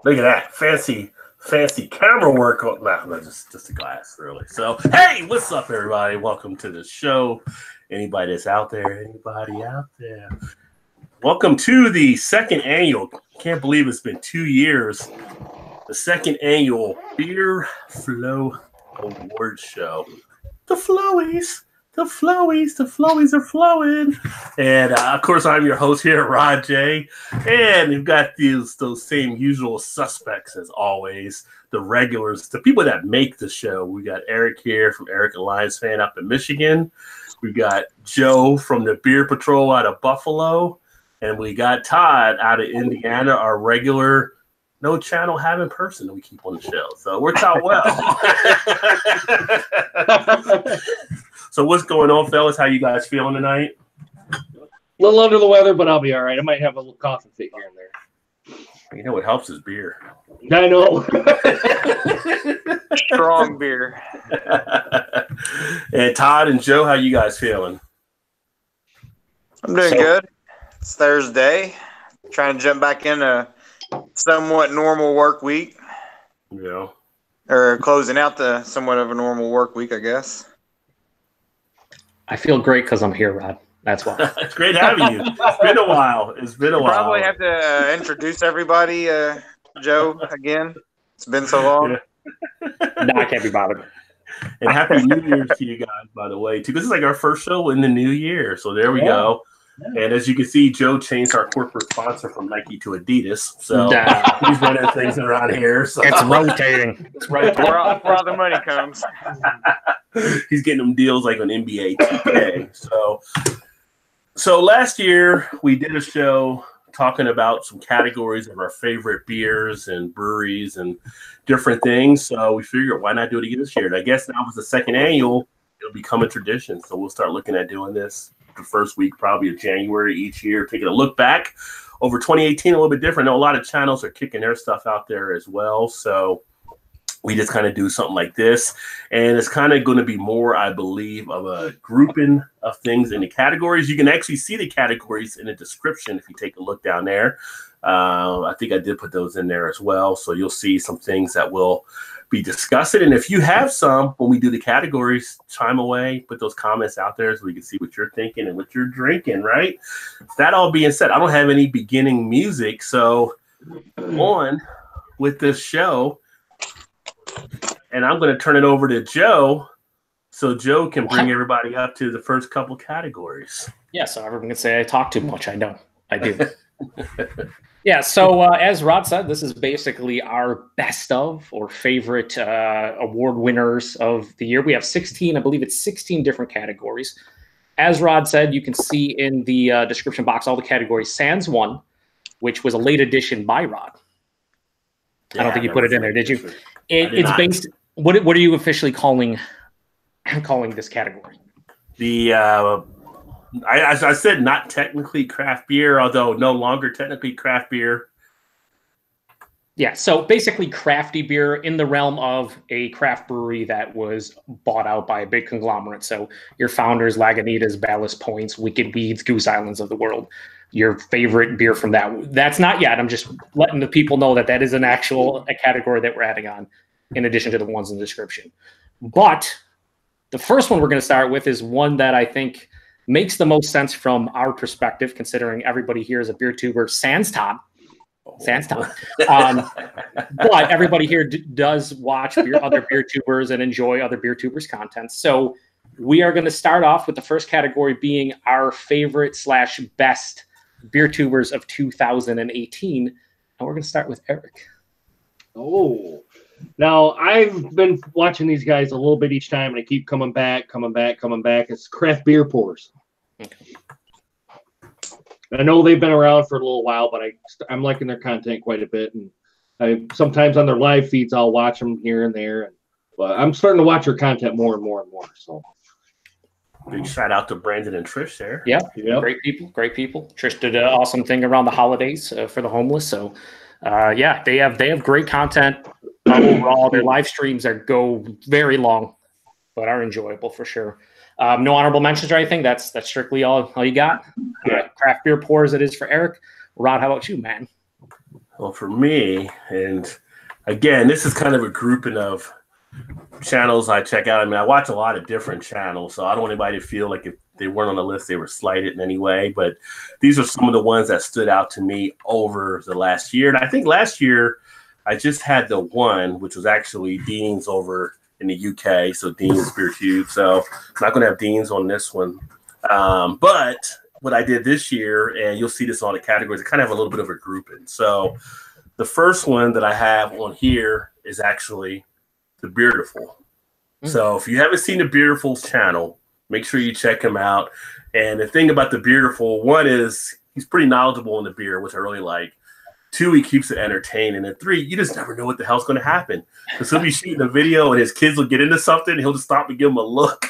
Look at that. Fancy camera work. No, just a glass, really. So, hey, what's up, everybody? Welcome to the show. Anybody that's out there? Anybody out there? Welcome to the second annual. Can't believe it's been 2 years. The second annual Beer Flow Awards Show. The Flowies are flowing. And of course, I'm your host here, Rod J. And we've got those same usual suspects as always, the regulars, the people that make the show. We got Eric here from Eric Alliance Fan up in Michigan. We got Joe from the Beer Patrol out of Buffalo. And we got Todd out of Indiana, our regular no channel having person that we keep on the show. So it works out well. So what's going on, fellas? How you guys feeling tonight? A little under the weather, but I'll be all right. I might have a little coughing fit here and there. You know what helps is beer. I know. Strong beer. And Todd and Joe, how you guys feeling? I'm doing good. It's Thursday. Trying to jump back in a somewhat normal work week. Yeah. Or closing out the somewhat of a normal work week, I guess. I feel great because I'm here, Rod. That's why. It's great having you. It's been a while. Probably have to introduce everybody, Joe, again. It's been so long. No, I can't be bothered. And happy New Year's to you guys, by the way, too. This is like our first show in the new year. So there we go. And as you can see, Joe changed our corporate sponsor from Nike to Adidas. So he's running things around here. So. It's rotating. It's right where all the money comes. He's getting them deals like on NBA 2K. So last year we did a show talking about some categories of our favorite beers and breweries and different things. So we figured, why not do it again this year? And I guess now was the second annual. It'll become a tradition. So we'll start looking at doing this the first week probably of January each year, taking a look back over 2018, a little bit different. I know a lot of channels are kicking their stuff out there as well. So we just kind of do something like this. And it's kind of going to be more, I believe, of a grouping of things in the categories. You can actually see the categories in the description if you take a look down there. I think I did put those in there as well. So you'll see some things that will be discussing. And if you have some, when we do the categories, chime away, put those comments out there so we can see what you're thinking and what you're drinking, right? That all being said, I don't have any beginning music. So on with this show, and I'm going to turn it over to Joe so Joe can bring everybody up to the first couple categories. Yeah, so everyone can say I talk too much. I know. I do. Yeah, so as Rod said, this is basically our best of or favorite award winners of the year. We have 16, I believe it's 16 different categories. As Rod said, you can see in the description box all the categories. Sans one, which was a late addition by Rod. Yeah, I don't think you put it in there, did you? It's based. What are you officially calling this category? The I said not technically craft beer, although no longer technically craft beer. Yeah, so basically crafty beer in the realm of a craft brewery that was bought out by a big conglomerate. So your Founders, Lagunitas, Ballast Points, Wicked Weeds, Goose Islands of the world. Your favorite beer from that. That's not yet. I'm just letting the people know that is a category that we're adding on in addition to the ones in the description. But the first one we're going to start with is one that I think makes the most sense from our perspective, considering everybody here is a beer tuber, sans Todd. But everybody here does watch other beer tubers and enjoy other beer tubers' content. So we are going to start off with the first category being our favorite / best beer tubers of 2018. And we're going to start with Eric. Oh, now I've been watching these guys a little bit each time, and I keep coming back. It's craft beer pours. Okay. I know they've been around for a little while, but I'm liking their content quite a bit, and sometimes on their live feeds I'll watch them here and there. But I'm starting to watch their content more and more and more. So big shout out to Brandon and Trish there. Yeah, yep. Great people. Trish did an awesome thing around the holidays for the homeless. So yeah, they have great content overall. Their live streams go very long, but are enjoyable for sure. No honorable mentions or anything. That's strictly all you got. Craft beer pours it is for Eric. Rod, how about you, man? Well, for me, and again, this is kind of a grouping of channels I check out. I mean, I watch a lot of different channels, so I don't want anybody to feel like if they weren't on the list, they were slighted in any way. But these are some of the ones that stood out to me over the last year. And I think last year I just had the one, which was actually Dean's over in the UK. So Dean's Beer Tube. So I'm not going to have Dean's on this one. But what I did this year, and you'll see this on the categories, I kind of have a little bit of a grouping. So the first one that I have on here is actually the Beertiful. So if you haven't seen the Beertiful's channel, make sure you check him out. And the thing about the Beertiful, one is he's pretty knowledgeable in the beer, which I really like. Two, he keeps it entertaining. And three, you just never know what the hell's going to happen. Because he'll be shooting a video and his kids will get into something and he'll just stop and give them a look.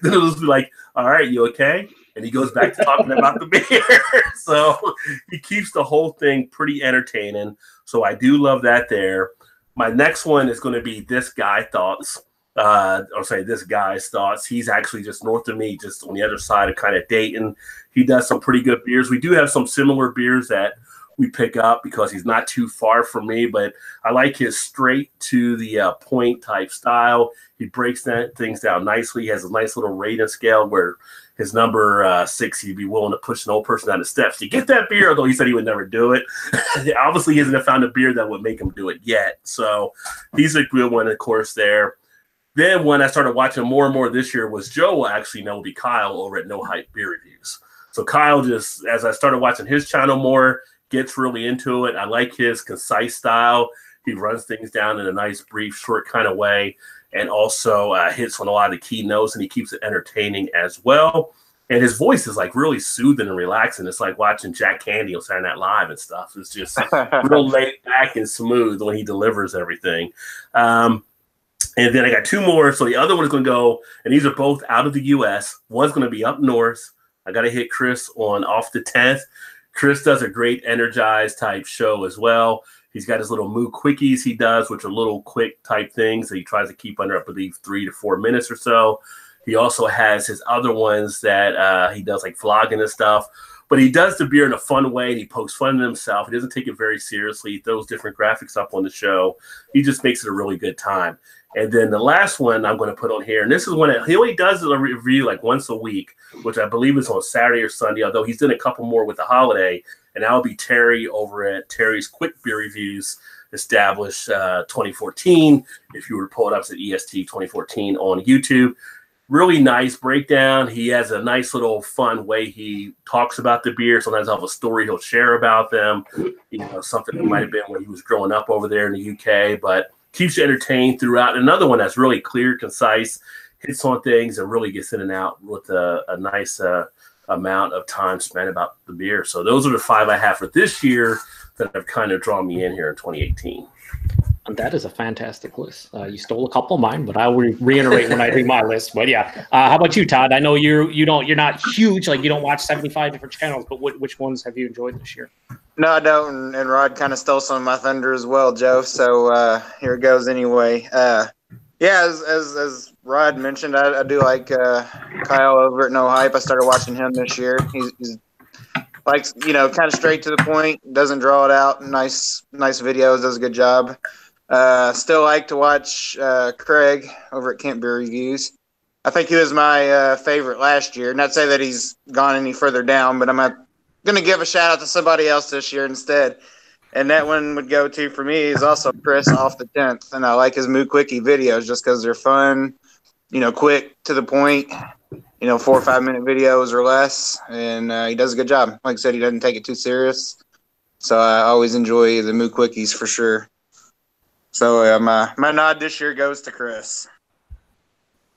Then he'll just be like, all right, you okay? And he goes back to talking about the beer. So he keeps the whole thing pretty entertaining. So I do love that there. My next one is going to be This Guy's Thoughts. This Guy's Thoughts. He's actually just north of me, just on the other side of kind of Dayton. He does some pretty good beers. We do have some similar beers that we pick up because he's not too far from me, but I like his straight to the point type style. He breaks things down nicely. He has a nice little rating scale where his number 6, he'd be willing to push an old person down the steps to get that beer, although he said he would never do it. Obviously, he hasn't found a beer that would make him do it yet. So he's a good one, of course, there. Then when I started watching more and more this year was Joe will actually know will be Kyle over at No Hype Beer Reviews. So Kyle just, as I started watching his channel more, gets really into it. I like his concise style. He runs things down in a nice, brief, short kind of way, and also hits on a lot of the key notes, and he keeps it entertaining as well. And his voice is like really soothing and relaxing. It's like watching Jack Candy on Saturday Night Live and stuff. It's just real laid back and smooth when he delivers everything. And then I got two more. So the other one is going to go, and these are both out of the U.S. One's going to be up north. I got to hit Chris on Off the 10th. Chris does a great energized type show as well. He's got his little moo quickies he does, which are little quick type things that he tries to keep under, I believe, 3 to 4 minutes or so. He also has his other ones that he does like vlogging and stuff. But he does the beer in a fun way. And he pokes fun at himself. He doesn't take it very seriously. He throws different graphics up on the show. He just makes it a really good time. And then the last one I'm going to put on here, and this is one he only does a review like once a week, which I believe is on Saturday or Sunday, although he's done a couple more with the holiday. And that'll be Terry over at Terry's Quick Beer Reviews, established 2014. If you were to pull it up, it's at EST 2014 on YouTube. Really nice breakdown. He has a nice little fun way he talks about the beer. Sometimes he'll have a story he'll share about them. You know, something that might have been when he was growing up over there in the UK, but keeps you entertained throughout. Another one that's really clear, concise, hits on things, and really gets in and out with a nice amount of time spent about the beer. So those are the 5 I have for this year that have kind of drawn me in here in 2018. And that is a fantastic list. You stole a couple of mine, but I will reiterate when I do my list. But yeah, how about you, Todd? I know you're not huge, like you don't watch 75 different channels, but which ones have you enjoyed this year? No, I don't. And Rod kind of stole some of my thunder as well, Joe. So here it goes anyway. Yeah, as Rod mentioned, I do like Kyle over at No Hype. I started watching him this year. He's like, kind of straight to the point, doesn't draw it out. Nice videos, does a good job. Still like to watch Craig over at Kent Beer Reviews. I think he was my favorite last year. Not to say that he's gone any further down, but I'm going to give a shout out to somebody else this year instead. And that one would go to, for me, is also Chris Off the 10th. And I like his Moo Quickie videos just because they're fun, quick, to the point, 4 or 5 minute videos or less. And he does a good job. Like I said, he doesn't take it too serious. So I always enjoy the Moo Quickies for sure. So my nod this year goes to Chris.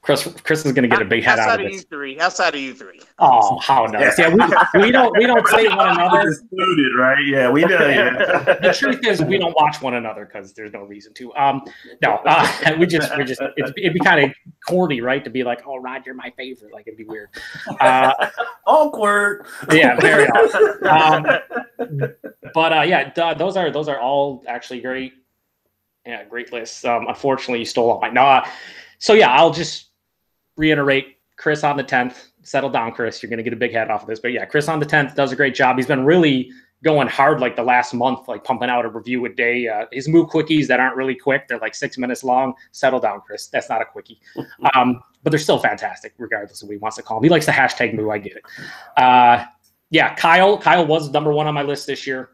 Chris is going to get a big head out of this. Outside of you three. Oh, how nice! Yeah, we don't say one another. Excluded, right? Yeah, we know. Yeah. The truth is, we don't watch one another because there's no reason to. We just it'd be kind of corny, right? To be like, oh, Rod, you're my favorite. Like it'd be weird. Awkward. Yeah, very awkward. Those are all actually great. Yeah, great lists. Unfortunately, you stole all mine. No, so yeah, I'll just reiterate, Chris on the 10th. Settle down, Chris. You're going to get a big head off of this. But yeah, Chris on the 10th does a great job. He's been really going hard like the last month, like pumping out a review a day. His Moo quickies that aren't really quick, they're like 6 minutes long. Settle down, Chris. That's not a quickie. But they're still fantastic, regardless of what he wants to call them. He likes the hashtag Moo. I get it. Yeah, Kyle was number 1 on my list this year.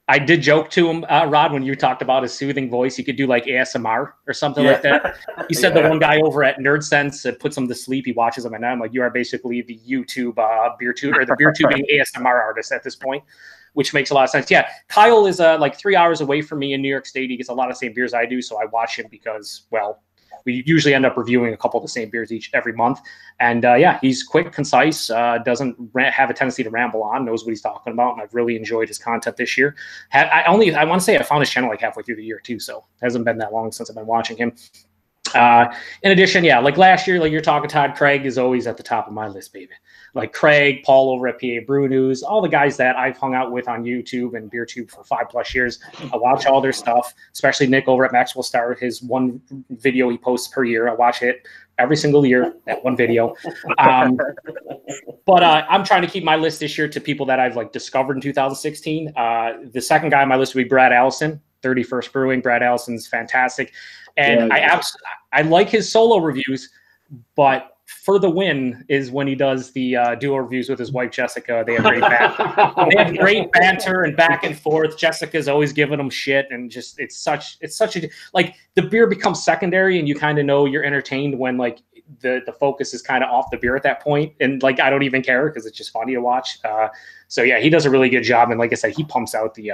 I did joke to him, Rod, when you talked about his soothing voice. You could do like ASMR or something like that. He said the one guy over at NerdSense puts him to sleep. He watches him, and I'm like, you are basically the YouTube BeerTube or the BeerTubing ASMR artist at this point, which makes a lot of sense. Yeah, Kyle is like 3 hours away from me in New York State. He gets a lot of the same beers I do, so I watch him because, well, we usually end up reviewing a couple of the same beers every month. And yeah, he's quick, concise, doesn't have a tendency to ramble on, knows what he's talking about. And I've really enjoyed his content this year. I want to say I found his channel like halfway through the year too. So it hasn't been that long since I've been watching him. In addition, yeah, like last year, like you're talking, Todd, Craig is always at the top of my list, baby. Like Craig, Paul over at PA Brew News, all the guys that I've hung out with on YouTube and BeerTube for 5+ years. I watch all their stuff, especially Nick over at Maxwell Star. His one video he posts per year, I watch it every single year, that one video. But I'm trying to keep my list this year to people that I've like discovered in 2016. The second guy on my list would be Brad Allison, 31st Brewing. Brad Allison's fantastic. And I like his solo reviews, but for the win is when he does the duo reviews with his wife Jessica. They have great banter. They have great banter and back and forth. Jessica's always giving them shit, and just it's such a like the beer becomes secondary, and you kind of know you're entertained when like the focus is kind of off the beer at that point, and like I don't even care because it's just funny to watch. So yeah, he does a really good job, and like I said, he pumps out the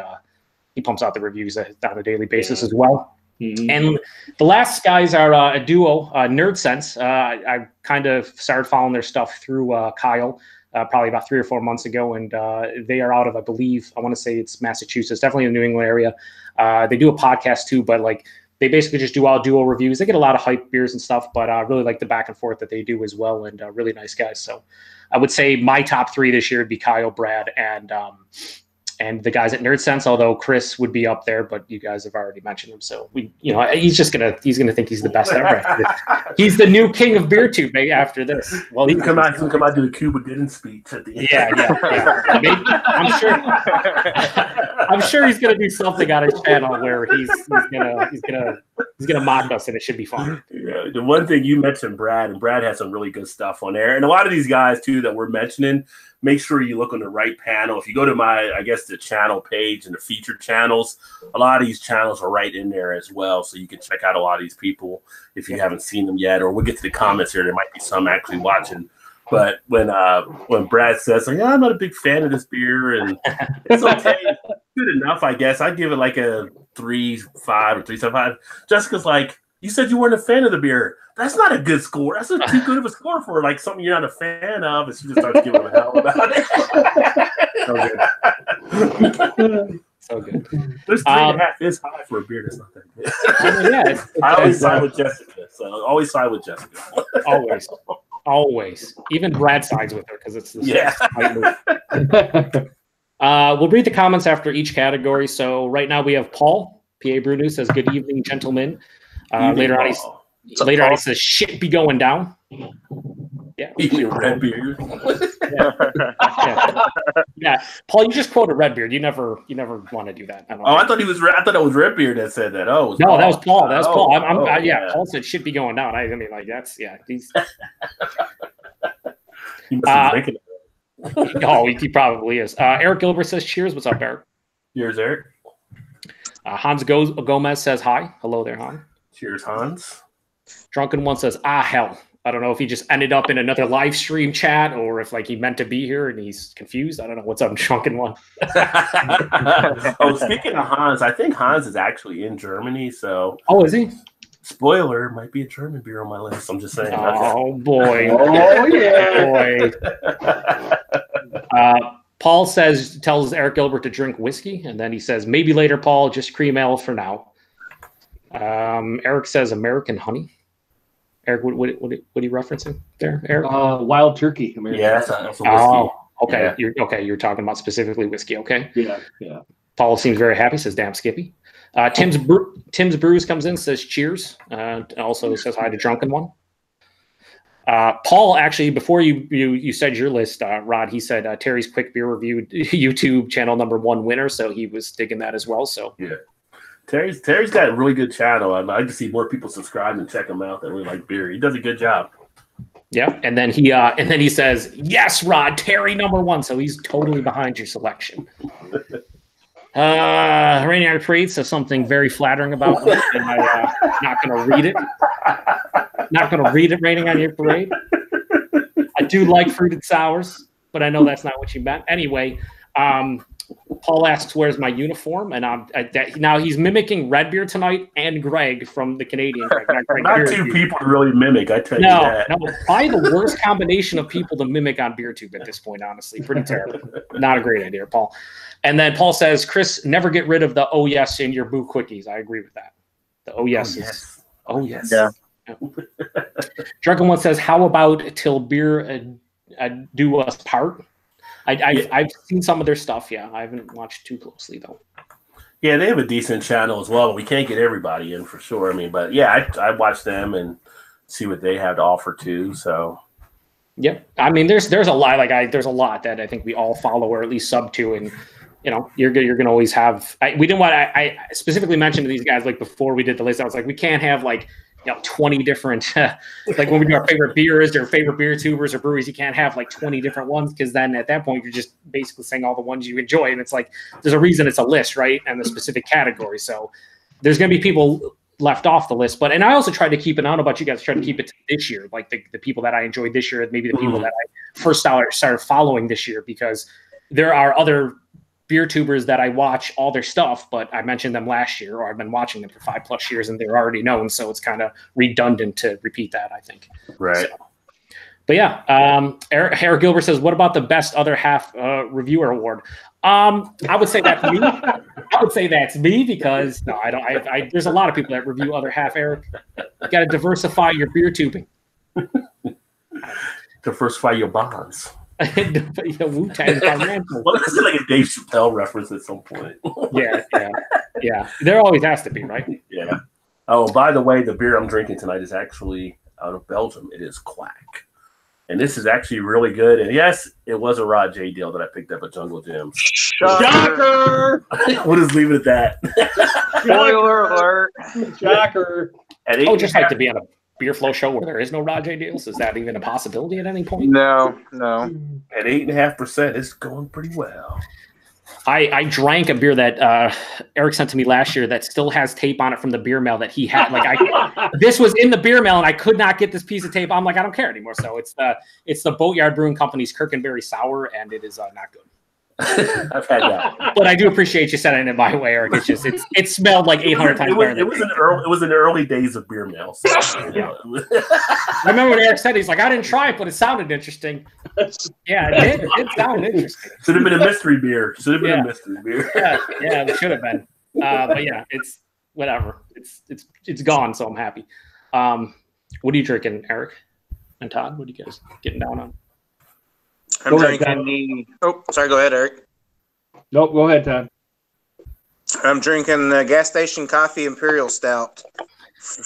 reviews on a daily basis as well. Mm-hmm. And the last guys are a duo, NerdSense. I kind of started following their stuff through Kyle probably about 3 or 4 months ago, and they are out of, I believe, I want to say it's Massachusetts, definitely in the New England area. They do a podcast too, but like they basically just do all duo reviews. They get a lot of hype beers and stuff, but I really like the back and forth that they do as well, and really nice guys. So I would say my top 3 this year would be Kyle, Brad, and the guys at NerdSense, although Chris would be up there, but you guys have already mentioned him. So he's gonna think he's the best ever. He's the new king of BeerTube after this. Well, he can come out do a Cuba Gooding speech at the end. Yeah. Maybe, I'm sure he's gonna do something on his channel where he's gonna mock us, and it should be fun. Yeah, the one thing you mentioned, Brad, and Brad has some really good stuff on there, and a lot of these guys too that we're mentioning. Make sure you look on the right panel. If you go to the channel page and the featured channels, a lot of these channels are right in there as well. So you can check out a lot of these people if you haven't seen them yet, or we'll get to the comments here. There might be some actually watching. But when Brad says, like, I'm not a big fan of this beer, and it's okay, it's good enough, I guess. I'd give it like a 3.5 or 3.75. Jessica's like, you said you weren't a fan of the beer. That's not a good score. That's not too good of a score for like something you're not a fan of. And she just starts giving a hell about it. So good. There's 3.5 is high for a beer that's not that good. I always side with Jessica. So always side with Jessica. Always. Even Brad sides with her because it's the we'll read the comments after each category. So right now we have Paul, PA Brew News, says, "Good evening, gentlemen." Later on, he says, "Shit be going down." Yeah. Red beard. Yeah. Paul, you just quoted Redbeard. You never want to do that. I thought it was Redbeard that said that. Oh, no, that was Paul. That was Paul. Yeah. Paul said, "Shit be going down." I mean, like that's He's. He must be drinking it. Oh, he probably is. Eric Gilbert says, "Cheers." What's up, Eric? Cheers, Eric. Hans Gomez says, "Hi." Hello there, Han. Cheers, Hans. Drunken One says, hell. I don't know if he just ended up in another live stream chat or if like he meant to be here and he's confused. I don't know. What's up, Drunken One? Oh, speaking of Hans, I think Hans is actually in Germany. So, oh, is he? Spoiler, might be a German beer on my list. I'm just saying. Oh boy. Oh yeah. Boy. Paul tells Eric Gilbert to drink whiskey, and then he says, maybe later, Paul, just cream ale for now. Eric says American honey. Eric, what are you referencing there, Eric? Wild turkey. American that's a whiskey. Oh, okay. Yeah. You're talking about specifically whiskey. Okay. Yeah. Paul seems very happy. Says, damn Skippy. Tim's Brews comes in, says cheers. Also says hi to Drunken One. Paul, actually, before you said your list, Rod, he said Terry's Quick Beer Review YouTube channel #1 winner, so he was digging that as well. So yeah, Terry's got a really good channel. I'd like to see more people subscribe and check him out that really like beer. He does a good job. Yeah, and then he says, "Yes, Rod, Terry #1." So he's totally behind your selection. Raining on a Parade says something very flattering about me, and I'm not going to read it. Not going to read it, Raining on Your Parade. I do like fruited sours, but I know that's not what you meant. Anyway, Paul asks, "Where's my uniform?" And now he's mimicking Red Beer tonight and Greg from the Canadian. Not two people to really mimic, I tell you that. No, probably the worst combination of people to mimic on BeerTube at this point, honestly. Pretty terrible. Not a great idea, Paul. And then Paul says, "Chris, never get rid of the oh yes in your Boo Quickies." I agree with that. The oh yes is oh yes. Yeah. Drunken One says, "How about Till Beer Do Us Part?" I've seen some of their stuff. Yeah, I haven't watched too closely though. Yeah, they have a decent channel as well. But we can't get everybody in for sure. I mean, but yeah, I watch them and see what they have to offer too. So, yep. I mean, there's a lot. There's a lot that I think we all follow or at least sub to, and you know, you're gonna always have. I specifically mentioned to these guys like before we did the list. I was like, we can't have like 20 different like when we do our favorite beers or favorite beer tubers or breweries, you can't have like 20 different ones because then at that point you're just basically saying all the ones you enjoy, and it's like there's a reason it's a list, right? And the specific category. So there's going to be people left off the list, and I also tried to keep it. I don't know about you guys, tried to keep it to this year, like the people that I enjoyed this year, maybe the people that I first started following this year, because there are other beer tubers that I watch all their stuff, but I mentioned them last year, or I've been watching them for 5+ years and they're already known. So it's kind of redundant to repeat that, I think. Right. So, but yeah, Eric Gilbert says, "What about the best other half reviewer award?" I would say that's me. I would say that's me because no, I don't. There's a lot of people that review other half. Eric, you got to diversify your beer tubing. Diversify your bonds. Wu-Tang Financial. Well, this is like a Dave Chappelle reference at some point. Yeah. There always has to be, right? Yeah. Oh, by the way, the beer I'm drinking tonight is actually out of Belgium. It is Quack. And this is actually really good. And yes, it was a Rod J deal that I picked up at Jungle Gyms. Shocker! We'll just leave it at that. Spoiler alert! Shocker! Just like to be on a Beer Flow show where there is no Rod J deals. Is that even a possibility at any point? No. At 8.5%, it's going pretty well. I drank a beer that Eric sent to me last year that still has tape on it from the beer mail that he had. This was in the beer mail and I could not get this piece of tape. I'm like, I don't care anymore. So it's the Boatyard Brewing Company's Kirkenberry Sour, and it is not good. I've had that, but I do appreciate you sending it my way, Eric. It's just it smelled like 800 times better. It was in the early days of beer mail. So, yeah. I remember when Eric said he's like, I didn't try it, but it sounded interesting. Yeah, it did. It did sound interesting. Should have been a mystery beer. A mystery beer. Yeah, it should have been. But yeah, it's whatever. It's gone, so I'm happy. What are you drinking, Eric and Todd? What are you guys getting down on? I'm drinking sorry, go ahead, Eric. Nope, go ahead, Todd. I'm drinking the Gas Station Coffee Imperial Stout.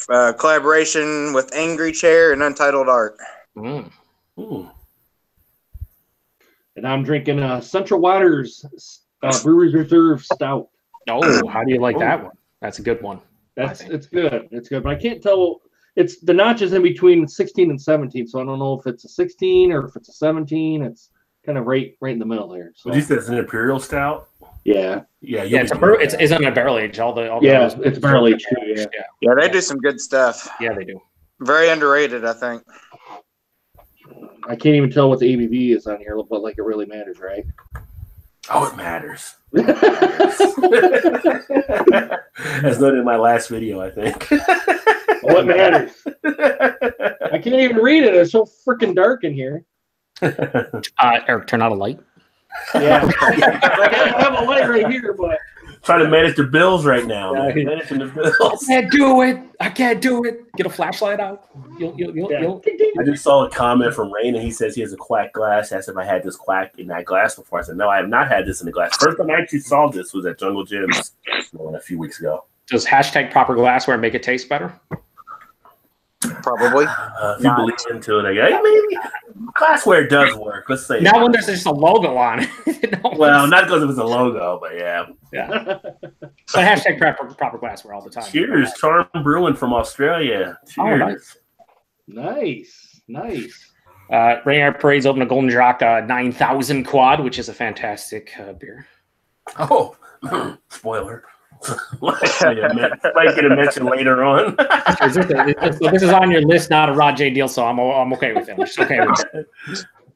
Collaboration with Angry Chair and Untitled Art. And I'm drinking Central Waters Breweries Reserve Stout. Oh, how do you like that one? That's a good one. It's good. It's good, but I can't tell. It's the notches in between 16 and 17, so I don't know if it's a 16 or if it's a 17. It's kind of right in the middle there. So. But you said it's an Imperial Stout? Yeah. It's a barrel age. It's barrel age too. Yeah, they do some good stuff. Yeah, they do. Very underrated, I think. I can't even tell what the ABV is on here, but like it really matters, right? Oh, it matters. As noted in my last video, I think. What matters? I can't even read it. It's so freaking dark in here. Eric, turn out a light. Yeah. I have a light right here, but trying to manage the bills right now. Managing the bills. I can't do it. Get a flashlight out. You'll. I just saw a comment from Rain, and he says he has a Quack glass. Asked if I had this Quack in that glass before. I said, no, I have not had this in the glass. First time I actually saw this was at Jungle Gyms a few weeks ago. Does #proper glassware make it taste better? Probably. If you believe into it, I guess. Maybe glassware does work. Let's say Not when there's just a logo on it. Well, not because it was a logo, but yeah. But hashtag proper glassware all the time. Cheers, Charm Brewing from Australia. Cheers. Nice. Rainier Parade's opened a Golden Jock 9000 quad, which is a fantastic beer. Oh, spoiler. Might get a mention later on. This is on your list, not a Rod J deal, so I'm okay with it. I'm just okay with it.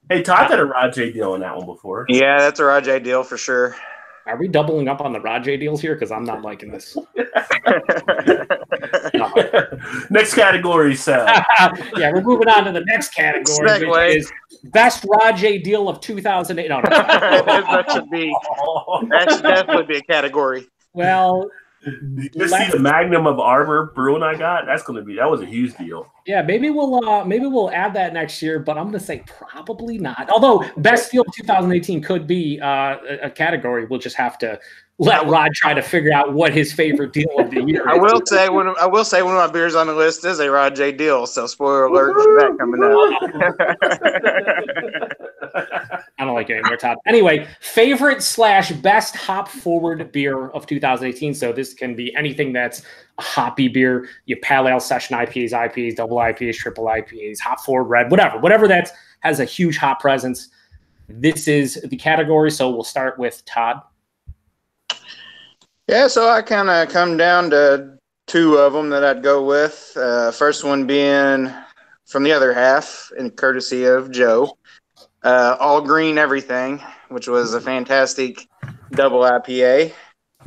Hey, Todd had a Rod J deal on that one before. Yeah, that's a Rod J deal for sure. Are we doubling up on the Rod J deals here? Because I'm not liking this. Next category, Sal. Yeah, we're moving on to the next category, which is best Rod J deal of 2008. No. That should definitely be a category. Well, you see the Magnum of Arbor Brewing I got? That was a huge deal. Yeah, maybe we'll add that next year, but I'm gonna say probably not. Although best deal of 2018 could be a category. We'll just have to let Rod try to figure out what his favorite deal of the year is. I will say one of my beers on the list is a Rod J deal. So spoiler alert for that coming up. I don't like it anymore, Todd. Anyway, favorite/best hop forward beer of 2018. So this can be anything that's a hoppy beer, your pale ale, session IPAs, double IPAs, triple IPAs, hop forward red, whatever that has a huge hop presence. This is the category. So we'll start with Todd. Yeah, so I kind of come down to two of them that I'd go with. First one being from the other half, in courtesy of Joe. All Green Everything, which was a fantastic double IPA.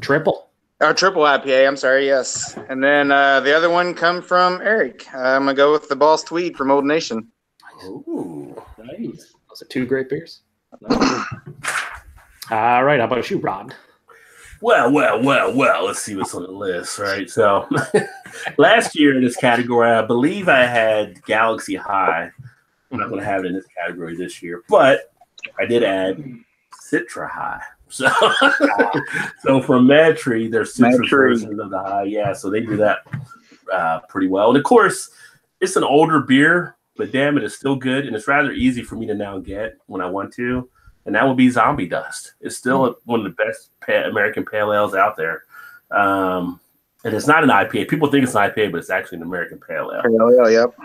Triple IPA, I'm sorry, yes. And then the other one come from Eric. I'm going to go with the Boss Tweed from Old Nation. Ooh, nice. Those are two great beers. All right, how about you, Rod? Well, let's see what's on the list, right? So last year in this category, I believe I had Galaxy High. I'm not going to have it in this category this year, but I did add Citra High. So from Mad Tree, there's citrus versions of the High. Yeah, so they do that pretty well. And of course, it's an older beer, but damn it, it's still good. And it's rather easy for me to now get when I want to. And that would be Zombie Dust. It's still one of the best American pale ales out there. And it's not an IPA. People think it's an IPA, but it's actually an American pale ale. Pale ale, yep.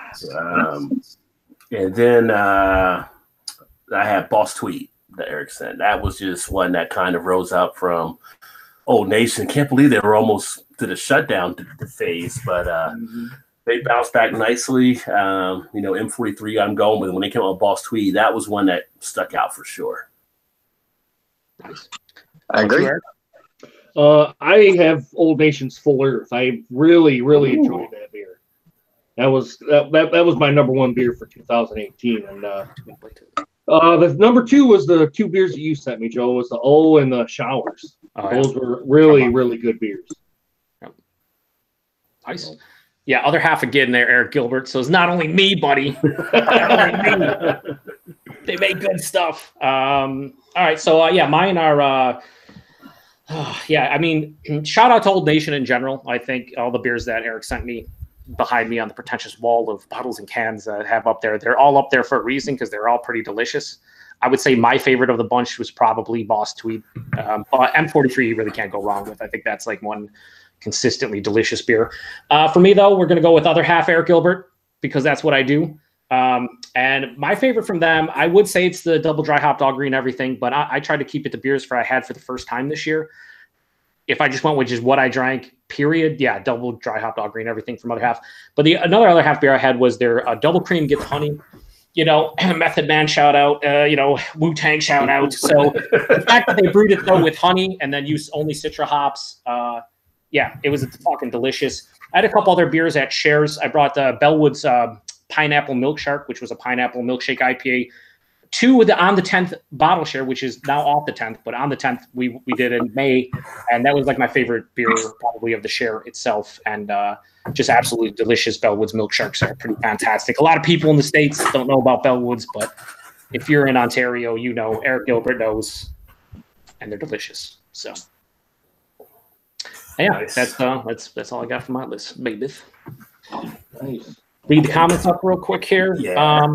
And then I had Boss Tweed that Eric sent. That was just one that kind of rose up from Old Nation. Can't believe they were almost to the shutdown phase, but they bounced back nicely. M43 I'm going with. When they came out with Boss Tweed, that was one that stuck out for sure. Nice. I agree. I have Old Nation's Full Earth. I really enjoyed that beer. That was my number one beer for 2018, and the number two was the two beers that you sent me, Joe. Was the O and the Showers. Those were really good beers. Yep. Nice. Yeah, other half again there, Eric Gilbert. So it's not only me, buddy. They make good stuff. All right, so mine are. Shout out to Old Nation in general. I think all the beers that Eric sent me behind me on the pretentious wall of bottles and cans have up there. They're all up there for a reason because they're all pretty delicious. I would say my favorite of the bunch was probably Boss Tweed. But M43 you really can't go wrong with. I think that's like one consistently delicious beer. For me, though, we're going to go with other half Eric Gilbert because that's what I do. And my favorite from them, I would say it's the double dry hop All Green Everything, but I tried to keep it to beers I had for the first time this year. If I just went with just what I drank, period, yeah, double dry hop All Green Everything from other half. But another other half beer I had was their double cream get honey. Method Man shout out, Wu-Tang shout out. So the fact that they brewed it though with honey and then used only Citra hops, it was fucking delicious. I had a couple other beers at Shares. I brought Bellwood's Pineapple Milk Shark, which was a pineapple milkshake IPA. Two on the 10th bottle share, which is now off the 10th, but on the 10th we did in May, and that was like my favorite beer probably of the share itself, and just absolutely delicious. Bellwood's Milk Sharks are pretty fantastic. A lot of people in the States don't know about Bellwood's, but if you're in Ontario, Eric Gilbert knows, and they're delicious. So yeah, nice. That's all I got for my list, baby. Nice. read the comments up real quick here. Yeah.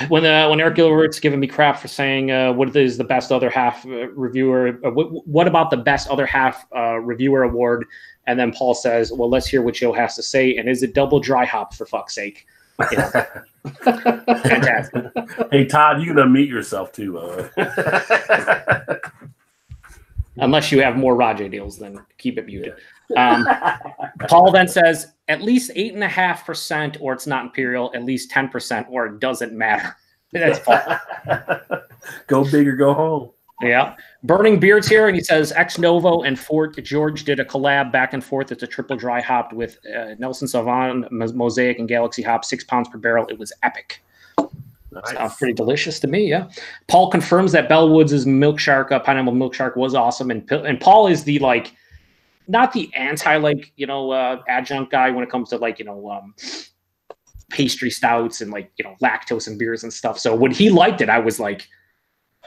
When Eric Gilbert's giving me crap for saying what is the best other half reviewer, what about the best other half reviewer award? And then Paul says, well, let's hear what Joe has to say. And is it double dry hop, for fuck's sake? Yeah. Fantastic. Hey, Todd, you can unmute yourself too. Unless you have more Rajay deals, then keep it muted. Paul then says, at least 8.5%, or it's not Imperial, at least 10%, or it doesn't matter. That's Paul. Go big or go home. Yeah. Burning Beards here, and he says, Ex Novo and Fort George did a collab back and forth. It's a triple dry hopped with Nelson Sauvin, Mosaic, and Galaxy hop, 6 pounds per barrel. It was epic. Nice. Sounds pretty delicious to me, yeah. Paul confirms that Bellwoods' Milk Shark, Pineapple Milk Shark, was awesome, and Paul is the not the anti adjunct guy when it comes to pastry stouts and lactose and beers and stuff. So when he liked it, I was like,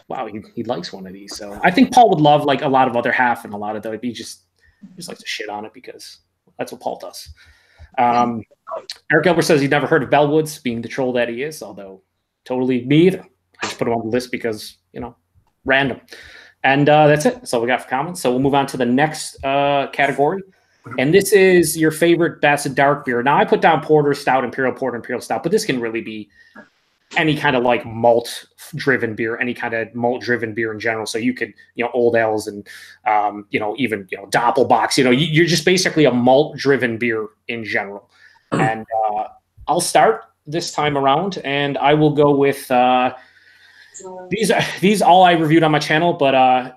wow, he likes one of these. So I think Paul would love a lot of other half and a lot of the. He just likes to shit on it because that's what Paul does. Eric Gilbert says he'd never heard of Bellwoods, being the troll that he is, although totally me either. I just put him on the list because, random. And that's it. That's all we got for comments. So we'll move on to the next category. And this is your favorite best dark beer. Now I put down porter, stout, imperial porter, imperial stout, but this can really be any kind of malt-driven beer, any kind of malt-driven beer in general. So you could, old ales and, even, Doppelbox, you're just basically a malt-driven beer in general. And I'll start this time around, and I will go with these all I reviewed on my channel, but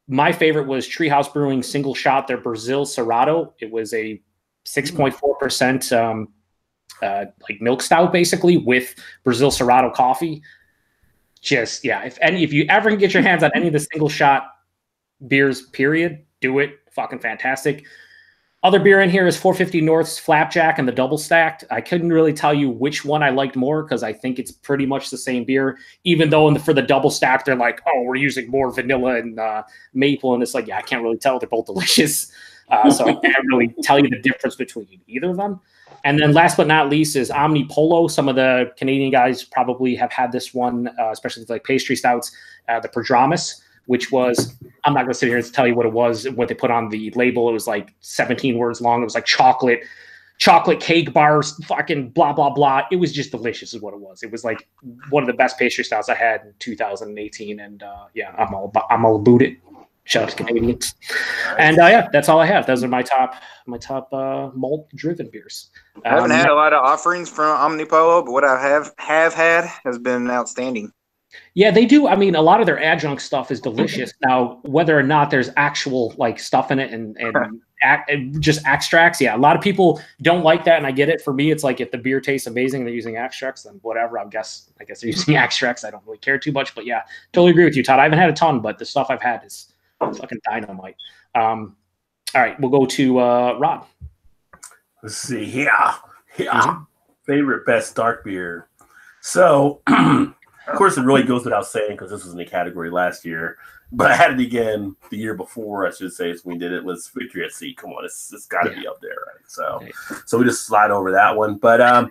my favorite was Treehouse Brewing Single Shot, their Brazil Cerrado. It was a 6.4% milk stout, basically, with Brazil Cerrado coffee. Just, yeah, if you ever can get your hands on any of the single shot beers, period, do it. Fucking fantastic. Other beer in here is 450 North's Flapjack and the Double Stacked. I couldn't really tell you which one I liked more because I think it's pretty much the same beer, even though for the Double Stacked, they're like, oh, we're using more vanilla and maple. And it's like, yeah, I can't really tell. They're both delicious. So I can't really tell you the difference between either of them. And then last but not least is Omni Polo. Some of the Canadian guys probably have had this one, especially pastry stouts, the Prodromus, which was, I'm not going to sit here and tell you what it was, what they put on the label. It was 17 words long. It was chocolate cake bars, fucking blah, blah, blah. It was just delicious is what it was. It was one of the best pastry stouts I had in 2018. And yeah, I'm all about it. Shout out to Canadians. And yeah, that's all I have. Those are my top malt-driven beers. I haven't had a lot of offerings from Omnipolo, but what I have had has been outstanding. Yeah, they do. I mean, a lot of their adjunct stuff is delicious. Now, whether or not there's actual stuff in it and just extracts, yeah, a lot of people don't like that, and I get it. For me, it's if the beer tastes amazing and they're using extracts, then whatever. I guess they're using extracts. I don't really care too much, but yeah, totally agree with you, Todd. I haven't had a ton, but the stuff I've had is fucking dynamite. All right, we'll go to Rod. Let's see. Yeah. Favorite best dark beer. So, of course, it really goes without saying because this was in the category last year, but I had it again the year before, I should say, as we did it, was Victory at Sea. Come on, it's got to be up there, right? So we just slide over that one. But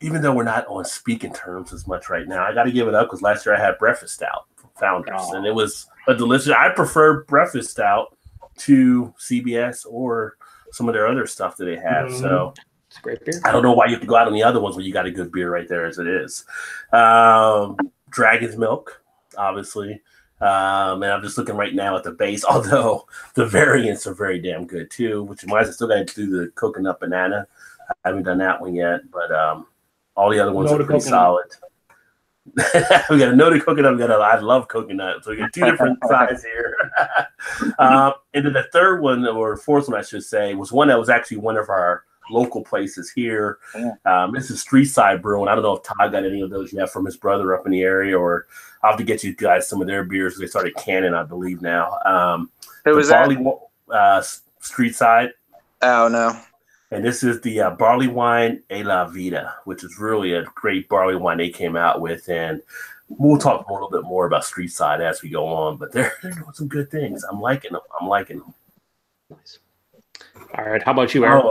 even though we're not on speaking terms as much right now, I got to give it up because last year I had Breakfast Stout from Founders, and it was a delicious. I prefer Breakfast Stout to CBS or some of their other stuff that they have. So it's a great beer. I don't know why you have to go out on the other ones when you got a good beer right there as it is. Dragon's Milk, obviously. And I'm just looking right now at the base, although the variants are very damn good too, which reminds me, I still got to do the coconut banana. I haven't done that one yet, but all the other ones are pretty solid. We got a noted coconut. I love coconut. So we got two different sides here. And then the third one, or fourth one, I should say, was one that was actually one of our local places here. This is Street Side Brewing. I don't know if Todd got any of those yet from his brother up in the area, or I'll have to get you guys some of their beers. They started canning, I believe, now. Who was that? Street Side. Oh, no. And this is the barley wine E La Vida, which is really a great barley wine they came out with. And we'll talk a little bit more about Street Side as we go on, but they're doing some good things. I'm liking them. Nice. All right. How about you, Eric?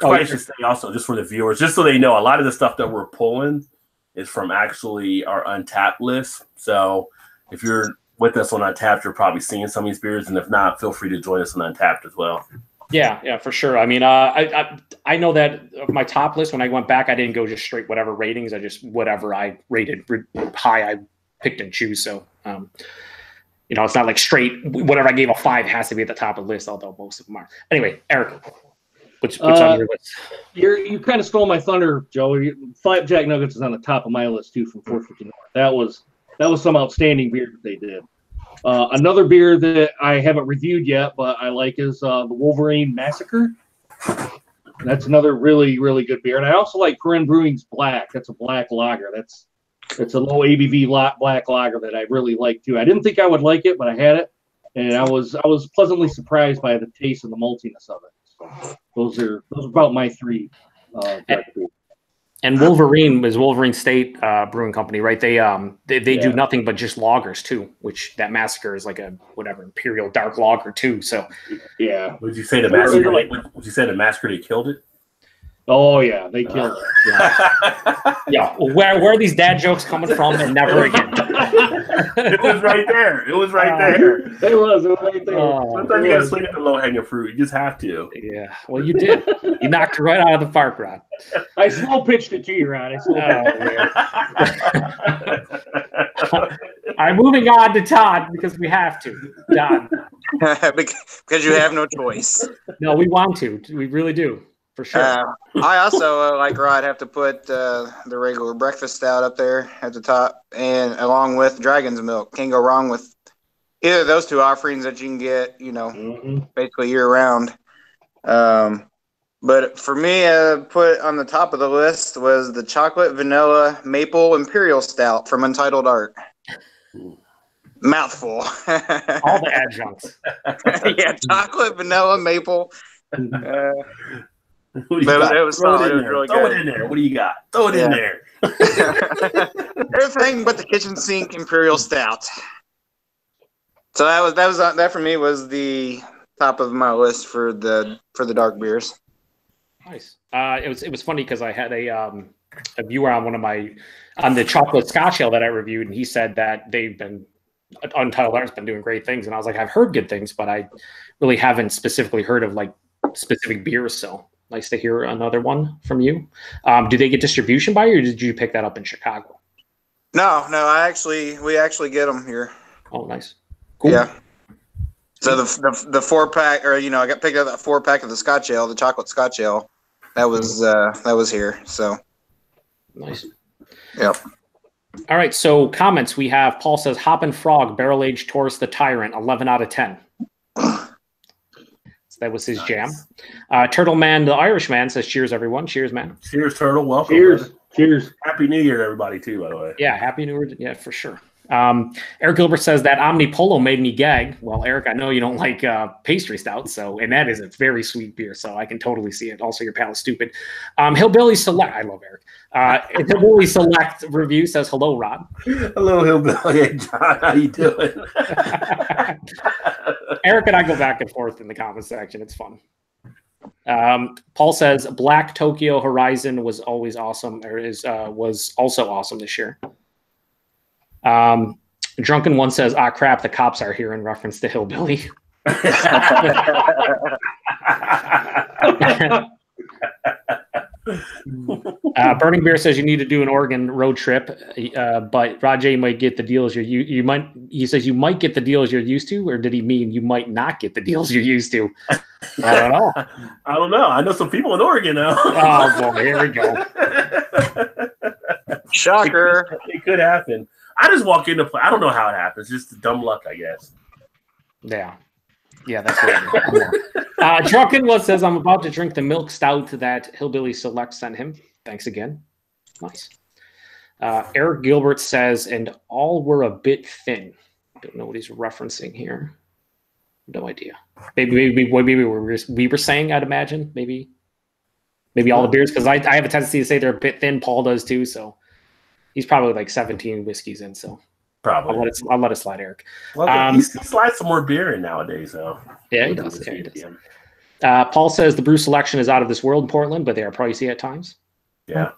I should say also, just for the viewers, just so they know, a lot of the stuff that we're pulling is from actually our Untapped list. So if you're with us on Untapped, you're probably seeing some of these beers, and if not, feel free to join us on Untapped as well. Yeah, for sure. I mean, I know that my top list, when I went back, I didn't go just straight whatever ratings. I just whatever I rated high, I picked and choose. So, it's not like straight whatever I gave a 5 has to be at the top of the list, although most of them are. Anyway, Eric, what's on your list? You kind of stole my thunder, Joe. Flapjack Nuggets is on the top of my list too, from 450 North. That was some outstanding beer that they did. Another beer that I haven't reviewed yet, but I like is the Wolverine Massacre. That's another really, really good beer. And I also like Corinne Brewing's Black. That's a black lager. That's a low ABV black lager that I really like too. I didn't think I would like it, but I had it, and I was pleasantly surprised by the taste and the maltiness of it. So those are about my 3. And Wolverine is Wolverine State Brewing Company, right? They do nothing but just lagers too, which that Massacre is like a Imperial dark lager too. So yeah, would you say the Massacre? Would you say the Massacre they killed it? Oh yeah, they killed it. Yeah. Yeah. Where are these dad jokes coming from? And never again. It was right there. It was right there. It was right there. Sometimes you gotta swing at the low hanging fruit. You just have to. Yeah. Well, you did. You knocked it right out of the park, Rod. I slow pitched it to you, Rod. I'm moving on to Todd because we have to. Todd. Because you have no choice. No, we want to. We really do. For sure. I also, like Rod, have to put the regular breakfast stout up there at the top, and along with Dragon's Milk. Can't go wrong with either of those 2 offerings that you can get, basically year round. But for me, put on the top of the list was the Chocolate Vanilla Maple Imperial Stout from Untitled Art. Mouthful. All the adjuncts. Yeah, chocolate, vanilla, maple. It was solid. It was really good. Throw it in there. What do you got? Throw it in there. Everything but the kitchen sink Imperial Stout. So that for me was the top of my list for the dark beers. Nice. It was funny because I had a viewer on the chocolate Scotch ale that I reviewed, and he said that Untitled Art's been doing great things, and I was like, I've heard good things, but I really haven't specifically heard of like specific beers. So nice to hear another one from you. Do they get distribution by you, or did you pick that up in Chicago? No, we actually get them here. Oh, nice. Cool. Yeah. So the 4-pack, or I got picked up that 4-pack of the Scotch ale, the chocolate Scotch ale. That was here. So nice. Yep. All right. So comments we have. Paul says Hoppin' Frog Barrel Aged Taurus the Tyrant 11 out of 10. That was his jam. Turtle Man, the Irishman, says, cheers, everyone. Cheers, man. Cheers, Turtle. Welcome. Cheers. Man. Cheers. Happy New Year to everybody, too, by the way. Yeah, Happy New Year. Yeah, for sure. Eric Gilbert says that Omni Polo made me gag. Well, Eric, I know you don't like pastry stouts, and that is a very sweet beer, so I can totally see it. Also, your pal is stupid. Hillbilly Select. I love Eric. Hillbilly Select review says, hello, Rod. Hello, Hillbilly. Hey, John. How you doing? Eric and I go back and forth in the comment section. It's fun. Paul says Black Tokyo Horizon was always awesome, or was also awesome this year. Drunken One says, crap, the cops are here, in reference to Hillbilly. Burning Bear says you need to do an Oregon road trip, but Rajay might get the deals you might. He says you might get the deals you're used to, or did he mean you might not get the deals you're used to? I don't know. I don't know. I know some people in Oregon now. Oh boy, here we go. Shocker! It could happen. I just walk into play. I don't know how it happens. Just dumb luck, I guess. Yeah. Yeah, that's what Drunken One says, I'm about to drink the milk stout that Hillbilly Select sent him. Thanks again. Nice. Eric Gilbert says, and all were a bit thin. Don't know what he's referencing here. No idea. Maybe we were saying, I'd imagine. Maybe all the beers, because I have a tendency to say they're a bit thin. Paul does too, so he's probably like 17 whiskeys in, so probably. I'll let it slide, Eric. Well, he slides some more beer in nowadays, though. Yeah, he does. Yeah, he does. Paul says the brew selection is out of this world in Portland, but they are pricey at times. Yeah.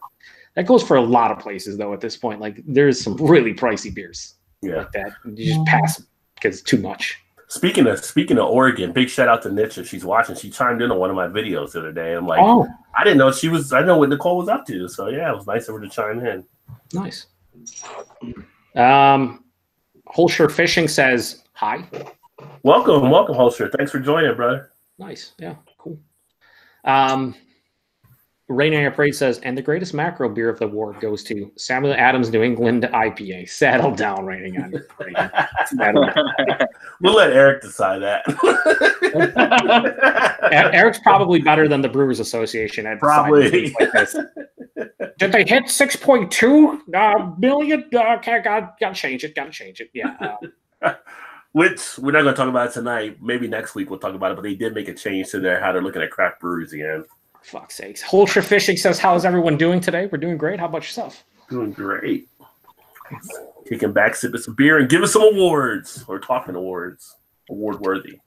That goes for a lot of places, though, at this point. Like, there's some really pricey beers like that. You just pass because it's too much. Speaking of Oregon, big shout out to Nitch if she's watching. She chimed in on one of my videos the other day. I'm like, I didn't know I know what Nicole was up to. So, yeah, it was nice of her to chime in. Nice. Holscher Fishing says, hi. Welcome, Holscher. Thanks for joining, brother. Nice. Yeah, cool. Rain Air Parade says, and the greatest macro beer of the award goes to Samuel Adams New England IPA. Saddle down, Raining on Parade. We'll let Eric decide that. Eric's probably better than the Brewers Association at probably. Like this. Did they hit 6.2 million? Okay, gotta change it. Yeah. Which we're not going to talk about it tonight. Maybe next week we'll talk about it. But they did make a change to how they're looking at craft breweries again. For fuck's sakes. Holscher Fishing says, how's everyone doing today? We're doing great. How about yourself? Doing great. Kicking back, sipping some beer, and giving some awards. Or talking awards. Award worthy.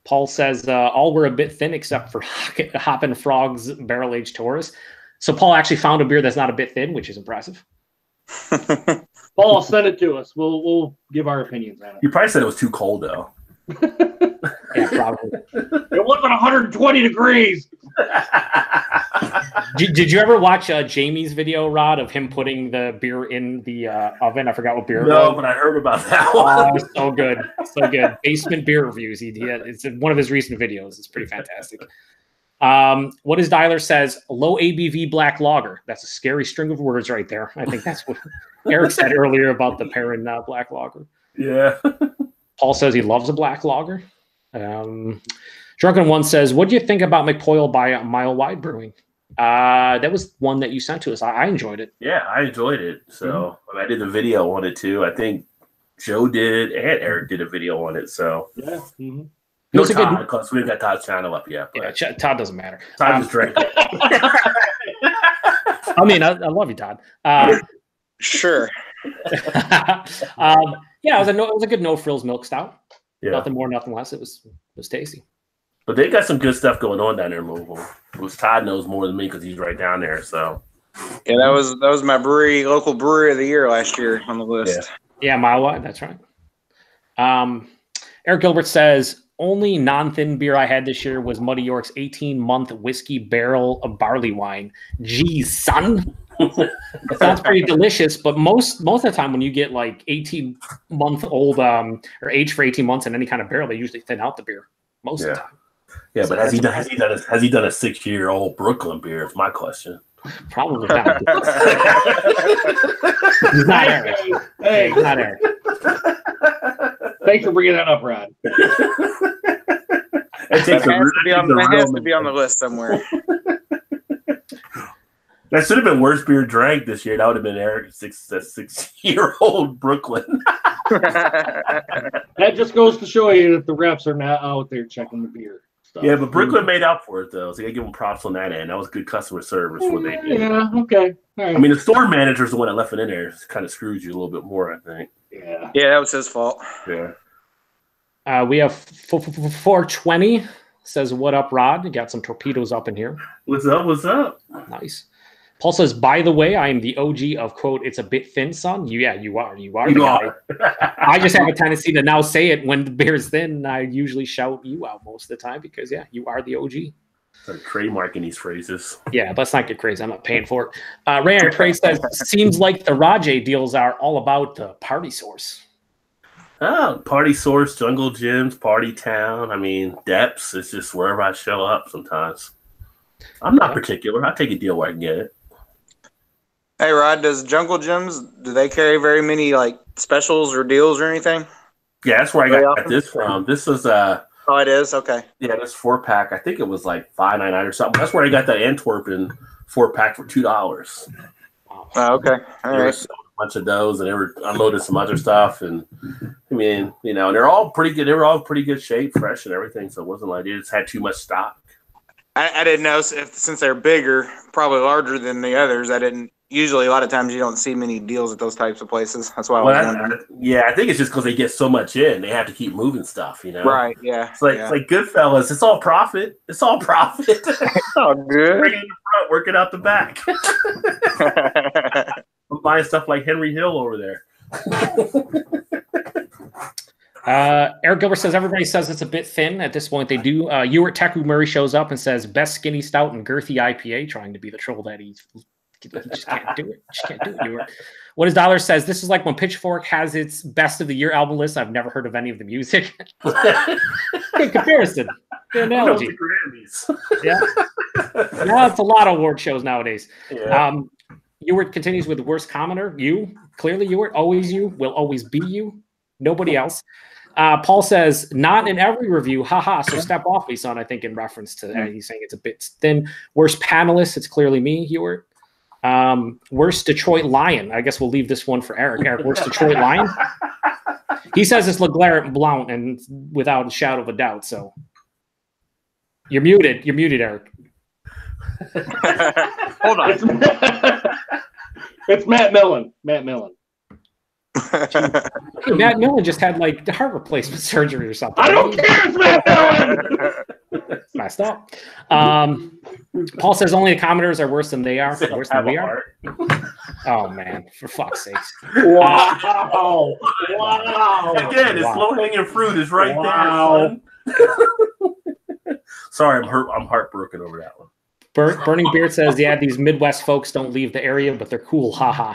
Paul says, all were a bit thin except for Hoppin' Frog's Barrel Aged Taurus. So Paul actually found a beer that's not a bit thin, which is impressive. Paul, send it to us. We'll give our opinions on it. You probably said it was too cold, though. Yeah, probably. It wasn't 120 degrees. Did you ever watch Jamie's video, Rod, of him putting the beer in the oven? I forgot what beer it was. No, but I heard about that one. So good. So good. Basement beer reviews. It's in one of his recent videos. It's pretty fantastic. What is Dialer says, low ABV black lager. That's a scary string of words right there. I think that's what Eric said earlier about the Perrin black lager. Yeah. Paul says he loves a black lager. Drunken One says, what do you think about McPoyle by Mile Wide Brewing? That was one that you sent to us. I enjoyed it. Yeah, I enjoyed it. So I did a video on it too. I think Joe did and Eric did a video on it. So yeah. No Todd, because we haven't got Todd's channel up yet. Yeah, Todd doesn't matter. Todd just drank it. I mean, I love you, Todd. Sure. Yeah, it was a good no frills milk stout. Yeah. Nothing more, nothing less. It was tasty. But they got some good stuff going on down there in Louisville. Which Todd knows more than me because he's right down there. So yeah, that was my local brewery of the year last year on the list. Yeah, Mile Wide. That's right. Eric Gilbert says, only non-thin beer I had this year was Muddy York's 18-month whiskey barrel of barley wine. Geez, son. It sounds pretty delicious, but most of the time when you get like 18-month-old or aged for 18 months in any kind of barrel, they usually thin out the beer most of the time. Yeah, but has he done a 6-year-old Brooklyn beer? Is my question. Probably not. Not Eric. Hey, not Eric. Thanks for bringing that up, Rod. It has to be on the list somewhere. That should have been worst beer drank this year. That would have been Eric's 6-year-old Brooklyn. That just goes to show you that the reps are not out there checking the beer stuff. Yeah, but Brooklyn made up for it, though. So you got to give them props on that end. That was good customer service. What they did. Yeah, okay. All right. I mean, the store manager's the one that left it in there. It kind of screwed you a little bit more, I think. Yeah. Yeah, that was his fault. Yeah. We have 420 says, what up, Rod? You got some torpedoes up in here. What's up? What's up? Nice. Paul says, by the way, I am the OG of, quote, it's a bit thin, son. You are. You are. I just have a tendency to now say it when the beer's thin. I usually shout you out most of the time because, yeah, you are the OG. Start trademarking these phrases. Yeah, let's not get crazy. I'm not paying for it. Ray Trade says, seems like the Rajay deals are all about the party source. Oh, Party Source, Jungle Gyms, Party Town. I mean, Depths. It's just wherever I show up sometimes. I'm not particular. I take a deal where I can get it. Hey, Rod, does Jungle Gyms, do they carry very many like specials or deals or anything? Yeah, that's where I got this from. This is oh, it is? Okay. Yeah, this 4-pack. I think it was like $5.99 or something. That's where I got that Antwerpen 4-pack for $2. Oh, okay. All right. A bunch of those, and they were unloaded some other stuff, and I mean, you know, they're all pretty good. They were all pretty good shape, fresh, and everything. So it wasn't like they just had too much stock. I didn't know if since they're bigger, probably larger than the others. I didn't usually a lot of times you don't see many deals at those types of places. That's why I was wondering. Yeah, I think it's just because they get so much in, they have to keep moving stuff, Right, yeah. It's like Goodfellas. It's all profit. It's all profit. It's all good. Bring it in the front, work it out the back. I'm buying stuff like Henry Hill over there. Eric Gilbert says everybody says it's a bit thin at this point. They do. Ewart Teku Murray shows up and says best skinny stout and girthy IPA, trying to be the troll that he just can't do it. Just can't do it. Ewart. What is Dollar says? This is like when Pitchfork has its best of the year album list. I've never heard of any of the music. Good comparison. Good analogy. Yeah. Now it's a lot of award shows nowadays. Yeah. Ewart continues with the worst commenter. You, clearly Ewart, always you, will always be you. Nobody else. Paul says, not in every review. Haha. So step off me, son. I think in reference to he's saying it's a bit thin. Worst panelist. It's clearly me, Ewart. Worst Detroit Lion. I guess we'll leave this one for Eric. Eric, worst Detroit Lion. He says it's LeGlaire Blount, and without a shadow of a doubt. So you're muted. You're muted, Eric. Hold on. It's Matt Millen. Matt Millen. Matt Millen just had like the heart replacement surgery or something. I don't care. It's Matt Millen. Messed up. Paul says only the commenters are worse than they are. Worse than we are. Oh man, for fuck's sakes! Wow! Wow! Again, it's low hanging fruit is right there. Son. Sorry, I'm heartbroken over that one. Burning Beard says, "Yeah, these Midwest folks don't leave the area, but they're cool." Haha.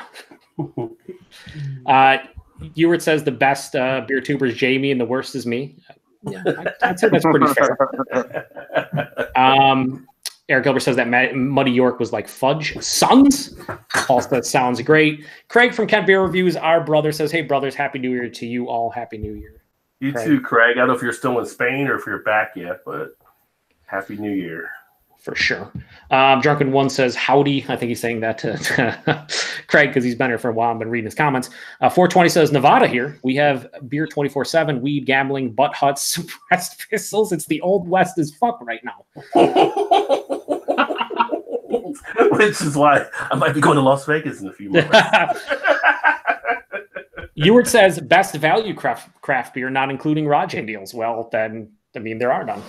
Ewart says the best beer tuber is Jamie and the worst is me. Yeah, I'd say that's pretty fair. Eric Gilbert says that Muddy York was like fudge. Sons? Also, that sounds great. Craig from Kent Beer Reviews, our brother, says, hey, brothers, Happy New Year to you all. Happy New Year. You Craig. too, Craig. I don't know if you're still in Spain or if you're back yet, but Happy New Year. For sure. Drunken One says, howdy. I think he's saying that to Craig because he's been here for a while. I've been reading his comments. 420 says, Nevada here. We have beer 24/7, weed, gambling, butt huts, suppressed pistols. It's the old West as fuck right now. Which is why I might be going to Las Vegas in a few months. Ewart says, best value craft beer, not including Rajay deals. Well, then, I mean, there are none.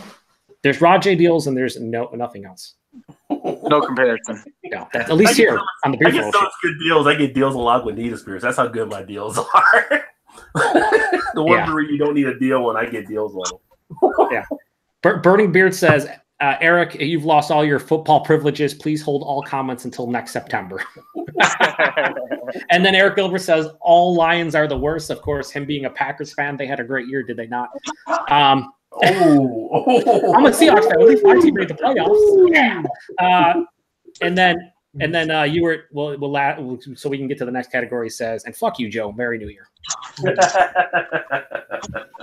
There's Rajay deals and there's nothing else. No comparison. No, that's at least here on the beer. I get such good deals. I get deals on Lagunitas beers. That's how good my deals are. The one where you don't need a deal when I get deals on them. Yeah. Burning Beard says, Eric, you've lost all your football privileges. Please hold all comments until next September. And then Eric Gilbert says, all Lions are the worst. Of course, him being a Packers fan, they had a great year, did they not? I'm a Seahawks fan. At least my team made the playoffs. Yeah. And then you were so we can get to the next category. Says, and fuck you, Joe. Merry New Year.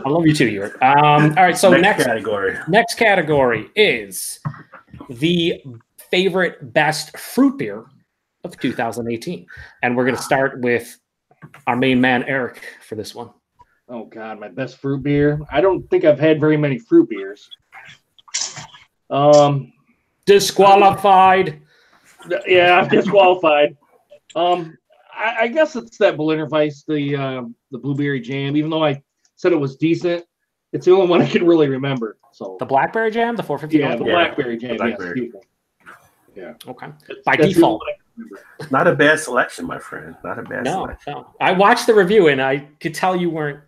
I love you too, Ewart. All right, so next category is the favorite best fruit beer of 2018, and we're going to start with our main man Eric for this one. Oh God, my best fruit beer. I don't think I've had very many fruit beers. Disqualified. Yeah, I'm disqualified. I guess it's that Berliner Weiss, the blueberry jam. Even though I said it was decent, it's the only one I can really remember. So the blackberry jam, the 450. Yeah, the blackberry jam. Blackberry. Yes, yeah. Okay. By default. Not a bad selection, my friend. Not a bad selection. No. I watched the review and I could tell you weren't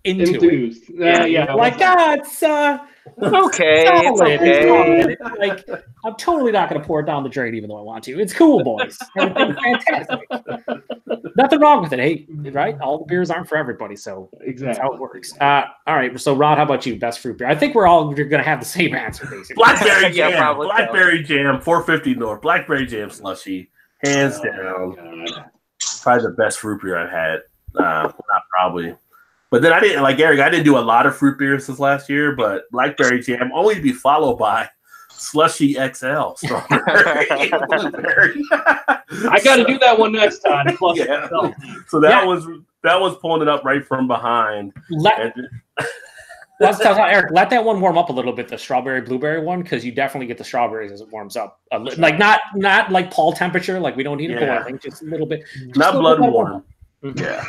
enthused. Yeah. Like, it's okay. It's okay. Like, I'm totally not going to pour it down the drain, even though I want to. It's cool, boys. Everything's fantastic. Nothing wrong with it. Hey, right? All the beers aren't for everybody, so that's how it works. All right. So, Rod, how about you? Best fruit beer? I think we're going to have the same answer, basically. Blackberry jam. Blackberry jam. 450 North. Blackberry jam slushy. Hands down. God. Probably the best fruit beer I've had. Not probably. But then I didn't do a lot of fruit beers this last year, but Blackberry Jam only to be followed by Slushy XL Strawberry Blueberry. I got to do that one next time. So that was pulling it up right from behind. Let's tell Eric, let that one warm up a little bit, the strawberry blueberry one, because you definitely get the strawberries as it warms up. Like not like Paul temperature, like we don't need it boiling, just a little bit. Not blood warm. Yeah.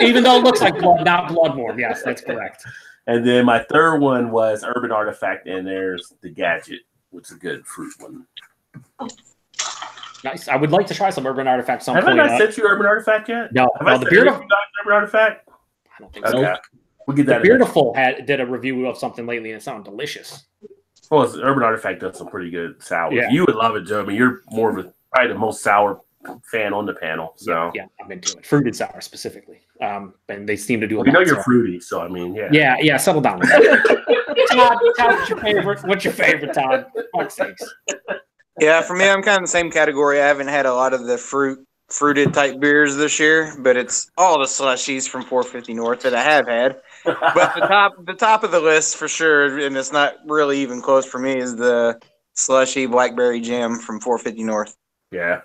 Even though it looks like blood, not blood warm. Yes, that's correct. And then my third one was Urban Artifact, and there's the Gadget, which is a good fruit one. Nice. I would like to try some Urban Artifact some point. Have I not sent you Urban Artifact yet? No. Have I sent you Urban Artifact? I don't think so. Okay. We'll get that. Beautiful did a review of something lately, and it sounded delicious. Well, Urban Artifact does some pretty good sours. Yeah. You would love it, Joe. I mean, you're more of probably the most sour fan on the panel. So yeah, I'm into it. Fruited sour specifically. And they seem to do. We know you're fruity, so I mean, yeah. Yeah. Settle down. Todd, what's your favorite? What's your favorite, Todd? Fuck's sakes. Yeah, for me, I'm kind of the same category. I haven't had a lot of the fruited type beers this year, but it's all the slushies from 450 North that I have had. But the top of the list for sure, and it's not really even close for me, is the slushy blackberry jam from 450 North. Yeah.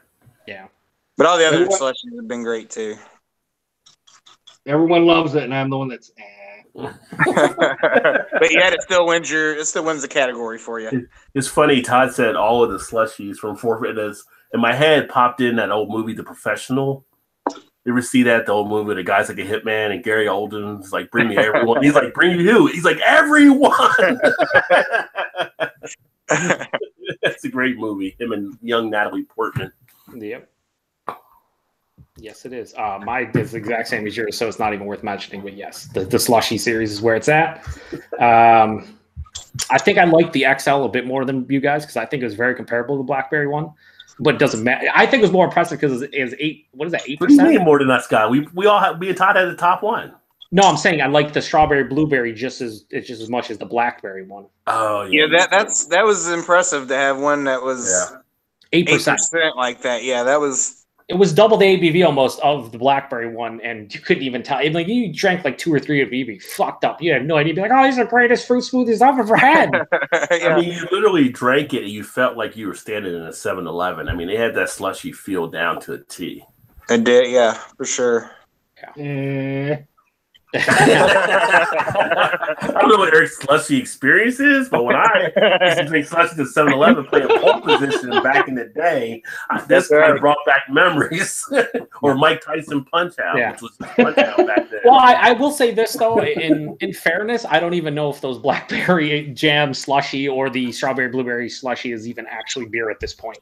But all the other slushies have been great too. Everyone loves it, and I'm the one that's. But yet, it still wins the category for you. It's funny. Todd said all of the slushies from 450. In my head, popped in that old movie, The Professional. You ever see that? The old movie, the guy's like a hitman, and Gary Oldman's like, "Bring me everyone." He's like, "Bring you who?" He's like, "Everyone." That's a great movie. Him and young Natalie Portman. Yep. Yes, it is. Mine is the exact same as yours, so it's not even worth mentioning. But yes, the slushy series is where it's at. I think I like the XL a bit more than you guys because I think it was very comparable to the BlackBerry one. But it doesn't matter. I think it was more impressive because it was 8. What is that? 8%? What do you mean more than us, Scott? Me and Todd had the top one. No, I'm saying I like the strawberry blueberry just as much as the blackberry one. Oh yeah. Yeah, that was impressive to have one that was 8% like that. Yeah, that was. It was double the ABV almost of the blackberry one, and you couldn't even tell. Like you drank like 2 or 3 of EB, fucked up. You had no idea. You'd be like, "Oh, these are the greatest fruit smoothies I've ever had." Yeah. I mean, you literally drank it, and you felt like you were standing in a 7-Eleven. I mean, they had that slushy feel down to a T. It did, yeah, for sure. Yeah. I don't know what Eric's slushy experience is, but when I used to drink slushy to 7-Eleven playing pole position back in the day, that's kind of brought back memories. Or Mike Tyson Punch Out, which was Punch Out back then. Well, I will say this though, in fairness, I don't even know if those blackberry jam slushy or the strawberry blueberry slushy is even actually beer at this point.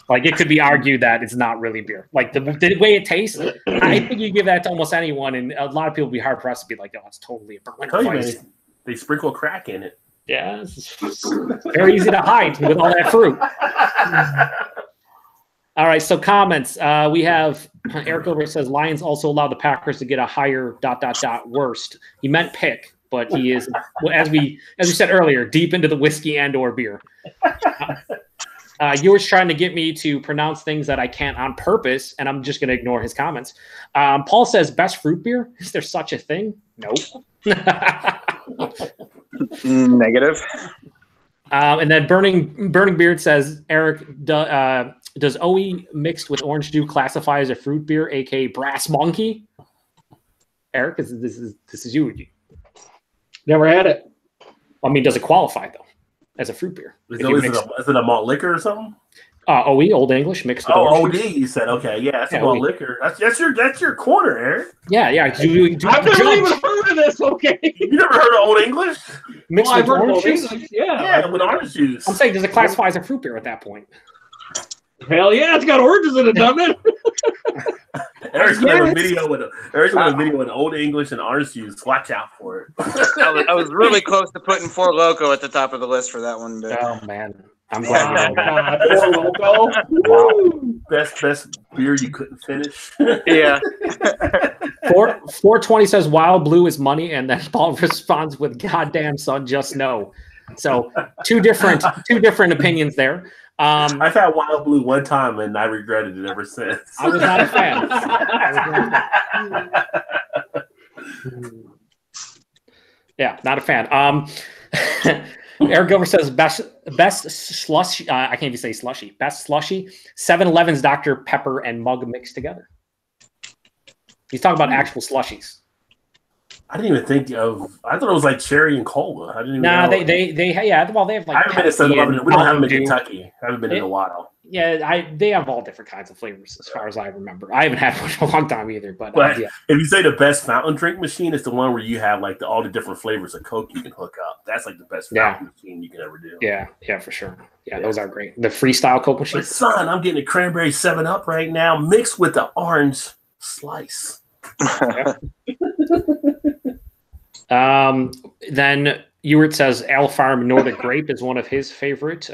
Like it could be argued that it's not really beer. Like the way it tastes, I think you give that to almost anyone, and a lot of people would be hard pressed to be like, "Oh, it's totally a Berliner Weiss." They sprinkle crack in it. Yeah, it's very easy to hide with all that fruit. All right, so comments. We have Eric Gilbert says Lions also allow the Packers to get a higher ... worst. He meant pick, but he is, as we said earlier, deep into the whiskey and/or beer. You were trying to get me to pronounce things that I can't on purpose, and I'm just going to ignore his comments. Paul says, best fruit beer? Is there such a thing? Nope. Negative. And then Burning Beard says, Eric, does OE mixed with orange juice classify as a fruit beer, aka Brass Monkey? Eric, this is you. Never had it. I mean, does it qualify though as a fruit beer? Is it a malt liquor or something? OE, Old English mixed with orange juice. You said okay, yeah, that's a malt liquor. That's your corner, Eric. Yeah. I've never even heard of this. Okay, you never heard of Old English? Mixed with orange juice? Yeah, with orange juice. I'm saying, does it classify as a fruit beer at that point? Hell yeah, it's got oranges in it, doesn't it? Eric's got a video with Old English and orange juice. Watch out for it. I was really close to putting Four Loko at the top of the list for that one. But... Oh man, I'm glad. Four Loko. Wow. Best beer you couldn't finish. Yeah. 420 says Wild Blue is money, and then Paul responds with "Goddamn son, just know." So two different opinions there. I've had Wild Blue one time, and I regretted it ever since. I was not a fan. Yeah, not a fan. Eric Gilbert says best slushy. I can't even say slushy. Best slushy. 7-Eleven's Dr. Pepper and mug mixed together. He's talking about actual slushies. I didn't even think of. I thought it was like cherry and cola. I didn't even Nah, know. they yeah. Well, they have like. I haven't been to 7-Eleven. We don't have them in Kentucky. I haven't been in a while. Yeah, they have all different kinds of flavors as far as I remember. I haven't had one for a long time either. But if you say the best fountain drink machine, it's the one where you have like all the different flavors of Coke you can hook up. That's like the best fountain machine you can ever do. Yeah, for sure. Yeah, those are great. The freestyle Coke machine. Son, I'm getting a cranberry 7-Up right now mixed with the orange slice. Then Ewert says Al Farm Nordic Grape is one of his favorite.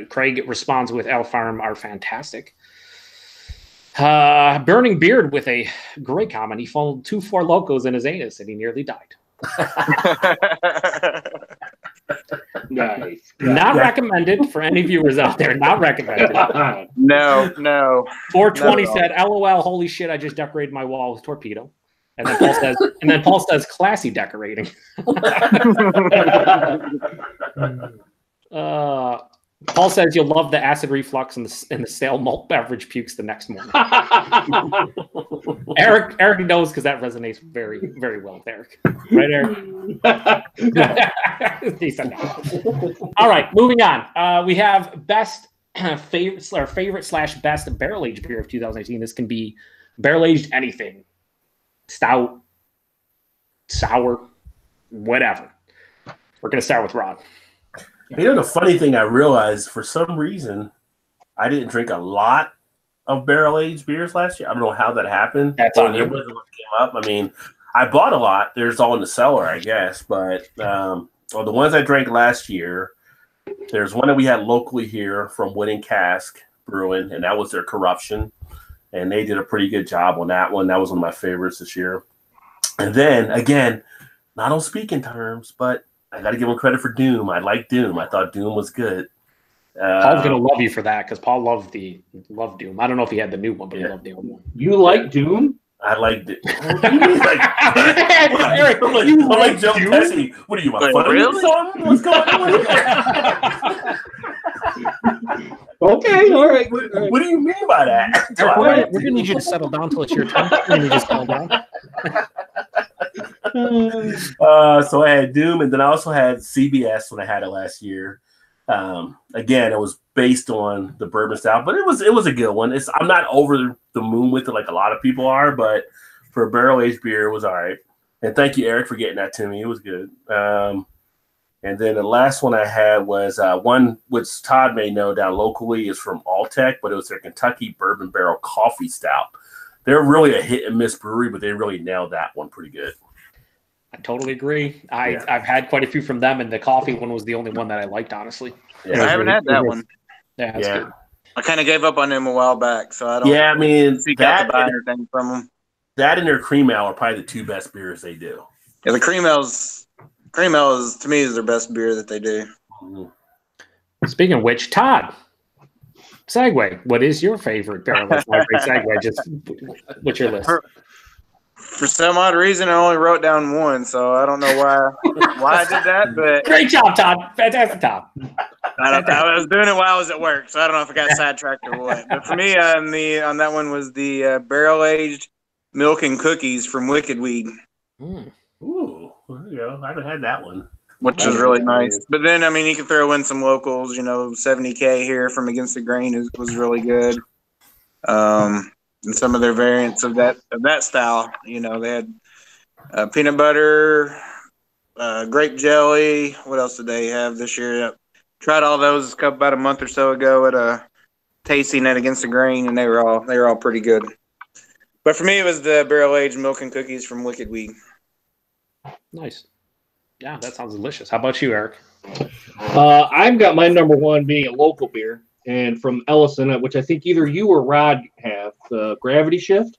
Craig responds with Al Farm are fantastic. Burning Beard with a great comment. He found 2 Four Locos in his anus and he nearly died. Nice. Not recommended for any viewers out there. Not recommended. No. 420 said, LOL, holy shit, I just decorated my wall with torpedo. And then Paul says, classy decorating. Paul says you'll love the acid reflux and the stale malt beverage pukes the next morning. Eric knows because that resonates very, very well with Eric. Right, Eric? He said no. All right, moving on. We have best favorite/best barrel-aged beer of 2018. This can be barrel-aged anything. Stout, sour, whatever. We're going to start with Rod. You know, the funny thing I realized, for some reason, I didn't drink a lot of barrel-aged beers last year. I don't know how that happened. That's on you. It wasn't what came up. I mean, I bought a lot. There's all in the cellar, I guess. But the ones I drank last year, there's one that we had locally here from Winning Cask Brewing, and that was their Corruption. And they did a pretty good job on that one. That was one of my favorites this year. And then, again, not on speaking terms, but I got to give him credit for Doom. I like Doom. I thought Doom was good. Paul's going to love you for that because Paul loved Doom. I don't know if he had the new one, but he loved the old one. You like Doom? I liked it. Eric, I'm like Joe Pesci. What are you, my funny or something? What's going on? Okay, all right. What do you mean by that? Eric, we're going to need you to settle down until it's your turn. We're going to just settle down. So I had Doom, and then I also had CBS when I had it last year. Again, it was based on the bourbon style, but it was a good one. I'm not over the moon with it like a lot of people are, but for a barrel aged beer, it was all right. And thank you, Eric, for getting that to me. It was good. And then the last one I had was one which Todd may know down locally is from Alltech, but it was their Kentucky Bourbon Barrel Coffee Stout. They're really a hit and miss brewery, but they really nailed that one pretty good. I totally agree. I've had quite a few from them, and the coffee one was the only one that I liked, honestly. Yeah, I haven't had that one. Yeah, that's good. I kind of gave up on them a while back, so I don't. Yeah, I mean, seek out to buy anything from them. That and their cream ale are probably the 2 best beers they do. Yeah, the cream ale is to me is their best beer that they do. Mm-hmm. Speaking of which, Todd, segue. What is your favorite barrel? That's not a great segue. Just what's your list? For some odd reason, I only wrote down one, so I don't know why I did that. But great job, Todd! Fantastic job. I was doing it while I was at work, so I don't know if I got sidetracked or what. But for me, on that one was the barrel aged milk and cookies from Wicked Weed. Ooh, there you go. I haven't had that one, which is really nice. But then, I mean, you can throw in some locals. 70K here from Against the Grain was really good. And some of their variants of that style, they had peanut butter, grape jelly. What else did they have this year? Tried all those about a month or so ago at a tasting at Against the Grain, and they were all pretty good. But for me, it was the barrel aged milk and cookies from Wicked Weed. Nice. Yeah, that sounds delicious. How about you, Eric? I've got my number one being a local beer. And from Ellison, which I think either you or Rod have, the Gravity Shift.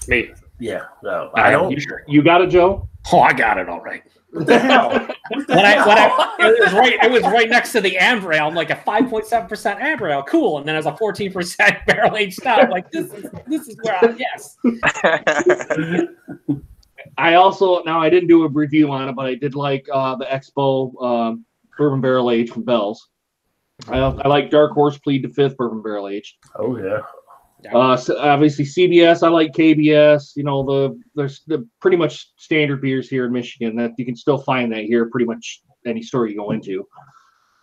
Me. Yeah. No, I don't. You got it, Joe? Oh, I got it all right. What the hell? It was right next to the amber ale. I'm like a 5.7% amber ale. Cool. And then as a 14% barrel aged stout. I'm like, this is where yes. I didn't do a review on it, but I did like the Expo Bourbon Barrel Aged from Bell's. I like Dark Horse Plead the Fifth Bourbon Barrel Aged. Oh, yeah. So obviously CBS, I like KBS. You know, there's the pretty much standard beers here in Michigan that you can still find that here pretty much any store you go into.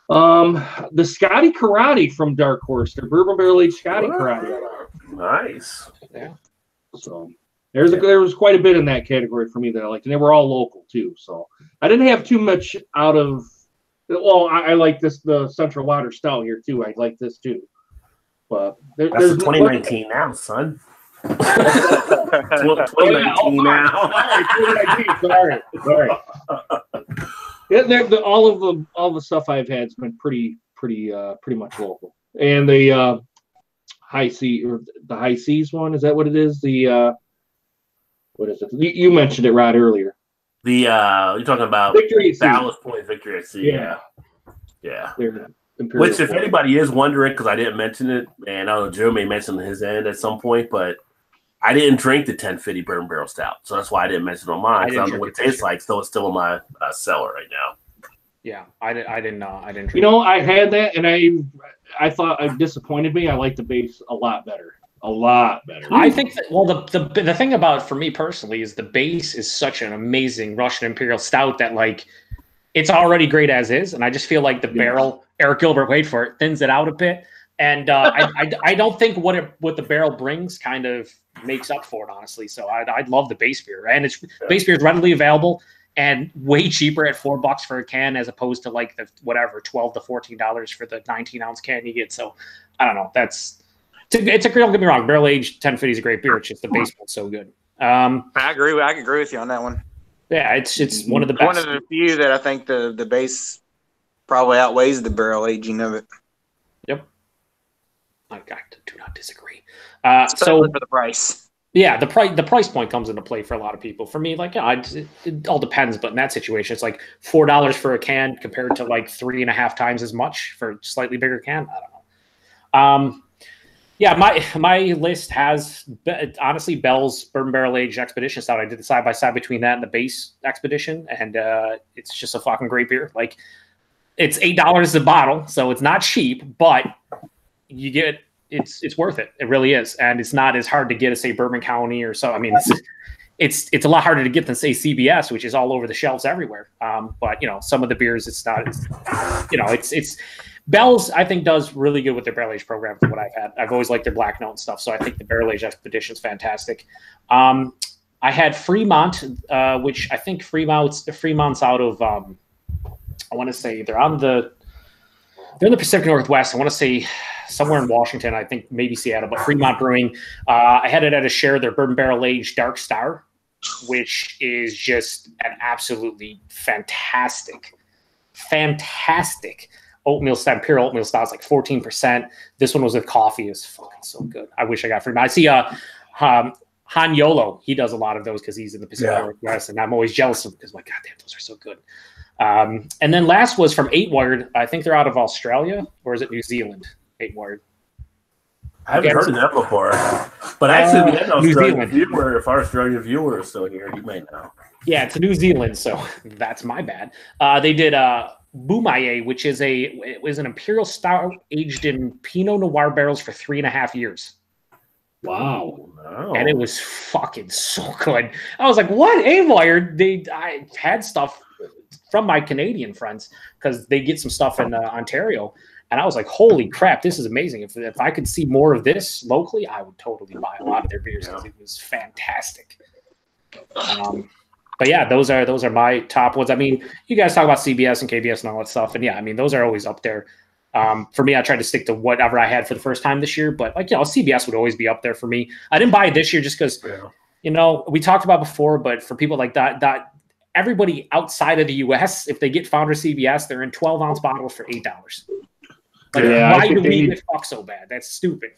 The Scotty Karate from Dark Horse, the bourbon barrel aged Scotty Karate. Nice. Yeah. So there was quite a bit in that category for me that I liked, and they were all local too. So I didn't have too much out of. Well, I like the Central Water Stout here too. I like this too. But that's 2019 now, son. 2019 now. Sorry. Yeah, all the stuff I've had has been pretty much local. And the high seas one, is that what it is? The what is it? You mentioned it right earlier. The you're talking about Victory Ballast Point Victory at Sea. Yeah. Which, if anybody is wondering, because I didn't mention it, and I know Joe may mention his end at some point, but I didn't drink the 1050 Bourbon Barrel Stout, so that's why I didn't mention it on mine. I don't know what it tastes like. So it's still in my cellar right now. Yeah, I didn't drink. You know, I had that, and I thought it disappointed me. I like the base a lot better. I think that, well, the thing about, for me personally, is the base is such an amazing Russian Imperial Stout that, like, it's already great as is, and I just feel like the barrel, Eric Gilbert, wait for it, thins it out a bit, and I don't think what the barrel brings kind of makes up for it, honestly. So I'd love the base beer, and base beer is readily available and way cheaper at $4 for a can as opposed to like the whatever $12 to $14 for the 19-ounce can you get. So I don't know. It's a don't get me wrong, barrel aged 1050 is a great beer. It's just the base one's so good. I agree with you on that one. Yeah, it's one of the best. One of the few that I think the base probably outweighs the barrel aging of it. Yep. I do not disagree. Especially for the price. Yeah, the price point comes into play for a lot of people. For me, like, it all depends. But in that situation, it's like $4 for a can compared to like 3.5 times as much for a slightly bigger can. I don't know. Yeah, my list has, honestly, Bell's Bourbon Barrel Aged Expedition Stout. I did the side-by-side between that and the base Expedition, and it's just a fucking great beer. Like, it's $8 a bottle, so it's not cheap, but you get it's worth it. It really is, and it's not as hard to get as, say, Bourbon County or so. I mean, it's a lot harder to get than, say, CBS, which is all over the shelves everywhere. But you know, some of the beers, it's not. It's Bell's, I think, does really good with their barrel aged program from what I've had. I've always liked their black note and stuff, so I think the barrel aged Expedition is fantastic. I had Fremont, which I think Fremont's out of. I want to say they're in the Pacific Northwest. I want to say somewhere in Washington. I think maybe Seattle, but Fremont Brewing. I had it at a share of their Bourbon Barrel Aged Dark Star, which is just an absolutely fantastic oatmeal stout, pure oatmeal stout. It's like 14%. This one was with coffee. It's fucking so good. I wish I got Fremont. I see Han Yolo. He does a lot of those because he's in the Pacific Northwest, and I'm always jealous of him because, like, goddamn, those are so good. And then last was from 8 Wired. I think they're out of Australia, or is it New Zealand? 8 Wired. I haven't heard of that before. But actually, we had an Australian viewer. If our Australian viewer is still here, you may know. Yeah, it's New Zealand, so that's my bad. They did Boumaye, which is an imperial stout aged in Pinot Noir barrels for 3.5 years. Wow. And it was fucking so good. I was like, what? 8 Wired? I had stuff from my Canadian friends because they get some stuff in Ontario. And I was like, holy crap, this is amazing. If I could see more of this locally, I would totally buy a lot of their beers because it was fantastic. But yeah, those are my top ones. I mean, you guys talk about CBS and KBS and all that stuff. And yeah, I mean, those are always up there. For me, I tried to stick to whatever I had for the first time this year. But, like, you know, CBS would always be up there for me. I didn't buy it this year just because, you know, we talked about before, but for people like that everybody outside of the U.S., if they get Founder CBS, they're in 12-ounce bottles for $8. Like, why do we need to fuck so bad? That's stupid.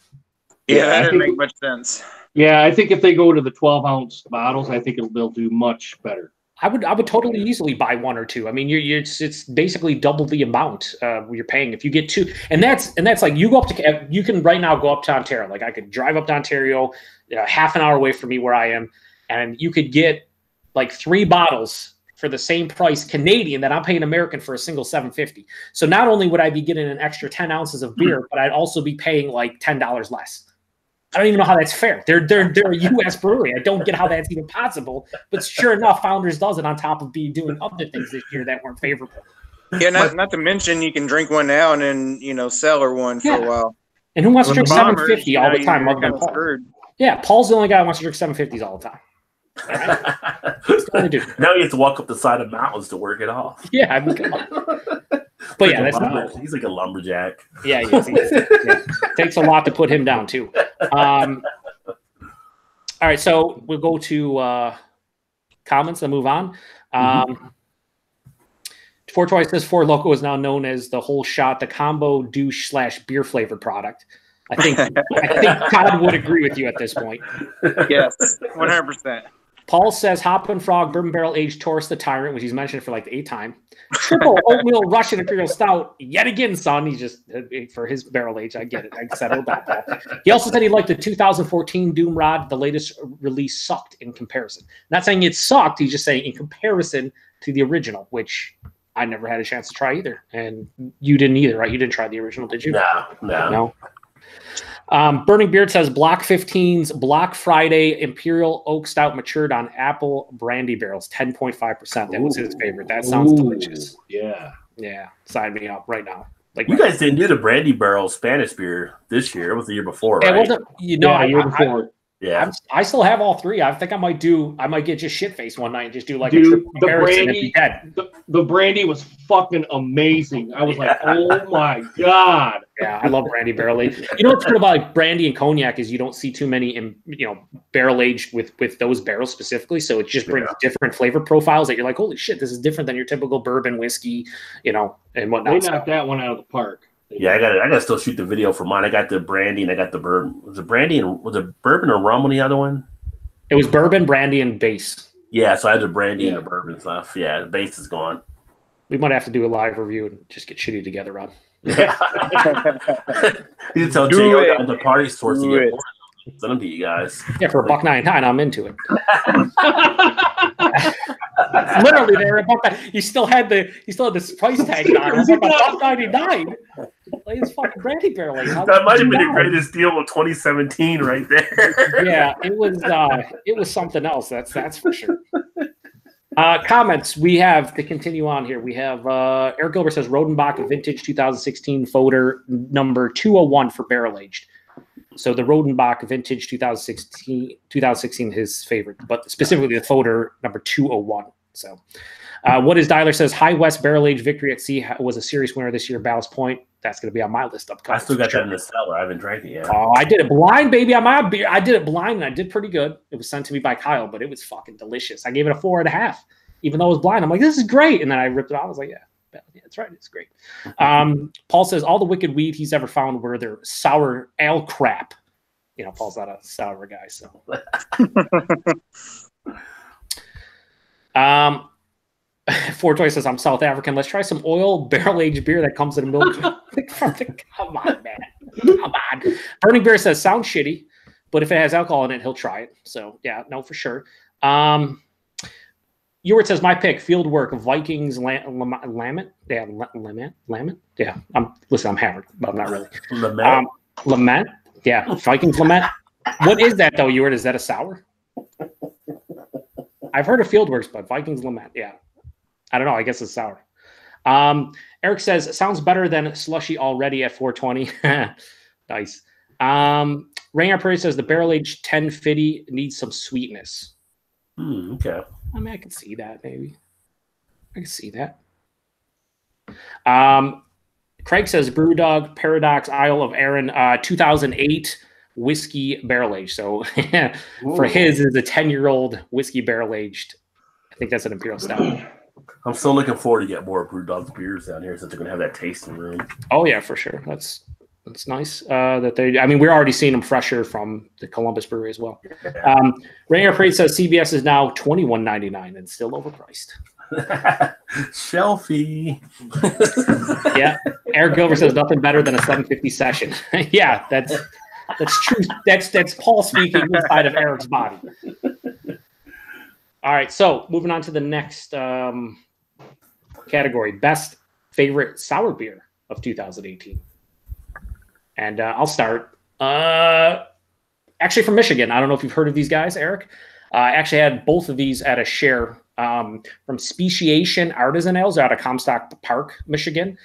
Yeah, that didn't make much sense. Yeah, I think if they go to the 12-ounce bottles, I think they'll do much better. I would totally easily buy 1 or 2. I mean, it's basically double the amount you're paying if you get 2. And that's like you can right now go up to Ontario. Like, I could drive up to Ontario, half an hour away from me where I am, and you could get like 3 bottles for the same price Canadian that I'm paying American for a single $7.50. So not only would I be getting an extra 10 ounces of beer, but I'd also be paying like $10 less. I don't even know how that's fair. They're a U.S. brewery. I don't get how that's even possible. But sure enough, Founders does it on top of doing other things this year that weren't favorable. Yeah, not to mention you can drink one now and then sell her one for a while. And who wants to drink Bombers, 750 all the time? You're kind of screwed. Yeah, Paul's the only guy who wants to drink 750s all the time. All right? Now he has to walk up the side of mountains to work it off. Yeah, I mean, come on. But yeah, that's he's like a lumberjack. Yeah, he is. Yeah. Takes a lot to put him down too. All right, so we'll go to comments and move on. Four Twice says Four Loko is now known as the whole shot, the combo douche / beer flavored product. I think Todd would agree with you at this point. Yes, 100%. Paul says Hoppin' Frog Bourbon Barrel Aged Taurus the Tyrant, which he's mentioned for like the 8th time. Triple Oatmeal Russian Imperial Stout yet again, son. He just for his barrel age. I get it. I settled that. He also said he liked the 2014 Doom Rod. The latest release sucked in comparison. Not saying it sucked. He's just saying in comparison to the original, which I never had a chance to try either. And you didn't either, right? You didn't try the original, did you? No. Burning Beard says Block 15's Block Friday Imperial Oak Stout matured on apple brandy barrels, 10.5%. That was his favorite. That sounds delicious. Yeah. Sign me up right now. Like you guys didn't do the brandy barrel Spanish beer this year. It was the year before, right? It wasn't. Year before. I still have all three. I think I might get just shit faced one night and just do like a triple comparison and be dead. The brandy was fucking amazing. I was like, oh my god. Yeah, I love brandy barrel aged. You know what's good about like brandy and cognac is you don't see too many barrel aged with those barrels specifically. So it just brings different flavor profiles that you're like, holy shit, this is different than your typical bourbon whiskey, and whatnot. They knocked that one out of the park. Yeah, I got to still shoot the video for mine. I got the brandy and I got the bourbon. Was it brandy and was it bourbon or rum on the other one? It was bourbon, brandy, and base. Yeah, so I had the brandy and the bourbon stuff. Yeah, the base is gone. We might have to do a live review and just get shitty together, Rob. Yeah. You tell Gio the party source to get more. Send them to you guys. Yeah, for $1.99, I'm into it. Literally, they were about that. He still had this price tag on. It was like $1.99. Like his fucking brandy barrel. That might have been the greatest deal of 2017, right there. Yeah, it was something else. That's for sure. Comments we have to continue on here. We have Eric Gilbert says Rodenbach Vintage 2016 Foder number 201 for barrel aged. So the Rodenbach Vintage 2016 his favorite, but specifically the Foder number 201. So what is Dialer says High West Barrel Age Victory at Sea was a series winner this year. Ballast Point. That's going to be on my list upcoming. I still got that in the cellar. I haven't drank it yet. Oh, I did it blind, baby. I did it blind and I did pretty good. It was sent to me by Kyle, but it was fucking delicious. I gave it a 4.5, even though it was blind. I'm like, this is great. And then I ripped it off. I was like, yeah, that's right. It's great. Paul says all the wicked weed he's ever found were their sour ale crap. Paul's not a sour guy, so. Four Toy says I'm South African. Let's try some oil barrel aged beer that comes in a milk. Come on, man. Come on. Burning Bear says sounds shitty, but if it has alcohol in it, he'll try it. So yeah, no, for sure. Ewart says my pick, Fieldwork of Vikings Lament. Yeah, Lament. Yeah, I'm hammered, but I'm not really. Lament. Yeah, Vikings Lament. What is that though, Ewart? Is that a sour? I've heard of Fieldworks, but Vikings Lament. Yeah. I don't know. I guess it's sour. Eric says, sounds better than Slushy already at 420. Nice. Rainier Prairie says, the barrel-aged 1050 needs some sweetness. Okay. I mean, I can see that, maybe. I can see that. Craig says, Brewdog Paradox Isle of Arran 2008 whiskey barrel-aged. So for his is a 10-year-old whiskey barrel-aged. I think that's an Imperial Stout. I'm still looking forward to get more Brewdog's beers down here since they're gonna have that tasting room. Oh yeah, for sure. That's nice. We're already seeing them fresher from the Columbus Brewery as well. Rainier Parade says CBS is now $21.99 and still overpriced. Shelfie. Yeah. Eric Gilbert says nothing better than a 750 session. Yeah, that's true. That's Paul speaking inside of Eric's body. All right, so moving on to the next category, best favorite sour beer of 2018. And I'll start. actually from Michigan. I don't know if you've heard of these guys, Eric. I actually had both of these at a share from Speciation Artisan Ales out of Comstock Park, Michigan.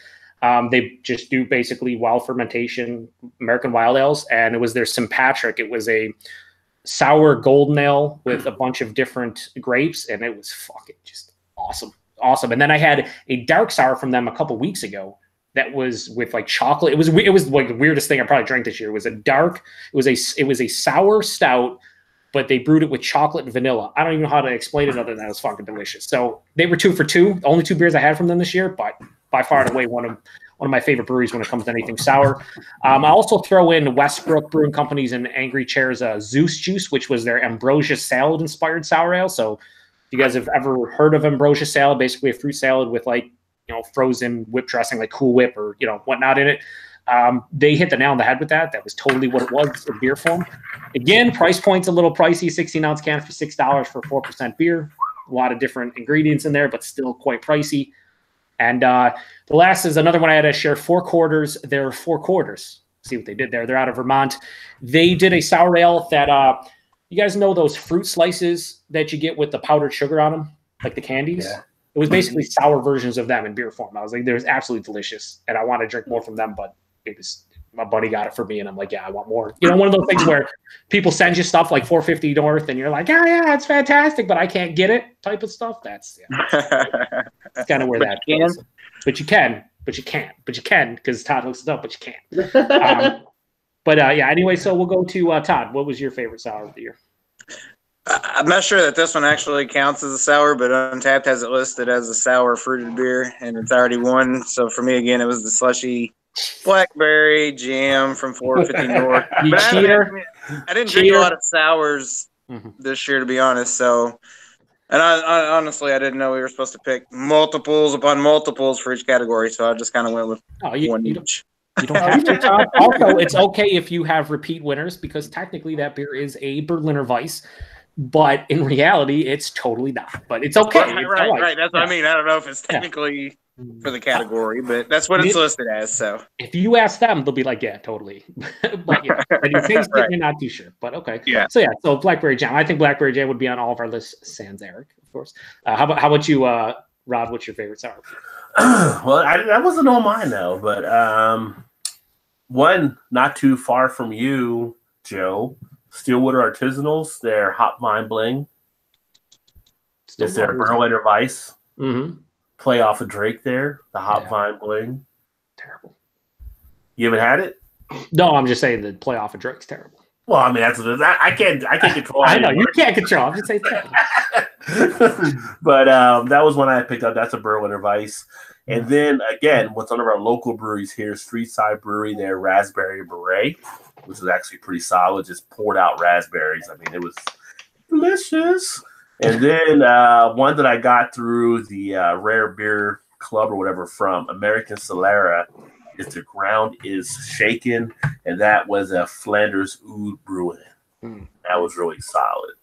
They just do basically wild fermentation, American wild ales, and it was their St. Patrick. It was a sour golden ale with a bunch of different grapes, and it was fucking just awesome. And then I had a dark sour from them a couple weeks ago that was with like chocolate. It was like the weirdest thing I probably drank this year. It was it was a sour stout, but they brewed it with chocolate and vanilla. I don't even know how to explain it other than it was fucking delicious. So they were 2 for 2. The only 2 beers I had from them this year, but by far and away one of my favorite breweries when it comes to anything sour. I also throw in Westbrook Brewing Company's and Angry Chair's Zeus Juice, which was their ambrosia salad inspired sour ale. So if you guys have ever heard of ambrosia salad, basically a fruit salad with like, frozen whip dressing like Cool Whip or, whatnot in it. They hit the nail on the head with that. That was totally what it was in beer form. Again, price point's a little pricey, 16-ounce can for $6 for 4% beer. A lot of different ingredients in there, but still quite pricey. And the last is another one I had to share, 4 Quarters. They're 4 Quarters. See what they did there. They're out of Vermont. They did a sour ale that, you guys know those fruit slices that you get with the powdered sugar on them, like the candies? Yeah. It was basically sour versions of them in beer form. I was like, "There's absolutely delicious," and I want to drink more from them. But it was my buddy got it for me, and I'm like, "Yeah, I want more." One of those things where people send you stuff like 450 North, and you're like, yeah, it's fantastic, but I can't get it. Type of stuff. That's kind of where that is. But you can because Todd hooks it up, but you can't. Anyway, so we'll go to Todd. What was your favorite sour of the year? I'm not sure that this one actually counts as a sour, but Untapped has it listed as a sour fruited beer, and it's already won. So for me, again, it was the slushy blackberry jam from 450 North. You cheater! I didn't drink a lot of sours this year, to be honest. So, and I honestly, I didn't know we were supposed to pick multiples upon multiples for each category. So I just kind of went with one each. You don't have to, Todd. Also, it's okay if you have repeat winners because technically that beer is a Berliner Weiss. But in reality, it's totally not. But it's okay. Right. That's what I mean. I don't know if it's technically for the category, but that's what it's listed as. So if you ask them, they'll be like, "Yeah, totally." But you taste it, you're not too sure. But okay. Yeah. So Blackberry Jam. I think Blackberry Jam would be on all of our lists. Sans Eric, of course. How about you, Rod? What's your favorite sour? Well, that wasn't on mine though. But one not too far from you, Joe. Stillwater Artisanals, their Hop Vine Bling. It's their Berliner Weiss. Play off of Drake there, the Hop Vine Bling. Terrible. You haven't had it? No, I'm just saying the play off of Drake's terrible. Well, I mean, that's what it is. I can't control. I know, you can't control. I'm just saying But that was one I picked up. That's a Berliner Weiss. And then, again, what's one of our local breweries here, Streetside Brewery, their Raspberry Beret, which is actually pretty solid. Just poured out raspberries. I mean, it was delicious. And then one that I got through the Rare Beer Club or whatever from American Solera is The Ground is Shaken. And that was a Flanders Oud Brewing. That was really solid.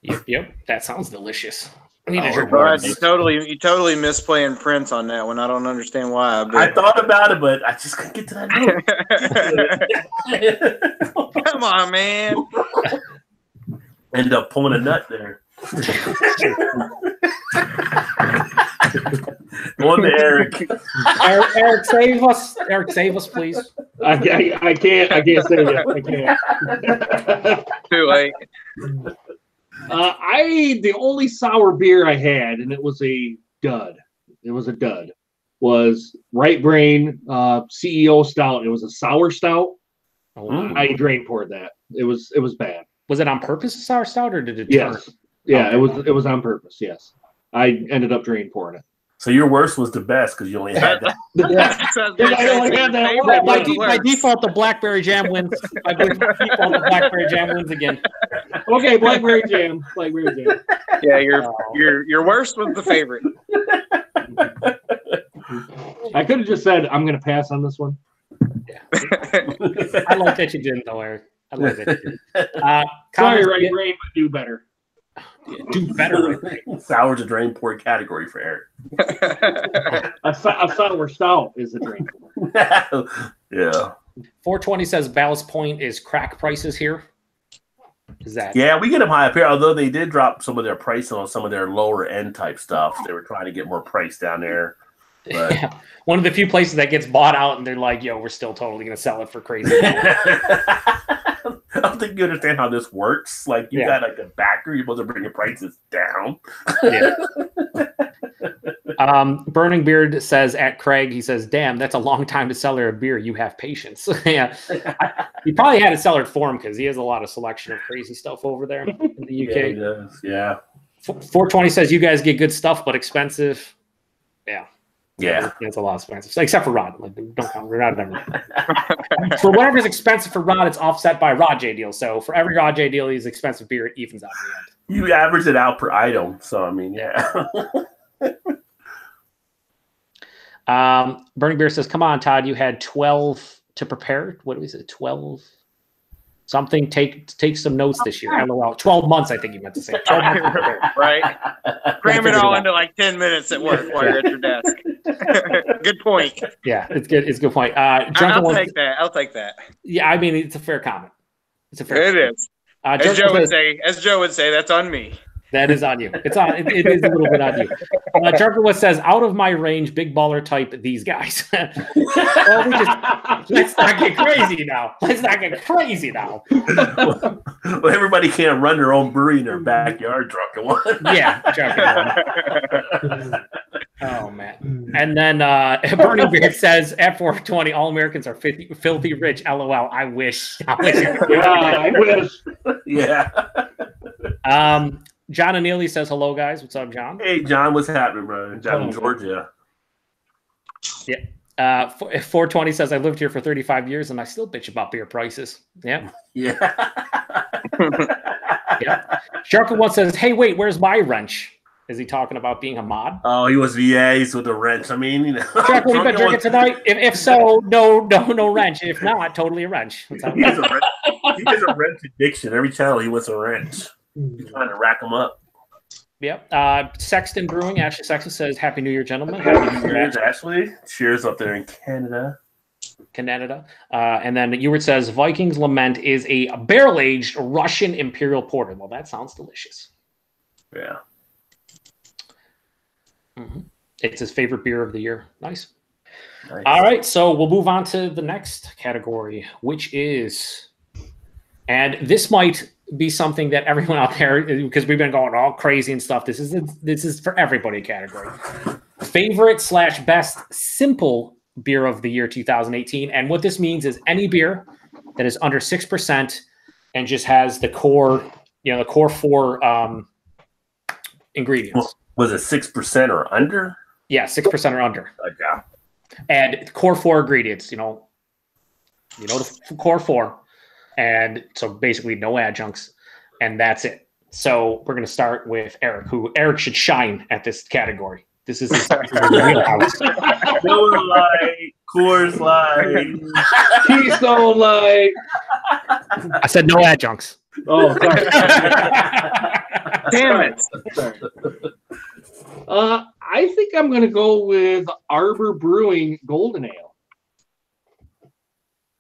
Yep. That sounds delicious. You totally misplaying Prince on that one. I don't understand why. I thought about it, but I just couldn't get to that note. Come on, man. End up pulling a nut there. On to Eric. Eric, save us. Eric, save us, please. I can't save it. I can't. Too late. The only sour beer I had, and it was a dud. Was Right Brain CEO Stout. It was a sour stout. I drain poured that. It was bad. Was it on purpose, a sour stout, or did it? Yes. Yeah, it was on purpose. Yes, I ended up drain pouring it. So your worst was the best because you only had that. I only had that. By default, the Blackberry Jam wins. By default, the Blackberry Jam wins again. Okay, Blackberry Jam. Yeah, your worst was the favorite. I could have just said I'm going to pass on this one. Yeah. I like that you didn't, though, Eric. I like that you didn't. Sorry, Right Brain, but do better. Do better. Sour to drain pour category for Eric. A sour stout is a drain pour. Yeah. 420 says Ballast Point is crack prices here. Is that? Yeah, we get them high up here. Although they did drop some of their pricing on some of their lower end type stuff. They were trying to get more price down there. But... Yeah. One of the few places that gets bought out, and they're like, "Yo, we're still totally going to sell it for crazy." I don't think you understand how this works. Like you got like a backer, you're supposed to bring your prices down. Yeah. Burning Beard says at Craig, he says, "Damn, that's a long time to sell her a beer. You have patience." Yeah, he probably had a seller for him because he has a lot of selection of crazy stuff over there in the UK. Yeah, he does. Yeah. 420 says you guys get good stuff, but expensive. Yeah. Yeah, it's a lot expensive, except for Rod. Like, don't count. We're not everything. For whatever's expensive for Rod, it's offset by Rod J deal. So for every Rod J deal, he's expensive beer. It evens out in the end. You average it out per item, so I mean, yeah. Burning Beer says, "Come on, Todd. You had 12 to prepare. What was it? 12 something. Take some notes this year. LOL. 12 months. I think you meant to say. 12 months to prepare. Right. Cram it all into like 10 minutes at work while you're at your desk. Good point. Yeah, it's good. It's a good point. I'll take that. I'll take that. Yeah, I mean, it's a fair comment. It's a fair. It comment. is. As Joe would say, that's on me. That is on you. It's on. It is a little bit on you. Jarkowitz says, "Out of my range, big baller type. These guys." Well, let's not get crazy now. Well, everybody can't run their own brewery in their backyard, drunken one. Yeah, drunken one. Oh man. And then Burning Beard says, "At 420, all Americans are filthy rich. LOL. I wish. I wish. Yeah." John Annealy says, "Hello, guys. What's up, John?" Hey, John. What's happening, bro? John in Georgia. Yeah. 420 says, "I lived here for 35 years and I still bitch about beer prices." Yeah. Yeah. Yeah. Sharkle1 says, "Hey, wait, where's my wrench?" Is he talking about being a mod? Oh, he was VAs with a wrench. I mean, you know. Sharkle, you been drinking tonight? If so, no wrench. If not, totally a wrench. He has a wrench addiction. Every channel he wants a wrench. He's trying to rack them up. Yep. Sexton Brewing, Ashley Sexton says, "Happy New Year, gentlemen." Happy New Year, Cheers, Ashley. Cheers up there in Canada. And then Ewart says, "Vikings Lament is a barrel-aged Russian Imperial Porter." Well, that sounds delicious. Yeah. Mm-hmm. It's his favorite beer of the year. Nice. All right, so we'll move on to the next category, which is, and this might be something that everyone out there, because we've been going all crazy and stuff. This is for everybody category. Favorite/best simple beer of the year 2018, and what this means is any beer that is under 6% and just has the core, the core 4 ingredients. Was it 6% or under? Yeah, 6% or under. Okay. And core 4 ingredients. The core 4. And so basically no adjuncts, and that's it. So we're going to start with Eric, who Eric should shine at this category. This is his wheelhouse. Miller Lite, Coors Light, Keystone Light. I said no adjuncts. Oh, sorry. Damn it. I think I'm going to go with Arbor Brewing Golden Ale.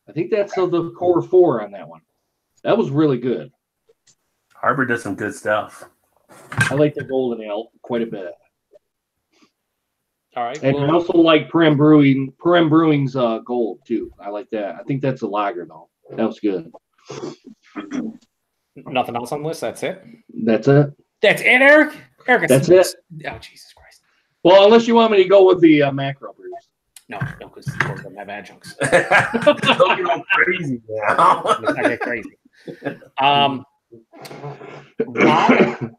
I think that's the core 4 on that one. That was really good. Harbor does some good stuff. I like the Golden Ale quite a bit. All right. And I also like Perem Brewing's Gold, too. I like that. I think that's a lager, though. That was good. Nothing else on the list? That's it? That's it. That's it, Eric? Eric, that's it. Oh, Jesus Christ. Well, unless you want me to go with the macro brews. No, because of course don't have adjuncts. Don't get all crazy now. I get crazy.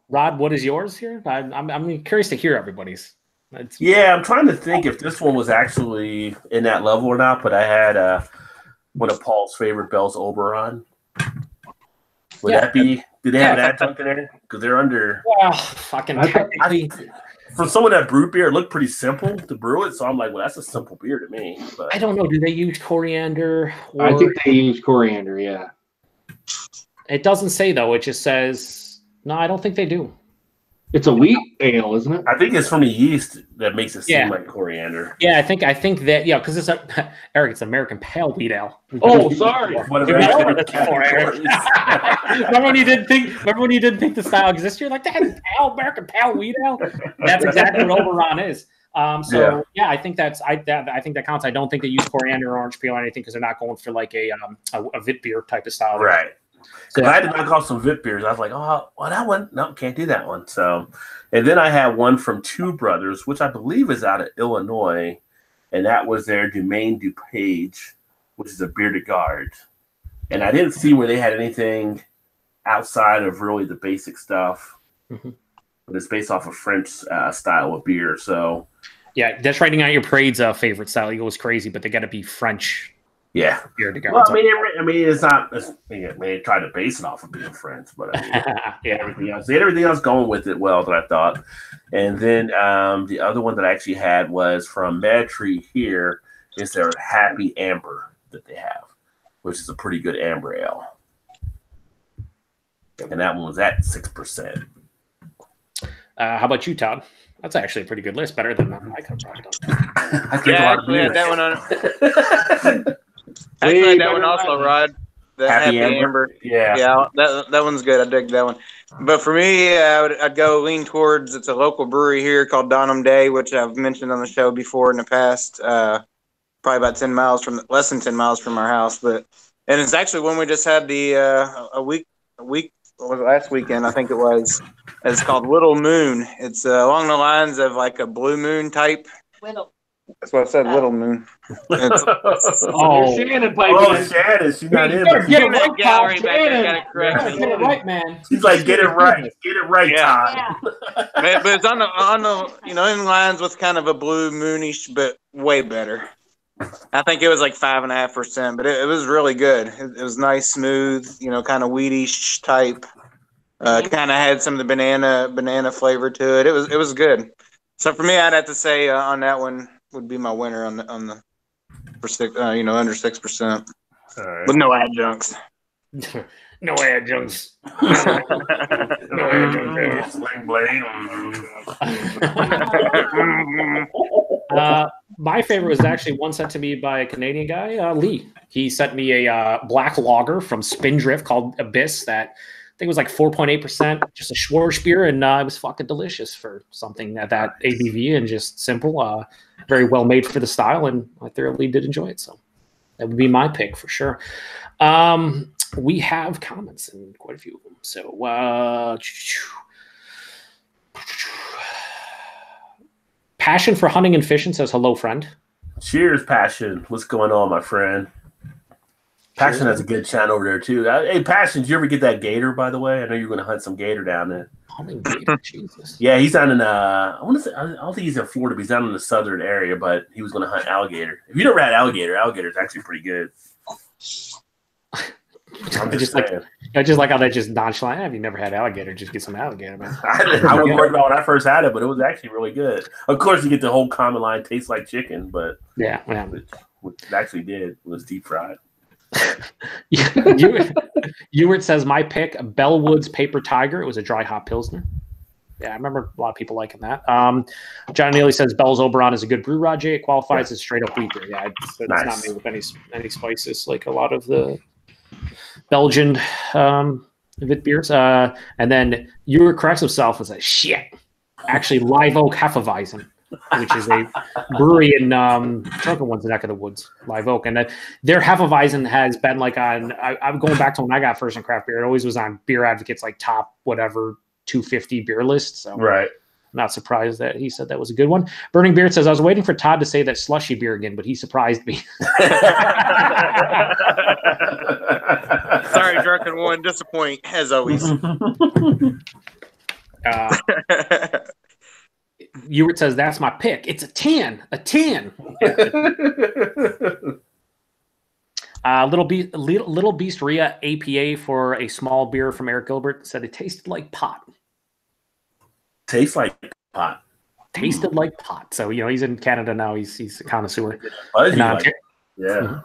Rod, what is yours here? I'm curious to hear everybody's. Yeah, I'm trying to think if this one was actually in that level or not, but I had one of Paul's favorite Bell's Oberon. Would that be? Do they have an adjunct in there? Because they're under. Well, fucking technically. For someone that brewed beer, it looked pretty simple to brew it. So I'm like, well, that's a simple beer to me. But I don't know. Do they use coriander? I think they use coriander, yeah. It doesn't say, though. It just says, no, I don't think they do. It's a wheat ale, isn't it? I think it's from the yeast that makes it seem Yeah. like coriander. Yeah, I think that because it's Eric, it's American Pale Wheat Ale. Oh, sorry. Whatever. You've never heard this before, Eric. Remember when you didn't think the style existed? You're like, that's American Pale Wheat Ale. That's exactly what Oberon is. So yeah, I think that counts. I don't think they use coriander or orange peel or anything because they're not going for like a Vit beer type of style. Right. Because Yeah. I had to knock off some Vit beers. I was like, oh, well, that one, no, can't do that one. So, and then I had one from Two Brothers, which I believe is out of Illinois, and that was their Domaine DuPage, which is a beer de garde. And I didn't see where they had anything outside of really the basic stuff, but it's based off of French style of beer. So, yeah, that's writing out your parade's favorite style. It goes crazy, but they got to be French. Yeah. Beer de garde. Well, I mean, it's not. They tried to base it off of being French, but I mean, yeah, everything else going with it well that I thought. And then the other one that I actually had was from Mad Tree here. Is their Happy Amber that they have, which is a pretty good amber ale, and that one was at 6%. How about you, Todd? That's actually a pretty good list. Better than I could have done. I think a lot of beers. That one on. Actually, had that one also, Rod. The Happy Amber. Yeah, that one's good. I dig that one. But for me, I'd go lean towards. It's a local brewery here called Donham Day, which I've mentioned on the show before in the past. Probably about less than 10 miles from our house. And it's actually when we just had the a week. What was it, last weekend? I think it was. It's called Little Moon. It's along the lines of like a Blue Moon type. Little. That's what I said, Little Moon. Shannon piping in. Shannon, she's not in. Get it right, gallery Todd. back there, gotta correct me. Get it right, man. She's like, get it right, Todd. Yeah. But it's on the in lines with kind of a Blue Moonish, but way better. I think it was like 5.5%, but it was really good. It was nice, smooth, kind of wheatish type. Kind of had some of the banana flavor to it. It was good. So for me, I'd have to say on that one would be my winner on the for six, under 6%, Right. with no adjuncts. No adjuncts. No adjuncts. Sling blade. My favorite was actually one sent to me by a Canadian guy, Lee. He sent me a black lager from Spindrift called Abyss that I think was like 4.8%, just a Schwarz beer, and it was fucking delicious for something at that ABV and just simple, very well made for the style, and I thoroughly did enjoy it. So that would be my pick for sure. We have comments and quite a few of them. So, Passion for hunting and fishing says hello, friend. Cheers, Passion. What's going on, my friend? Passion has a good channel over there too. Hey, Passion, did you ever get that gator? By the way, I know you're going to hunt some gator down there. Hunting gator, Jesus. Yeah, he's down in. I want to say I don't think he's in Florida, but he's down in the southern area. But he was going to hunt alligator. If you never had alligator is actually pretty good. I'm just saying. I just like how that just nonchalant. Have you never had alligator? Just get some alligator, man. I wasn't worried about when I first had it, but it was actually really good. Of course, you get the whole common line, tastes like chicken, but yeah. What it actually did was deep fried. Ewart says my pick, Bellwood's Paper Tiger. It was a dry hop pilsner. Yeah, I remember a lot of people liking that. John Neely says Bell's Oberon is a good brew, Roger. It qualifies as straight up wheat beer. Yeah, it's not made with any spices like a lot of the Belgian Vit beers. And then Ewart corrects himself and says, shit. Actually, Live Oak Hefeweizen, which is a brewery in Drunken One's neck of the woods, Live Oak. And their Hefeweizen has been like on, I'm going back to when I got first in craft beer. It always was on Beer Advocate's like top whatever 250 beer list. So right. Not surprised that he said that was a good one. Burning Beard says, I was waiting for Todd to say that slushy beer again, but he surprised me. Sorry, Drunken One. Disappoint, as always. Ewart says, that's my pick. It's a 10. A 10. Little Beast Ria APA for a small beer from Eric Gilbert said it tasted like pot. Tastes like pot. Tasted like pot. So, he's in Canada now. He's a connoisseur. Yeah.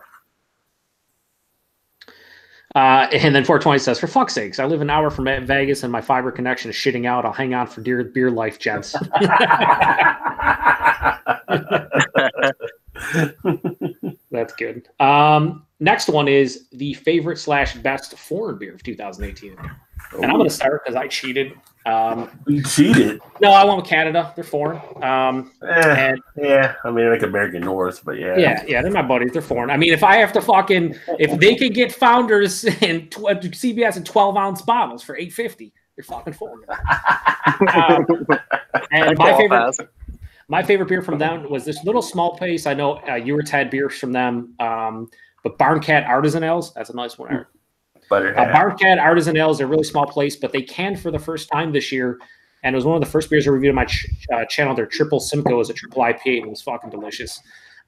And then 420 says, for fuck's sakes, I live an hour from Vegas and my fiber connection is shitting out. I'll hang on for dear beer life, gents. That's good. Next one is the favorite / best foreign beer of 2018. And I'm going to start because I cheated. You cheated? No, I went with Canada. They're foreign. Yeah, I mean, like American North, but yeah, they're my buddies. They're foreign. I mean, if I have to if they can get Founders and CBS in 12-ounce bottles for $8.50, they're fucking foreign. And my favorite beer from them was this little small place. I know you had beers from them, but Barncat Artisan Ales. That's a nice one. Barncat Artisan Ales, they're a really small place, but they canned for the first time this year. And it was one of the first beers I reviewed on my channel. Their Triple Simcoe is a triple IPA, and it was fucking delicious.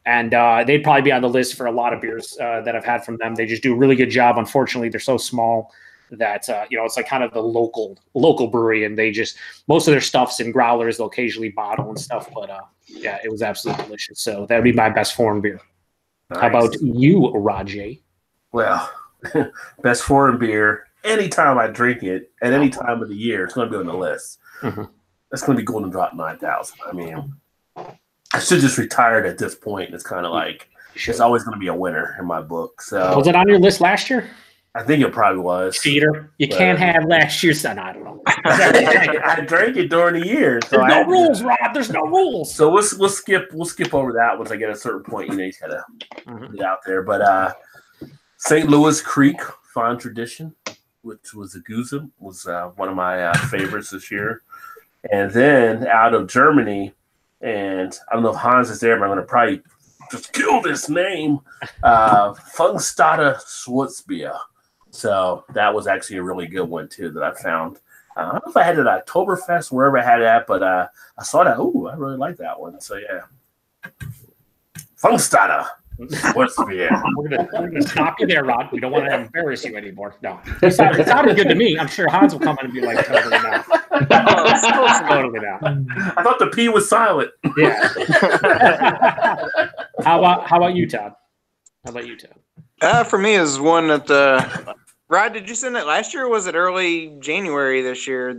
And they'd probably be on the list for a lot of beers that I've had from them. They just do a really good job. Unfortunately, they're so small that it's like kind of the local brewery, and they just most of their stuff's in growlers. They'll occasionally bottle and stuff, but yeah, it was absolutely delicious. So that would be my best foreign beer. Nice. How about you, Rajay? Well, best foreign beer. Anytime I drink it at any time of the year, it's going to be on the list. Mm-hmm. It's going to be Golden Drop 9000. I mean, I should just retire at this point. It's kind of like it's always going to be a winner in my book. So was it on your list last year? I think it probably was. Cheater. You can't have last year's son. I don't know. I drank it during the year. So There's no rules, Rob. There's no rules. So we'll skip over that once I get a certain point. You just gotta get out there. But St. Louis Creek Fine Tradition, which was a Goose, was one of my favorites this year. And then out of Germany, and I don't know if Hans is there, but I'm going to probably just kill this name, Fungstatter Schwarzbier. So that was actually a really good one, too, that I found. I don't know if I had it at Oktoberfest, wherever I had it at, but I saw that. Oh, I really like that one. So, yeah. Fungstatter Schwarzbier. We're gonna stop you there, Rod. We don't want to embarrass you anymore. No. It sounded good to me. I'm sure Hans will come in and be like, totally not. Totally not. I thought the P was silent. Yeah. How about you, Todd? For me is one that Rod, did you send it last year or was it early January this year?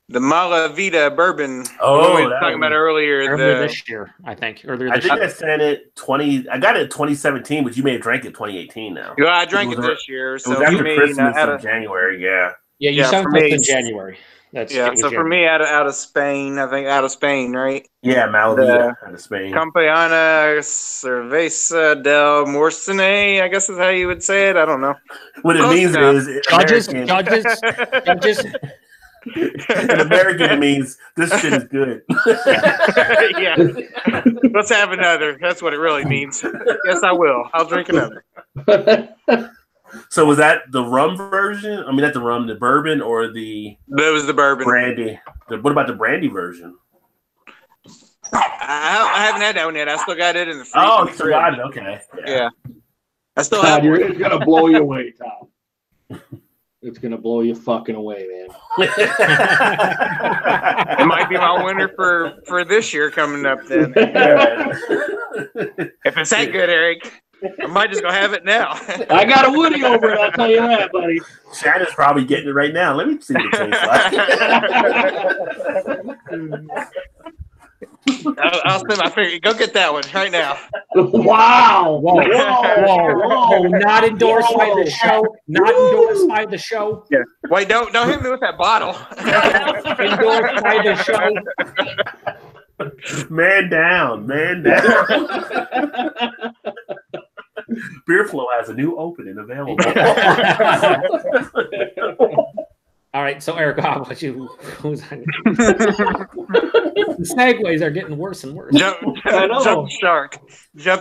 The Malavita bourbon. Oh, we were talking about earlier this year, I think. I sent it I got it in 2017, but you may have drank it 2018 now. Yeah, I drank it this year. So it was after Christmas in January, yeah. Yeah, you sent it in January. For me, out of Spain, I think out of Spain, right? Yeah, Malavita out of Spain. Campana Cerveza del Morcine, I guess is how you would say it. I don't know. What it means is judges. In American, it means this shit is good. Yeah. Let's have another. That's what it really means. Yes, I will. I'll drink another. So was that the rum version? I mean, not the rum, the bourbon, or the... That was the bourbon. Brandy. What about the brandy version? I haven't had that one yet. I still got it in the freezer. Oh, you still got it. Okay. Yeah. I still Todd, have it. It's going to blow you away, Tom. It's going to blow you fucking away, man. It might be my winner for this year coming up then. If it's that good, Eric, I might just go have it now. I got a Woody over it, I'll tell you that, buddy. Shannon's probably getting it right now. Let me see what it tastes like. I'll spend my figure. Go get that one right now. Wow. Whoa. Not endorsed by the show. Not endorsed by the show. Yeah. Wait, don't hit me with that bottle. Endorsed by the show. Man down. Beer Flow has a new opening available. All right, so Eric, how about you? The segues are getting worse and worse. Jump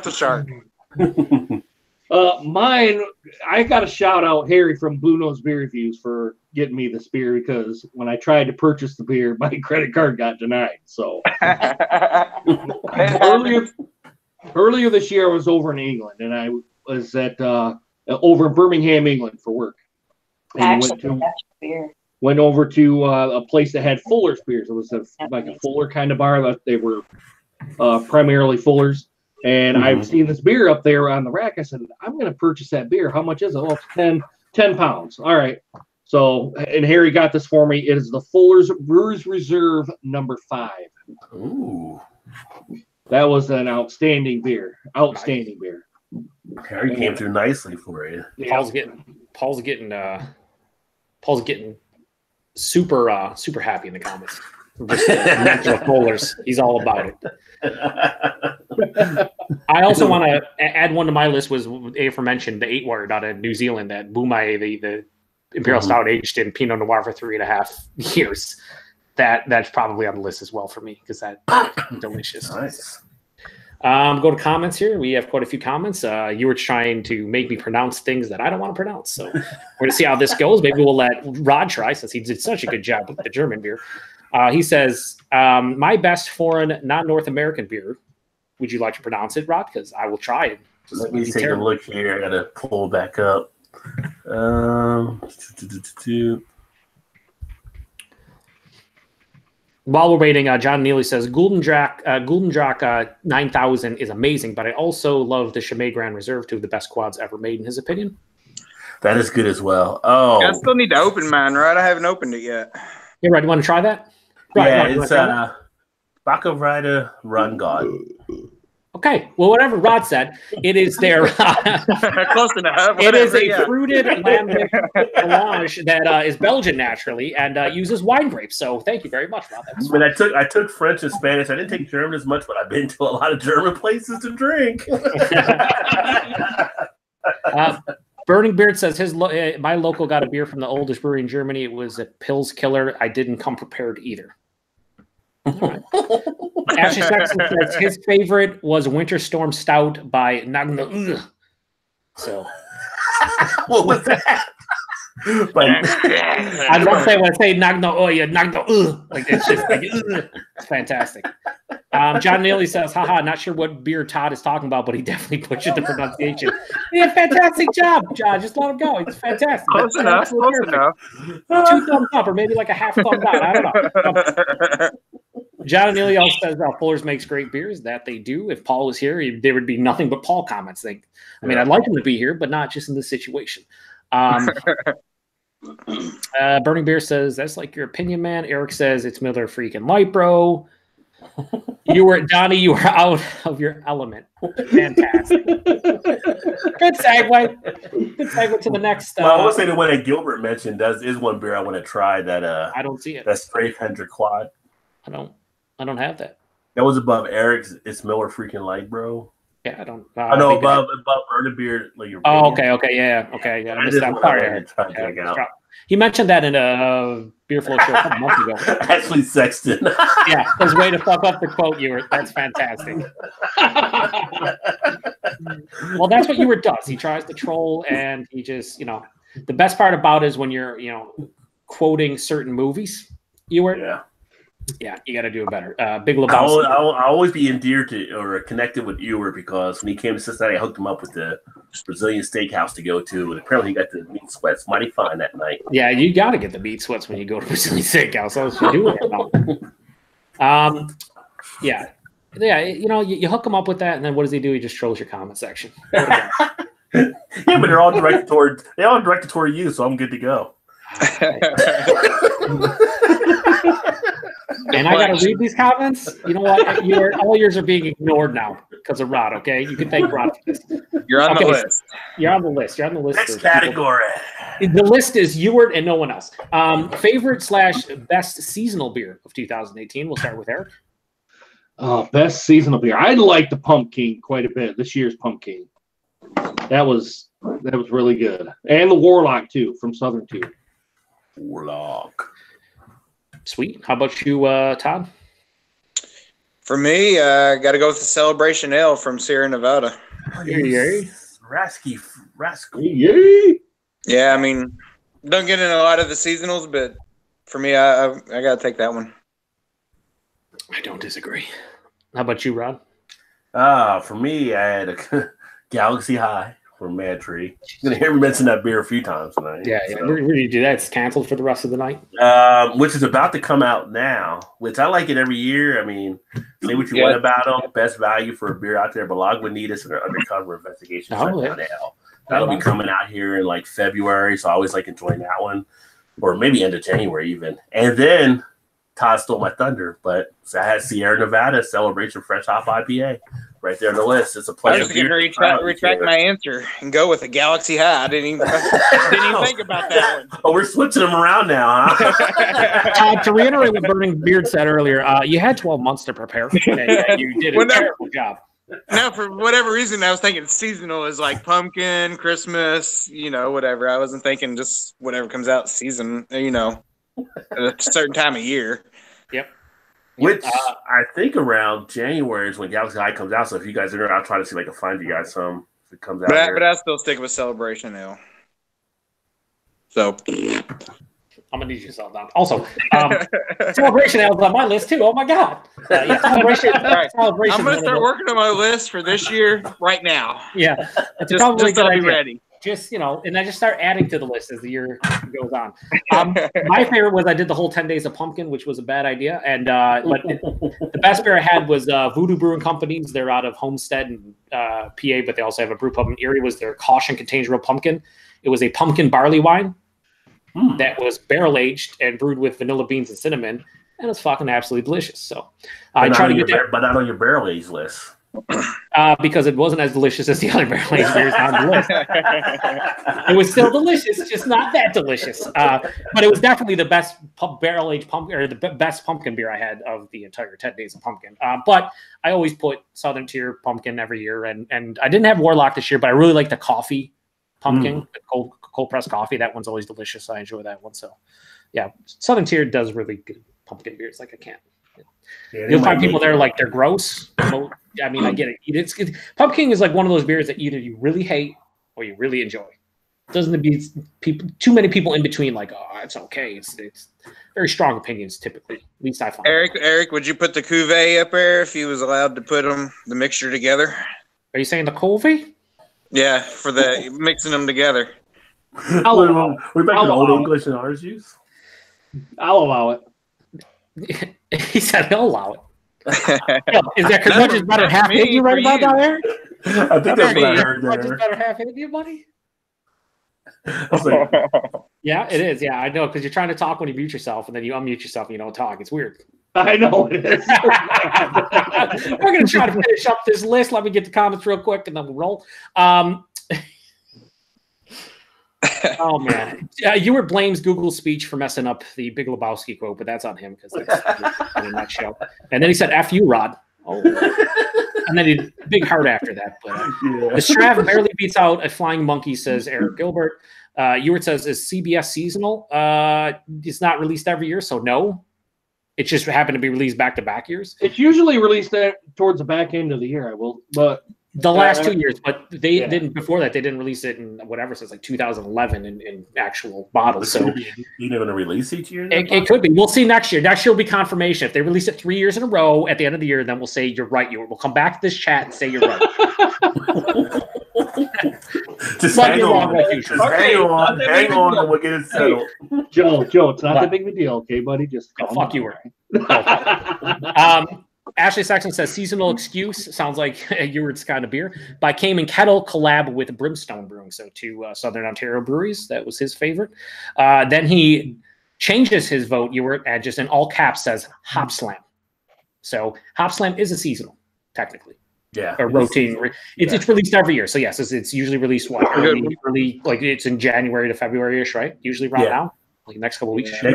the shark. Mine, I got to shout out Harry from Blue Nose Beer Reviews for getting me this beer because when I tried to purchase the beer, my credit card got denied. So earlier this year, I was over in England, and I was at over in Birmingham, England, for work. And went over to a place that had Fuller's beers. It was like a Fuller kind of bar. They were primarily Fuller's. And I've seen this beer up there on the rack. I said, I'm going to purchase that beer. How much is it? Oh, it's 10 pounds. All right. So, and Harry got this for me. It is the Fuller's Brewers Reserve number 5. Ooh. That was an outstanding beer. Outstanding beer. Harry came through nicely for you. Paul's getting super happy in the comments. Just mention the Fuller's. He's all about it. I also want to add one to my list was aforementioned the 8 word out of New Zealand, that Bumai, the Imperial Stout aged in Pinot Noir for 3.5 years. That's probably on the list as well for me because that's delicious. Nice. Go to comments here. We have quite a few comments. You were trying to make me pronounce things that I don't want to pronounce. So we're going to see how this goes. Maybe we'll let Rod try since he did such a good job with the German beer. He says, my best foreign non-North American beer. Would you like to pronounce it, Rod? Because I will try it. Let me take a look here. I got to pull back up. While we're waiting, John Neely says Guldendrach 9000 is amazing, but I also love the Chimay Grand Reserve, 2 of the best quads ever made, in his opinion. That is good as well. Oh, I still need to open mine, right? I haven't opened it yet. Yeah, Rod, you want to try that? Yeah, it's Bacavrider Run God. Okay, well, whatever Rod said, it is their close enough. It is a fruited lambic melange that is Belgian naturally and uses wine grapes. So thank you very much, Rod. When I took French and Spanish, I didn't take German as much, but I've been to a lot of German places to drink. Burning Beard says my local got a beer from the oldest brewery in Germany. It was a Pils Killer. I didn't come prepared either. Right. Ashley Sexton says his favorite was Winter Storm Stout by Nagno. So, what was that? I'd love to say when I say Nagno, Nagno, like it's just like it's fantastic. John Neely says, haha, not sure what beer Todd is talking about, but he definitely butchered the pronunciation. He did a fantastic job, John. Just let him go. It's fantastic. Close enough. 2 thumbs up, or maybe like a half thumb down. I don't know. John Neely also says Fuller's makes great beers. That they do. If Paul was here, there would be nothing but Paul comments. I mean, I'd like him to be here, but not just in this situation. Burning Beer says, that's like your opinion, man. Eric says, it's Miller freaking Light, bro. Donnie, you were out of your element. Fantastic. Good segue. Good segue to the next. Well, I would say the one that Gilbert mentioned is one beer I want to try. That I don't see it. That Strafe Hendrick Quad. I don't have that. That was above Eric's. It's Miller freaking Light, bro. Yeah, I don't. I know above Burning Beer. Like your okay, yeah. I missed that. Sorry. He mentioned that in a Beer Flow show a couple months ago. Ashley Sexton. Yeah, his way to fuck up the quote, Ewert. That's fantastic. Well, that's what Ewert does. He tries to troll, and he just, the best part about it is when you're, quoting certain movies, Ewert. Yeah, you got to do it better. Big Lebowski. I'll always be endeared to or connected with Ewert because when he came to Cincinnati, I hooked him up with the Brazilian steakhouse to go to, and apparently he got the meat sweats mighty fine that night. Yeah, you got to get the meat sweats when you go to Brazilian steakhouse. That's what you do. You hook him up with that, and then what does he do? He just trolls your comment section. Yeah, but they're all directed toward you, so I'm good to go. And I got to read these comments. You know what? All yours are being ignored now because of Rod. Okay, you can thank Rod for this. You're on the list. You're on the list. Next category. The list is Ewert and no one else. Favorite / best seasonal beer of 2018. We'll start with Eric. Best seasonal beer. I like the Pumpkin quite a bit. This year's Pumpkin. That was really good, and the Warlock too from Southern Tier. Warlock. Sweet. How about you, Todd? For me, got to go with the Celebration Ale from Sierra Nevada. Rasky. Yeah, I mean, don't get in a lot of the seasonals, but for me, I got to take that one. I don't disagree. How about you, Rod? For me, I had a Galaxy High from Mad Tree. You're gonna hear me mention that beer a few times tonight. Yeah. So. We're going to do that. It's canceled for the rest of the night. Which is about to come out now. Which I like it every year. I mean, say what you want about them. Best value for a beer out there. But Lagunitas and their undercover investigation shutdown ale. That'll be coming out here in like February. So I always like enjoying that one, or maybe end of January even. And then Todd stole my thunder, but I had Sierra Nevada Celebration Fresh Hop IPA right there on the list. It's a I pleasure. was going to retract my answer and go with a Galaxy High. I didn't even think about that one. Oh, we're switching them around now, huh? To reiterate what Burning Beard said earlier, you had 12 months to prepare. And you did a terrible job. No, for whatever reason, I was thinking seasonal is like pumpkin, Christmas, whatever. I wasn't thinking just whatever comes out season, at a certain time of year. Yep. Which I think around January is when Galaxy High comes out. So if you guys are there, I'll try to see if I can find you guys some if it comes out. But I still stick with Celebration Ale. So I'm gonna need you to settle down. Also, Celebration Ale is on my list too. Oh my god! Celebration. Right. Celebration. I'm gonna start working on my list for this year right now. Yeah, it's just probably so I'll be ready. Just and I just start adding to the list as the year goes on. My favorite was I did the whole 10 days of pumpkin, which was a bad idea. And but the best beer I had was Voodoo Brewing Companies. They're out of Homestead and PA, but they also have a brew pub in Erie. Was their Caution Contains Real Pumpkin. It was a pumpkin barley wine that was barrel aged and brewed with vanilla beans and cinnamon, and it's fucking absolutely delicious. So I try to get that, but not on your barrel aged list. Because it wasn't as delicious as the other barrel aged beers on the list. It was still delicious, just not that delicious. But it was definitely the best barrel aged pumpkin, or the best pumpkin beer I had of the entire 10 days of pumpkin. But I always put Southern Tier pumpkin every year, and I didn't have Warlock this year, but I really like the coffee pumpkin, the cold pressed coffee. That one's always delicious. I enjoy that one. So yeah, Southern Tier does really good pumpkin beers. Like I can't. Yeah, you'll find people there like they're gross. I mean, I get it. It's pumpkin is like one of those beers that either you really hate or you really enjoy. It doesn't be people too many people in between. Like, oh, it's okay. It's very strong opinions typically. At least I find. Eric, would you put the cuvee up there if you was allowed to put the mixture together? Are you saying the cuvee? Yeah, for the mixing them together. We're back to old English and orange juice. I'll allow it. He said he'll allow it. Is that because much is better half hit you right about that, Eric? I think that's what I heard Much is there. better half hit you, buddy? Like, Yeah, it is. Yeah, I know, because you're trying to talk when you mute yourself, and then you unmute yourself and you don't talk. It's weird. I know it is. We're going to try to finish up this list. Let me get the comments real quick, and then we'll roll. Oh, man. Ewart blames Google's speech for messing up the Big Lebowski quote, but that's on him because that's in a nutshell. And then he said, F you, Rod. Oh. And then he big heart after that. But the Strav barely beats out a flying monkey, says Eric Gilbert. Ewart says, is CBS seasonal? It's not released every year, so no. It just happened to be released back-to-back years. It's usually released towards the back end of the year. But the last 2 years, but they didn't. Before that, they didn't release it in whatever since like 2011 in actual bottles. So you're going to release each year? It could be. We'll see next year. Next year will be confirmation. If they release it 3 years in a row at the end of the year, then we'll say you're right. We'll come back to this chat and say you're right. Just hang on. Hang on, and we'll get it settled. Joe, it's not that big of a deal, okay, buddy? Just fuck you, Ashley Saxon says seasonal excuse sounds like Ewart's kind of beer by Cayman Kettle collab with Brimstone Brewing. So two Southern Ontario breweries. That was his favorite. Then he changes his vote. Ewart and just in all caps says Hop Slam. So Hop Slam is a seasonal technically. Yeah, or rotating. It's released every year. So yes, it's usually released early, like it's in January to February-ish, right? Usually around now, like next couple of weeks. We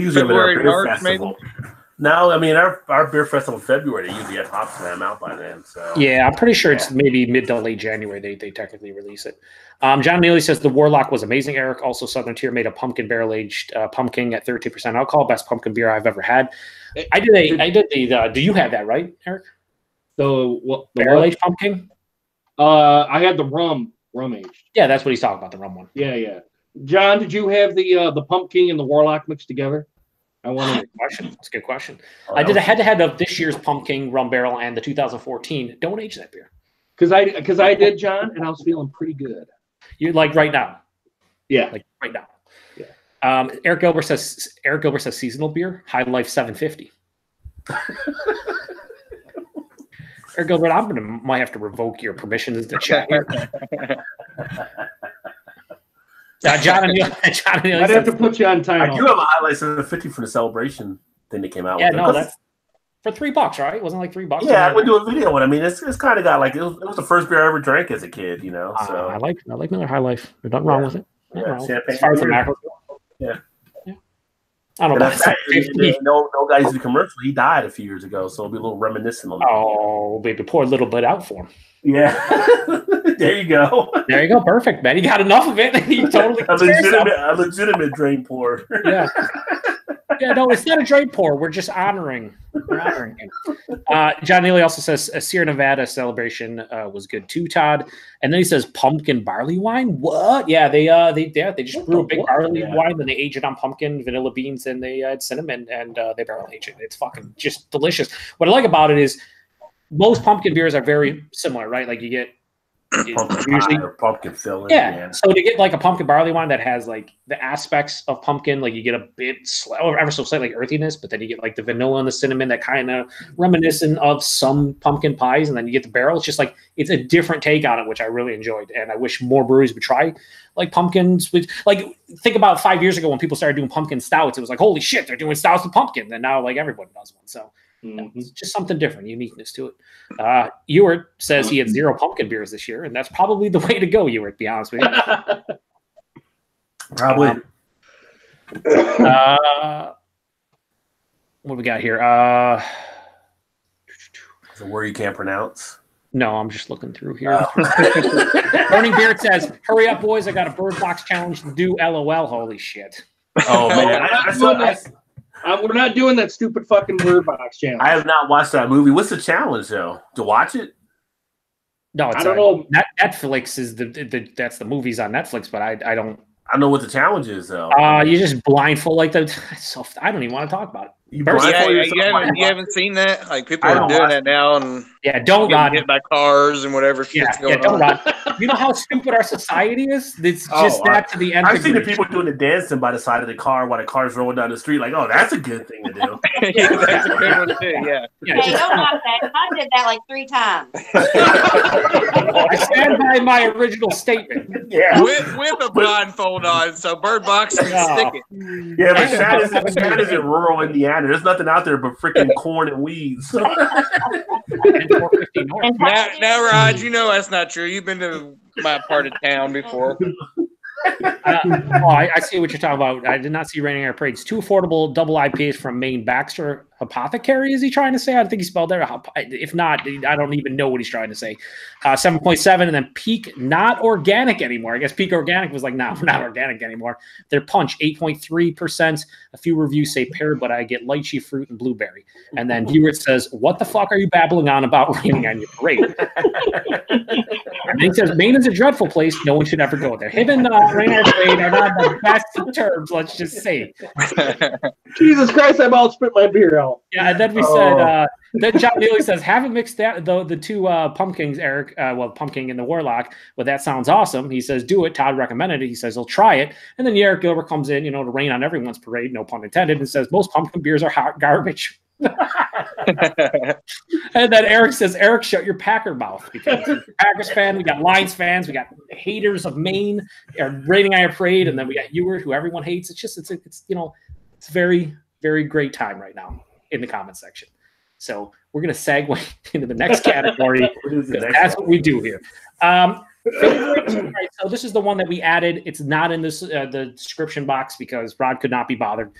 usually have our beer festival. No, I mean our beer festival in February. They usually have Hop Slam out by then. So yeah, I'm pretty sure it's maybe mid to late January they technically release it. John Neely says the Warlock was amazing. Eric also Southern Tier made a pumpkin barrel aged pumpkin at 32% alcohol, best pumpkin beer I've ever had. I did the. Do you have that the barrel aged pumpkin? I had the rum aged. Yeah, that's what he's talking about, the rum one. Yeah. John, did you have the pumpkin and the Warlock mixed together? That's a good question. I did a head-to-head of this year's pumpkin rum barrel and the 2014. Don't age that beer. Because I did, John, and I was feeling pretty good. You like right now? Yeah. Like right now. Yeah. Eric Gilbert says seasonal beer, High Life 750. Eric Gilbert, might have to revoke your permission to chat here. John and Neil I'd have to put you on time. I do have a High Life 750 for the celebration thing that came out. Yeah, with no, that's for $3, right? It wasn't like $3. Yeah, I would do a video on it. I mean, it's kind of got like it was the first beer I ever drank as a kid, So I like Miller High Life. There's nothing wrong with it. Champagne. As far as the macros go. Yeah. I don't know. No guy used to commercial. He died a few years ago, so it'll be a little reminiscent on that. Oh, baby, pour a little bit out for him. Yeah. There you go. There you go. Perfect, man. You got enough of it. You totally a legitimate drain pour. Yeah. Yeah, no, it's not a drain pour. We're just honoring. We're honoring him. John Neely also says a Sierra Nevada celebration was good too, Todd. And then he says pumpkin barley wine. What? Yeah, they just brew a big barley wine, then they age it on pumpkin, vanilla beans, and they add cinnamon, and they barrel age it. It's fucking just delicious. What I like about it is most pumpkin beers are very similar, right? Like you get pumpkin filling. Yeah. So to get like a pumpkin barley wine that has like the aspects of pumpkin, like you get a bit ever so slight like earthiness, but then you get like the vanilla and the cinnamon that kind of reminiscent of some pumpkin pies, and then you get the barrel. It's just like it's a different take on it, which I really enjoyed, and I wish more breweries would try like pumpkins. Like think about 5 years ago when people started doing pumpkin stouts, it was like holy shit, they're doing stouts with pumpkin, and now like everyone does one. So. It's just something different, uniqueness to it. Ewart says he had 0 pumpkin beers this year, and that's probably the way to go, Ewart, to be honest with you. Probably. What do we got here? It's a word you can't pronounce. No, I'm just looking through here. Oh. Burning Beard says, hurry up, boys. I got a Bird Box challenge to do. LOL. Holy shit. Oh, man. We're not doing that stupid fucking Bird Box challenge. I have not watched that movie. What's the challenge, though? To watch it? No, it's I don't know. Netflix is that's the movies on Netflix, but I don't. I know what the challenge is, though. You just blindfold like the. So I don't even want to talk about it. You haven't seen that? Like people are doing that now, and don't run hit by cars and whatever shit's going don't on. run. You know how stupid our society is? It's just that to the end. I've seen the people doing the dancing by the side of the car while the car's rolling down the street. Like, oh, that's a good thing to do. That's a good one too. Yeah. Hey, don't knock that. I did that like 3 times. I stand by my original statement. Yeah, with a blindfold on, so Bird Box can stick it. Yeah, but Shad is in rural Indiana. There's nothing out there but freaking corn and weeds. Now, Rod, you know that's not true. You've been to my part of town before. I see what you're talking about. I did not see Raining Air Parades. 2 affordable double IPAs from Maine Baxter Apothecary, is he trying to say? I think he spelled there. If not, I don't even know what he's trying to say. 7.7, and then Peak Not Organic Anymore. I guess Peak Organic was like, nah, we're not organic anymore. Their Punch, 8.3%. A few reviews say pear, but I get lychee fruit and blueberry. And then Hewitt says, what the fuck are you babbling on about Raining on your parade? And he says, Maine is a dreadful place. No one should ever go there. Him and Raining Air Parade are not the best of terms, let's just say. Jesus Christ, I about spit my beer out. Yeah, and then we said, then John Neely says, haven't mixed that, the 2 pumpkins, Eric, Pumpkin and the Warlock, but that sounds awesome. He says, do it. Todd recommended it. He says, he'll try it. And then Eric Gilbert comes in, to rain on everyone's parade, no pun intended, and says, most pumpkin beers are hot garbage. And then Eric says, Eric, shut your Packer mouth, because he's a Packers fan, we got Lions fans, we got haters of Maine, Raining on your parade, and then we got Ewart, who everyone hates. It's just, it's very, very great time right now in the comment section. So we're going to segue into the next category. That's what we do here. Right, so this is the one that we added. It's not in this the description box because Rod could not be bothered.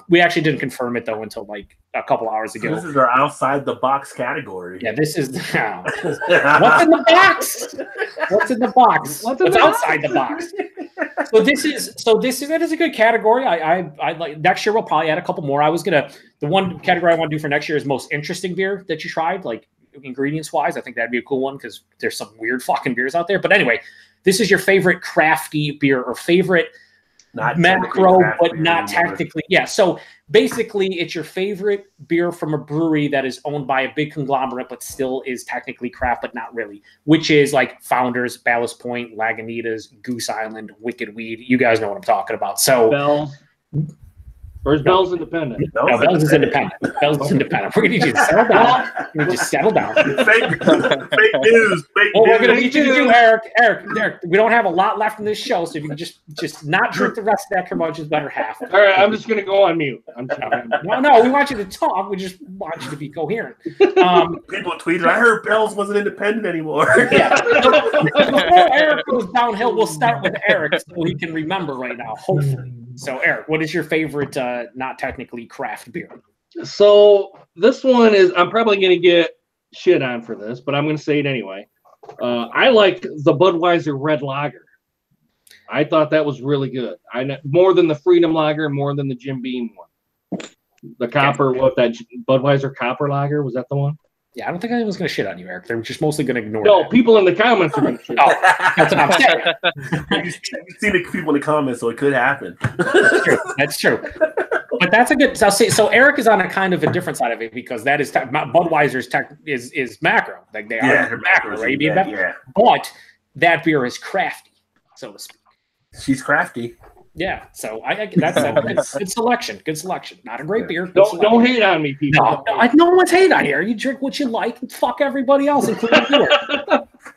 We actually didn't confirm it though until like a couple hours ago. So this is our outside the box category. Yeah, this is what's in the box? What's in the box? What's outside the box? So this is a good category. I like next year we'll probably add a couple more. The one category I want to do for next year is most interesting beer that you tried, like ingredients wise. I think that'd be a cool one because there's some weird fucking beers out there. But anyway, this is your favorite crafty beer or favorite technically craft but beer not anymore. technically. Yeah. So basically, it's your favorite beer from a brewery that is owned by a big conglomerate, but still is technically craft, but not really. Which is like Founders, Ballast Point, Lagunitas, Goose Island, Wicked Weed. You guys know what I'm talking about. So Bell's. Or is Bell's independent? no, Bell's is independent. Bell's is independent. We're gonna need you to settle down. You just settle down. Fake news. What we're gonna need you to do, Eric, we don't have a lot left in this show, so if you can just not drink the rest of that curmudgeon's better half. All right, I'm just gonna go on mute. No, we want you to talk. We just want you to be coherent. People tweeted, I heard Bell's wasn't independent anymore. Yeah. Before Eric goes downhill, we'll start with Eric so he can remember right now, hopefully. So, Eric, what is your favorite not technically craft beer? So this one is, I'm probably going to get shit on for this, but I'm going to say it anyway. I like the Budweiser Red Lager. I thought that was really good. More than the Freedom Lager and more than the Jim Beam one. The copper, that Budweiser Copper Lager, was that the one? Yeah, I don't think anyone's going to shit on you, Eric. They're just mostly going to ignore No, that. people in the comments are going to shit. Oh, that's what I'm saying. You see the people in the comments, so it could happen. That's true. But that's a good. So Eric is on a kind of a different side of it because that is Budweiser's is macro. Like they are macro, right? Yeah. But that beer is crafty, so to speak. She's crafty. Yeah, so that's good selection. Good selection. Not a great beer. Don't hate on me, people. No one's hating on here. You drink what you like and fuck everybody else, including you.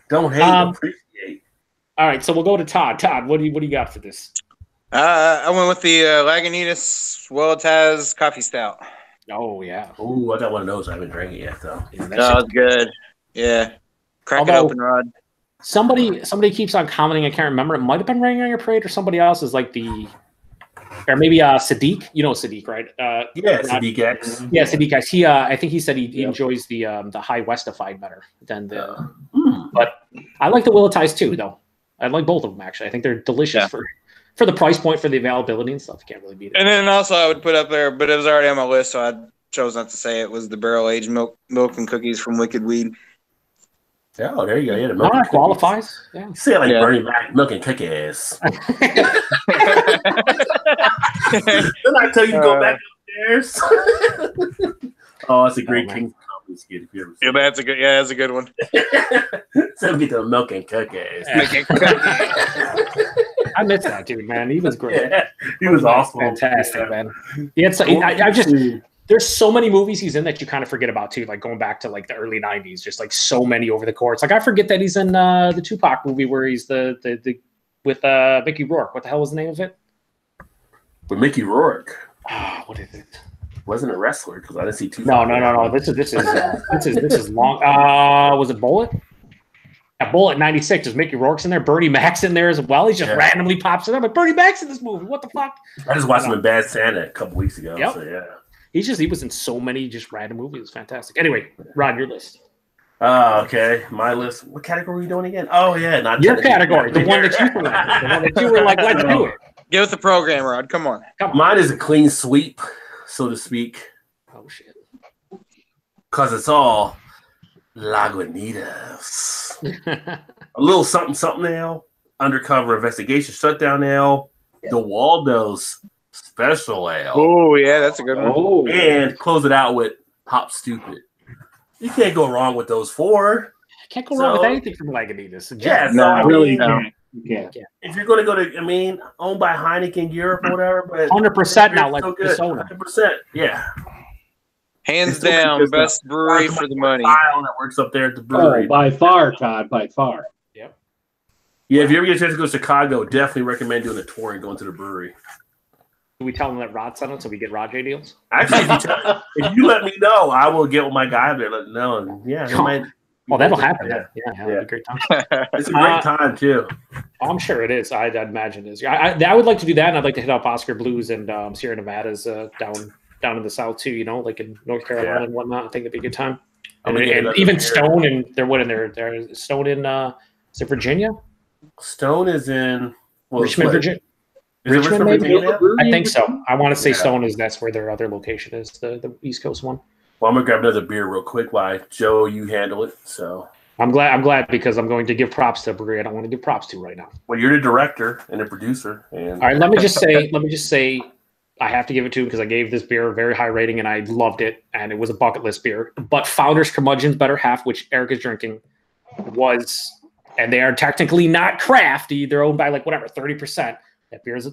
Don't hate, appreciate. All right, so we'll go to Todd. Todd, what do you got for this? I went with the Lagunitas Well-Taz Coffee Stout. Oh yeah. Oh, I got one of those. I haven't drank it yet though. Yeah, that's good. Yeah, crack it open, Rod. Somebody keeps on commenting. I can't remember. It might have been Raining on Your Parade or somebody else is like or maybe Sadiq. You know Sadiq, right? Yeah, Sadiq X. Yeah, Sadiq X. He, I think he said he enjoys the High Westified better than the. But I like the Willetize too, though. I like both of them actually. I think they're delicious for the price point, for the availability and stuff. You can't really beat it. And then also I would put up there, but it was already on my list, so I chose not to say it. Was the barrel aged milk and cookies from Wicked Weed. Oh, there you go. Yeah, the milk qualifies. Yeah. You say it like Bernie Mac, milk and cookies. Then I tell you to go back upstairs. Oh, that's a great King's Company skit. If you ever yeah, that's a good. Yeah, that's a good one. So get the milk and cookies. I miss that dude, man. He was great. Yeah, he was awesome. Fantastic, man. There's so many movies he's in that you kind of forget about too, like going back to like the early '90s, just like so many over the course. Like I forget that he's in the Tupac movie where he's the with Mickey Rourke. What the hell was the name of it? With Mickey Rourke. What is it? Wasn't a wrestler because I didn't see Tupac. No. This is long. Was it Bullet? Yeah, Bullet '96. There's Mickey Rourke's in there. Bernie Mac's in there as well. He just randomly pops in. I'm like, Bernie Mac's in this movie. What the fuck? I just watched him in Bad Santa a couple weeks ago. Yep. So yeah. He was in so many just random movies. It was fantastic. Anyway, Rod, your list. Okay. My list. What category are we doing again? Oh yeah, not your category. The one that you selected. The one that you were like, let's do it. Get with the program, Rod. Come on. Mine is a clean sweep, so to speak. Oh shit. Cause it's all Lagunitas. A little something now. Undercover investigation shutdown ale. The Waldo's Special Ale. Oh yeah, that's a good one. Oh. And close it out with Hop Stupid. You can't go wrong with those four. Can't go wrong with anything from Lagunitas. Yeah, no, really can't. Yeah. If you're going to go to, owned by Heineken Europe or whatever, but 100% now, like so the soda. 100%, yeah. Hands down, best brewery for the money. That works up there at the brewery. Oh, by far, Todd, by far. Yep. Yeah, if you ever get a chance to go to Chicago, definitely recommend doing a tour and going to the brewery. Do we tell them that Rod sent it so we get Rod J deals? Actually, if you let me know, I will get with my guy there. Let them know. And that'll happen. Yeah, it'll be a great time. It's a great time too. I'm sure it is. I'd imagine it is. I would like to do that, and I'd like to hit up Oscar Blues and Sierra Nevadas down in the south too. You know, like in North Carolina and whatnot. I think it'd be a good time. And even Stone and they're Stone in is it Virginia? Stone is in Richmond, Virginia. Richmond, Virginia? I think so. I want to say Stone is that's where their other location is, the East Coast one. Well, I'm gonna grab another beer real quick while Joe, you handle it. So I'm glad because I'm going to give props to a brewery I don't want to give props to right now. Well, you're the director and the producer. And all right, let me just say, I have to give it to him because I gave this beer a very high rating and I loved it, and it was a bucket list beer. But Founders Curmudgeon's Better Half, which Eric is drinking, was, and they are technically not crafty. They're owned by 30%. That beer is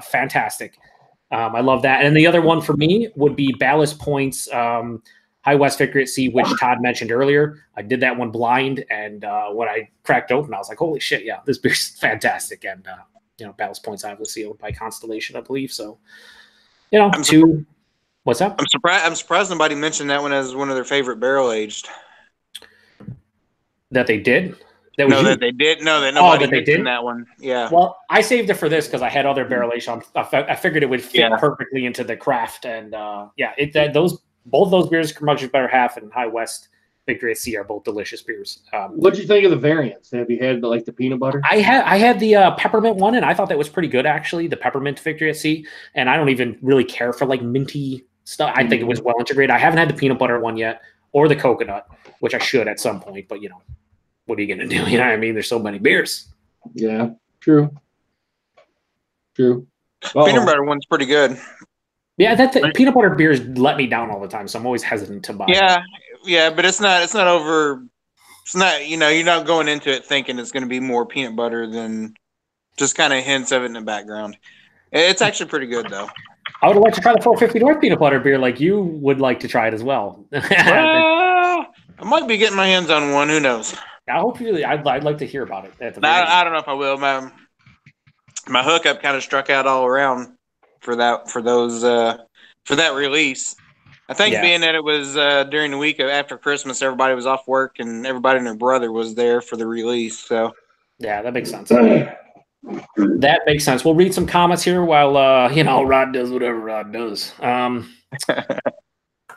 fantastic. I love that. And the other one for me would be Ballast Point's High West Victory at Sea, which Todd mentioned earlier. I did that one blind, and when I cracked open, I was like, "Holy shit! Yeah, this beer's fantastic." And Ballast Point's obviously owned by Constellation, I believe. So, what's up? I'm surprised nobody mentioned that one as one of their favorite barrel aged. That they did. That they did. No, that nobody mentioned that one. Yeah. Well, I saved it for this because I had other barrel aged. I figured it would fit perfectly into the craft, and both those beers, Curmudgeon's Better Half and High West Victory at Sea, are both delicious beers. What did you think of the variants? Have you had the peanut butter? I had the peppermint one, and I thought that was pretty good actually. The peppermint Victory at Sea, and I don't even really care for minty stuff. I think it was well integrated. I haven't had the peanut butter one yet, or the coconut, which I should at some point. But what are you gonna do? You know what I mean? There's so many beers. Yeah, true. Peanut butter one's pretty good. Yeah, peanut butter beers let me down all the time, so I'm always hesitant to buy. Yeah, but it's not over. It's not. You're not going into it thinking it's going to be more peanut butter than just kind of hints of it in the background. It's actually pretty good though. I would like to try the 450 North peanut butter beer, like you would like to try it as well. I might be getting my hands on one. Who knows? I'd like to hear about it. I don't know if I will. My hookup kind of struck out all around for that release. I think being that it was during the week after Christmas, everybody was off work and everybody and their brother was there for the release. So yeah, that makes sense. That makes sense. We'll read some comments here while Rod does whatever Rod does.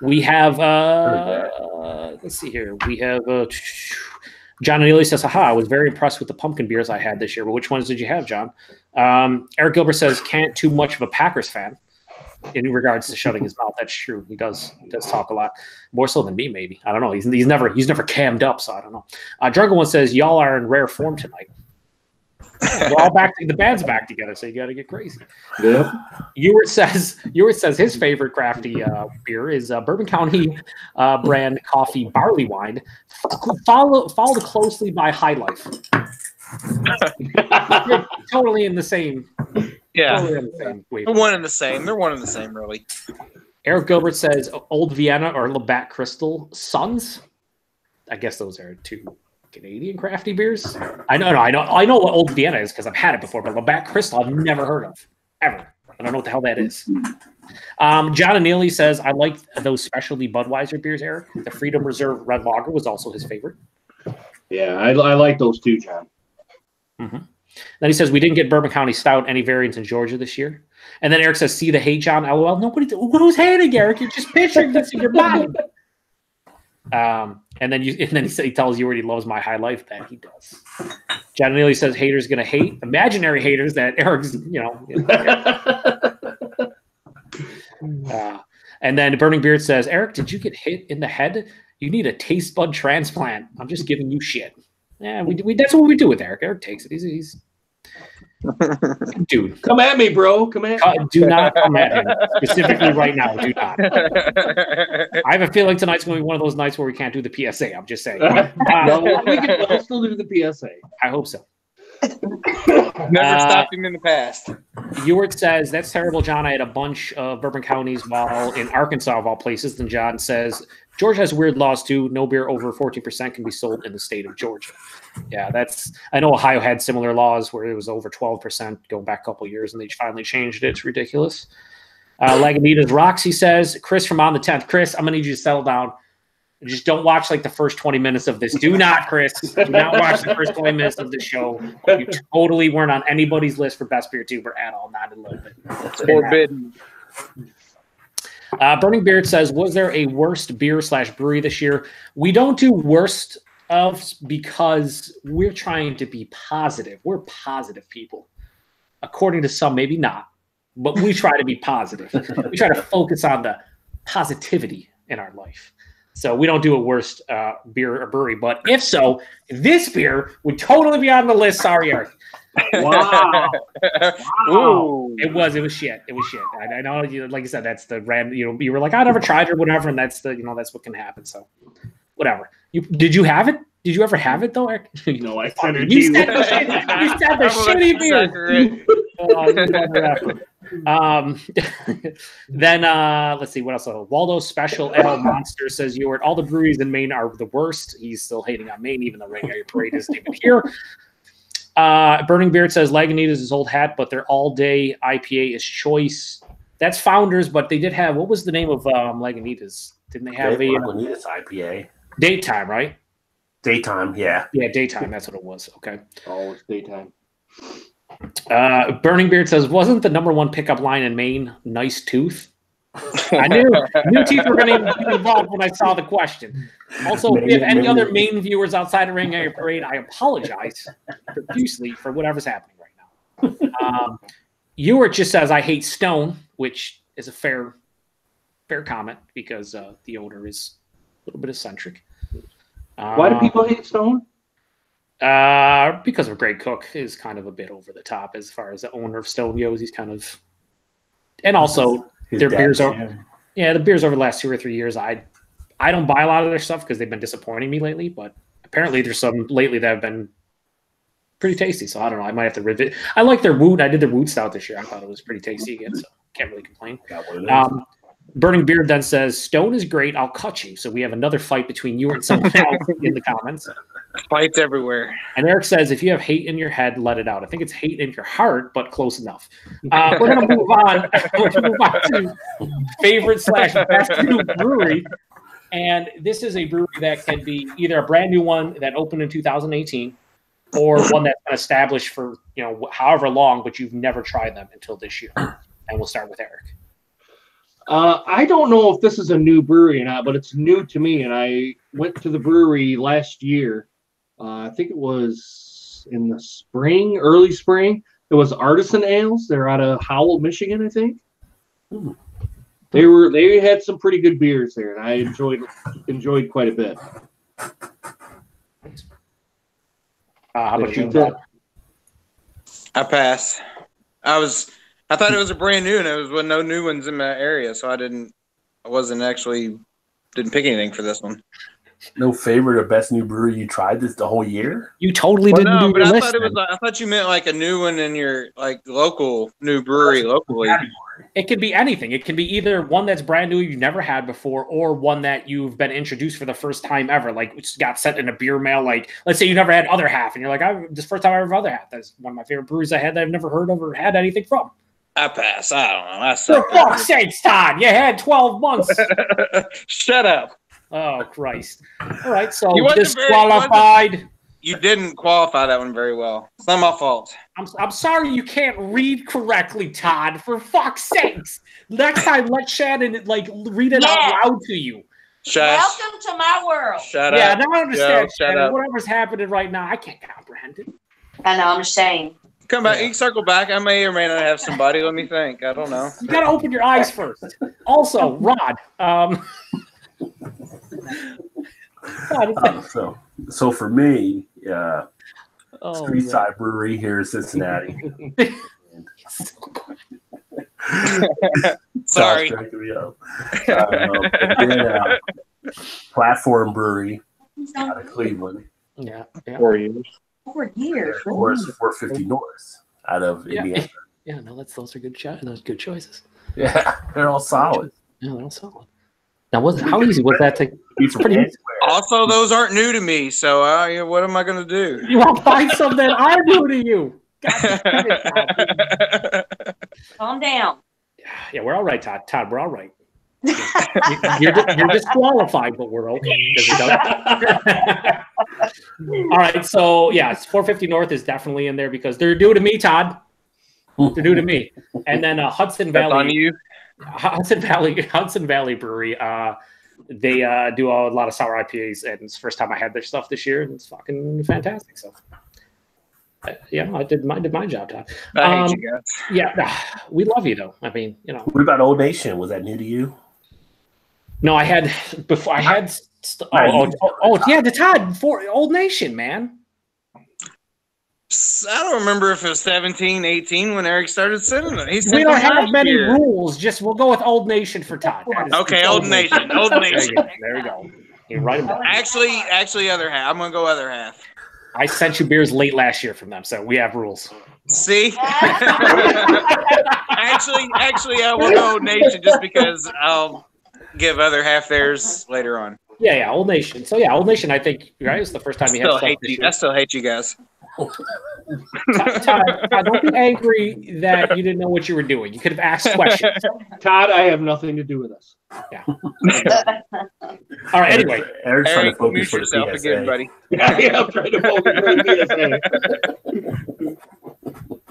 We have let's see here. We have John Neely says, haha, I was very impressed with the pumpkin beers I had this year. But which ones did you have, John? Eric Gilbert says, can't too much of a Packers fan in regards to shutting his mouth. That's true. He does talk a lot. More so than me, maybe. I don't know. He's never cammed up, so I don't know. Drunken One says, y'all are in rare form tonight. We're all back. The band's back together, so you got to get crazy. Yeah. Ewart says his favorite crafty beer is Bourbon County brand coffee barley wine, followed closely by High Life. Totally in the same. Yeah. Totally in the same wave. They're one and the same. They're one and the same, really. Eric Gilbert says Old Vienna or Labatt Crystal Suns. I guess those are two Canadian crafty beers. I know what Old Vienna is because I've had it before, but Labatt Crystal I've never heard of ever. I don't know what the hell that is. John Neely says I like those specialty Budweiser beers, Eric. The Freedom Reserve Red Lager was also his favorite. Yeah, I like those too, John. Mm-hmm. Then he says we didn't get Bourbon County Stout any variants in Georgia this year. And then Eric says, "See the hate, John? LOL." Nobody. Who's hating, Eric? You're just picturing this in your mind. And then he tells you he loves my High Life. That he does. John Neely says haters gonna hate imaginary haters that Eric's and then Burning Beard says, Eric, did you get hit in the head? You need a taste bud transplant. I'm just giving you shit. Yeah, we that's what we do with Eric. Eric takes it. He's dude. Come at me, bro. Come at me. Do not come at him. Specifically right now. Do not. I have a feeling tonight's going to be one of those nights where we can't do the PSA. I'm just saying. We'll still do the PSA. I hope so. Never stopped him in the past. Ewart says, that's terrible, John. I had a bunch of Bourbon counties while in Arkansas, of all places. Then John says, Georgia has weird laws, too. No beer over 14% can be sold in the state of Georgia. Yeah, I know Ohio had similar laws where it was over 12% going back a couple of years, and they finally changed it. It's ridiculous. Lagunitas Roxy says, Chris from On the 10th. Chris, I'm going to need you to settle down. Just don't watch the first 20 minutes of this. Do not, Chris. Do not watch the first 20 minutes of this show. You totally weren't on anybody's list for Best Beer Tuber at all. Not a little bit. Forbidden. Burning Beard says, was there a worst beer/brewery this year? We don't do worst of because we're trying to be positive. We're positive people. According to some, maybe not. But we try to be positive. We try to focus on the positivity in our life. So we don't do a worst beer or brewery. But if so, this beer would totally be on the list. Sorry, Eric. Wow. Ooh. It was shit. It was shit. I know, like you said, that's the random. You were like, I never tried or whatever, and that's that's what can happen. So, whatever. Did you have it? Did you ever have it though, Eric? No, I said it. You said the shitty beer. Then let's see what else. Waldo Special Ale Monster says all the breweries in Maine are the worst. He's still hating on Maine, even though Rainier Parade isn't even here. Burning Beard says Lagunitas is old hat, but their all-day IPA is choice. That's Founders, but they did have, what was the name of Lagunitas? Didn't they have a Lagunitas IPA? Daytime, right? Daytime, yeah. Yeah, Daytime. That's what it was. Okay. Oh, it's Daytime. Burning Beard says, wasn't the number one pickup line in Maine nice tooth? I knew teeth were going to be involved when I saw the question. Also, if we have any other Maine viewers outside of Rainier Parade, I apologize profusely for whatever's happening right now. Ewart just says, I hate Stone, which is a fair comment because the owner is a little bit eccentric. Why do people hate Stone? Because of Greg Cook is kind of a bit over the top as far as the owner of Stone goes. He's kind of, and also their beers the beers over the last 2 or 3 years. I don't buy a lot of their stuff because they've been disappointing me lately. But apparently there's some lately that have been pretty tasty. So I don't know. I might have to revisit. I like their Wood. I did their Wood Stout this year. I thought it was pretty tasty again. So can't really complain. Burning Beard then says, Stone is great. I'll cut you. So we have another fight between you and someone else in the comments. Fights everywhere. And Eric says, if you have hate in your head, let it out. I think it's hate in your heart, but close enough. We're going to move on. We're going to move on to favorite/best new brewery. And this is a brewery that can be either a brand new one that opened in 2018 or one that's been established for however long, but you've never tried them until this year. And we'll start with Eric. I don't know if this is a new brewery or not, but it's new to me. And I went to the brewery last year. I think it was in the spring, early spring. It was Artisan Ales. They're out of Howell, Michigan, I think. They had some pretty good beers there, and I enjoyed quite a bit. How about you? I pass. I thought it was a brand new, and there was no new ones in my area, so I didn't pick anything for this one. No favorite or best new brewery you tried the whole year? You totally didn't do your list. I thought you meant like a new one in your local new brewery locally. It could be anything. It can be either one that's brand new you've never had before, or one that you've been introduced for the first time ever. Like it's got sent in a beer mail. Like let's say you never had Other Half, and you're like, this first time I ever had Other Half. That's one of my favorite breweries I had that I've never heard of or had anything from. I pass. I don't know. For fuck's sakes, Todd, you had 12 months. Shut up. Oh, Christ. All right, so disqualified. You didn't qualify that one very well. It's not my fault. I'm sorry you can't read correctly, Todd. For fuck's sakes. Next time, let Shannon read it out loud to you. Welcome to my world. Shut up. Yeah, now I understand, Shannon. Up. Whatever's happening right now, I can't comprehend it. I know, I'm ashamed. Come back. You can circle back. I may or may not have somebody. Let me think. I don't know. You got to open your eyes first. Also, Rod. So for me, Streetside Brewery here in Cincinnati. Sorry. Platform Brewery out of Cleveland. Yeah. 4 years. 4 years. Of course, 450 North out of Indiana. Yeah, no, those are good choices. Yeah, they're all solid. Yeah, they're all solid. Now, how easy was that to? It's pretty easy. Also, those aren't new to me, so what am I going to do? You want to find something that are new to you? Calm down. Yeah, we're all right, Todd. Todd, we're all right. You're disqualified, but we're okay. All right, so yeah, 450 North is definitely in there because they're due to me, Todd. They're due to me. And then Hudson Valley. That's on you. Hudson Valley Brewery. They do a lot of sour IPAs, and it's the first time I had their stuff this year, and it's fucking fantastic. So, I did my job, Todd. I hate you guys. Yeah, we love you though. I mean, What about Old Nation? Was that new to you? No, I had before. I had. Yeah, the Todd for Old Nation, man. I don't remember if it was 17, 18 when Eric started sending it. We don't have many rules. Just we'll go with Old Nation for Todd. Okay, Old Nation. Old Nation. There we go. You write them down. Actually, other half. I'm gonna go other half. I sent you beers late last year from them, so we have rules. See, actually, I will go Old Nation just because I'll give other half theirs later on. Yeah, Old Nation. So Old Nation. I think right. It's the first time you have. I still hate you guys. Todd, don't be angry that you didn't know what you were doing. You could have asked questions. Todd, I have nothing to do with this. Yeah. All right. Anyway, Eric's trying to focus mute for yourself the again, buddy. Yeah, I'm trying to focus for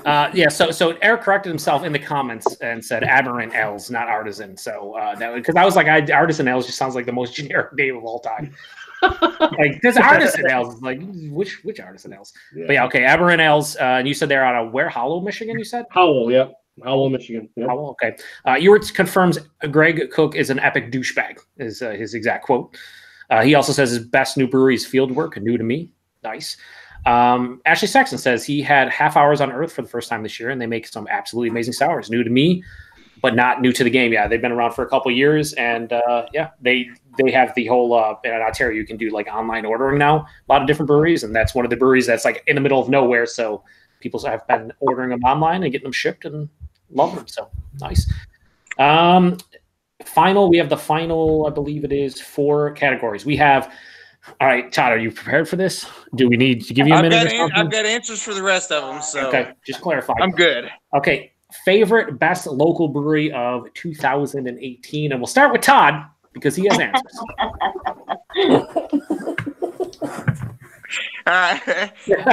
the So Eric corrected himself in the comments and said aberrant L's, not artisan. So that because I was like, artisan L's just sounds like the most generic name of all time. Like there's artisan L's. Like which artisan L's? Yeah. But yeah, okay, aberrant L's. And you said they're out of where? Howell, Michigan. You said Howell. Yep. Howell, Michigan. Yep. Howell. Okay. Ewart confirms Greg Cook is an epic douchebag. Is his exact quote. He also says his best new brewery is Fieldwork, new to me. Nice. Ashley Sexton says he had half hours on Earth for the first time this year, and they make some absolutely amazing sours. New to me, but not new to the game. Yeah, they've been around for a couple of years, and they have the whole in Ontario you can do like online ordering now. A lot of different breweries, and that's one of the breweries that's like in the middle of nowhere. So people have been ordering them online and getting them shipped and love them. So nice. We have the final. I believe it is 4 categories. We have. All right, Todd, are you prepared for this? Do we need to give you a minute? I've got answers for the rest of them. So okay, just clarify. I'm good. Okay, favorite best local brewery of 2018, and we'll start with Todd because he has answers. All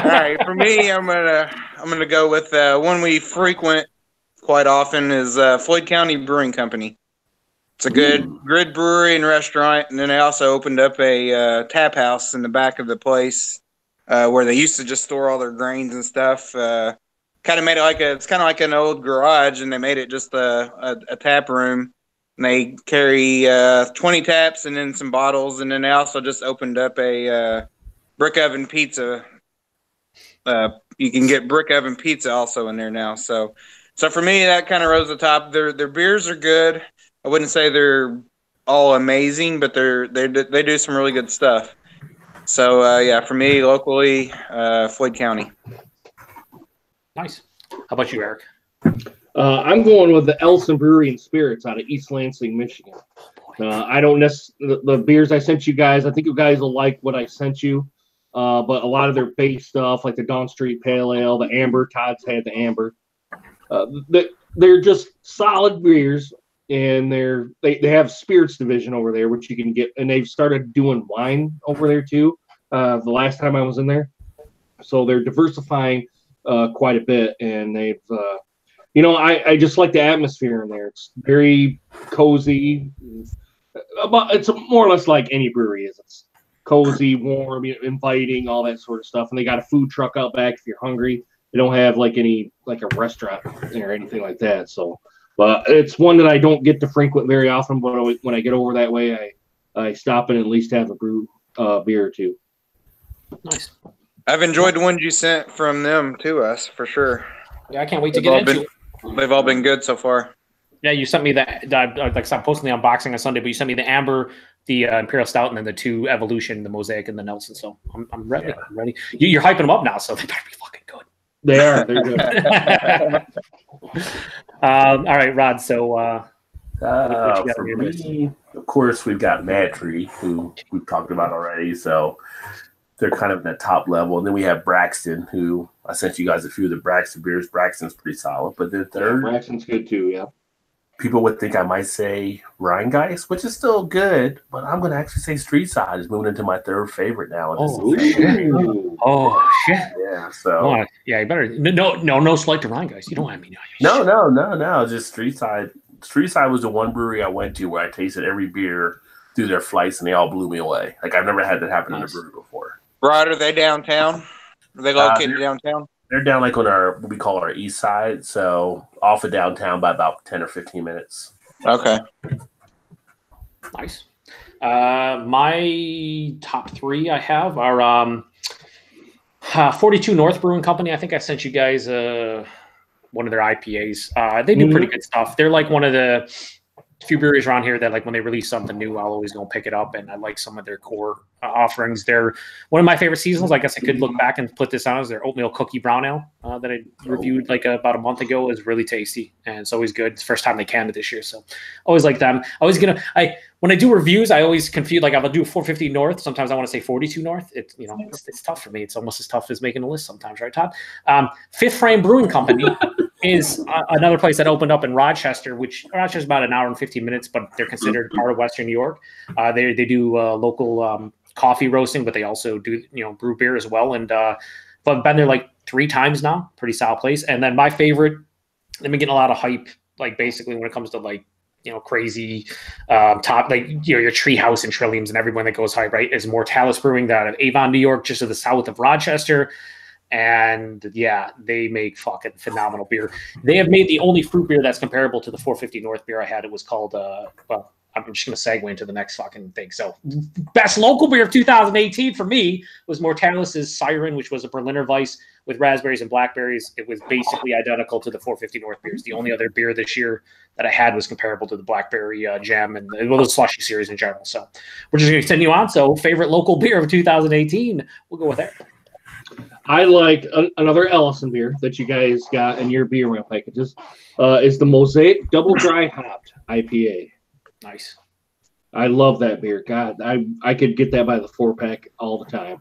right. For me, I'm gonna go with one we frequent quite often is Floyd County Brewing Company. It's a good brewery and restaurant, and then they also opened up a tap house in the back of the place where they used to just store all their grains and stuff. Kind of made it it's kind of like an old garage, and they made it just a tap room. And they carry 20 taps and then some bottles, and then they also just opened up a brick oven pizza. You can get brick oven pizza also in there now. So for me, that kind of rose to the top. Their beers are good. I wouldn't say they're all amazing, but they do some really good stuff. So for me, locally, Floyd County. Nice. How about you, Eric? I'm going with the Elson Brewery and Spirits out of East Lansing, Michigan. I don't the beers I sent you guys. I think you guys will like what I sent you. But a lot of their base stuff, like the Dawn Street Pale Ale, the Amber. Todd's had the Amber. They're just solid beers. And they have spirits division over there, which you can get, and they've started doing wine over there too. The last time I was in there, so they're diversifying quite a bit, and they've, I just like the atmosphere in there. It's very cozy. It's more or less like any brewery is. It's cozy, warm, inviting, all that sort of stuff. And they got a food truck out back if you're hungry. They don't have like a restaurant or anything like that. So. But it's one that I don't get to frequent very often. But when I get over that way, I stop and at least have a beer or two. Nice. I've enjoyed the ones you sent from them to us for sure. Yeah, I can't wait to get into it. They've all been good so far. Yeah, you sent me that. Like I'm posting the unboxing on Sunday, but you sent me the Amber, the Imperial Stout, and then the 2 Evolution, the Mosaic, and the Nelson. So I'm ready. Yeah. I'm ready. You're hyping them up now, so they better be fucking good. They are. They're good. All right, Rod. So for me, of course, we've got Mad Tree, who we've talked about already. So they're kind of in the top level. And then we have Braxton, who I sent you guys a few of the Braxton beers. Braxton's pretty solid. But then third, Braxton's good too, yeah. People would think I might say Rheingeist, which is still good, but I'm going to actually say Street Side is moving into my third favorite now. Oh, shit. Oh, shit. Yeah, so. You better. No slight to Rheingeist. You don't want me. No. Just Street Side. Street Side was the one brewery I went to where I tasted every beer through their flights, and they all blew me away. Like, I've never had that happen in a brewery before. Rod, are they downtown? Are they located downtown? They're down like on what we call our east side, so off of downtown by about 10 or 15 minutes. Okay. Nice. My top three I have are 42 North Brewing Company. I think I sent you guys one of their IPAs. They do pretty good stuff. They're like one of the few breweries around here that, like, when they release something new, I'll always go pick it up, and I like some of their core offerings. They're one of my favorite seasonals. I guess I could look back and put this on as their oatmeal cookie brown ale that I reviewed like about a month ago. Is really tasty, and it's always good. It's the first time they canned it this year, so always like them. When I do reviews, I always confuse, like, I'll do 450 North. Sometimes I want to say 42 North. It's tough for me. It's almost as tough as making a list sometimes, right, Todd? Fifth Frame Brewing Company is another place that opened up in Rochester, which Rochester's about an hour and 15 minutes, but they're considered part of Western New York. They do local coffee roasting, but they also do brew beer as well. And but I've been there like 3 times now. Pretty solid place. And then my favorite, they've been getting a lot of hype, like basically when it comes to like crazy top, like your Treehouse and Trilliums and everyone that goes high, right, is Mortalis Brewing out of Avon, New York, just to the south of Rochester. And yeah, they make fucking phenomenal beer. They have made the only fruit beer that's comparable to the 450 North beer I had. It was called I'm just going to segue into the next fucking thing. So best local beer of 2018 for me was Mortalis's Siren, which was a Berliner Weiss with raspberries and blackberries. It was basically identical to the 450 North beers. The only other beer this year that I had was comparable to the blackberry jam and the slushy series in general. So we're just going to continue on. So favorite local beer of 2018, we'll go with that. I like another Ellison beer that you guys got in your beer rail packages. Is the Mosaic Double Dry Hopped IPA. Nice. I love that beer. God, I could get that by the 4-pack all the time.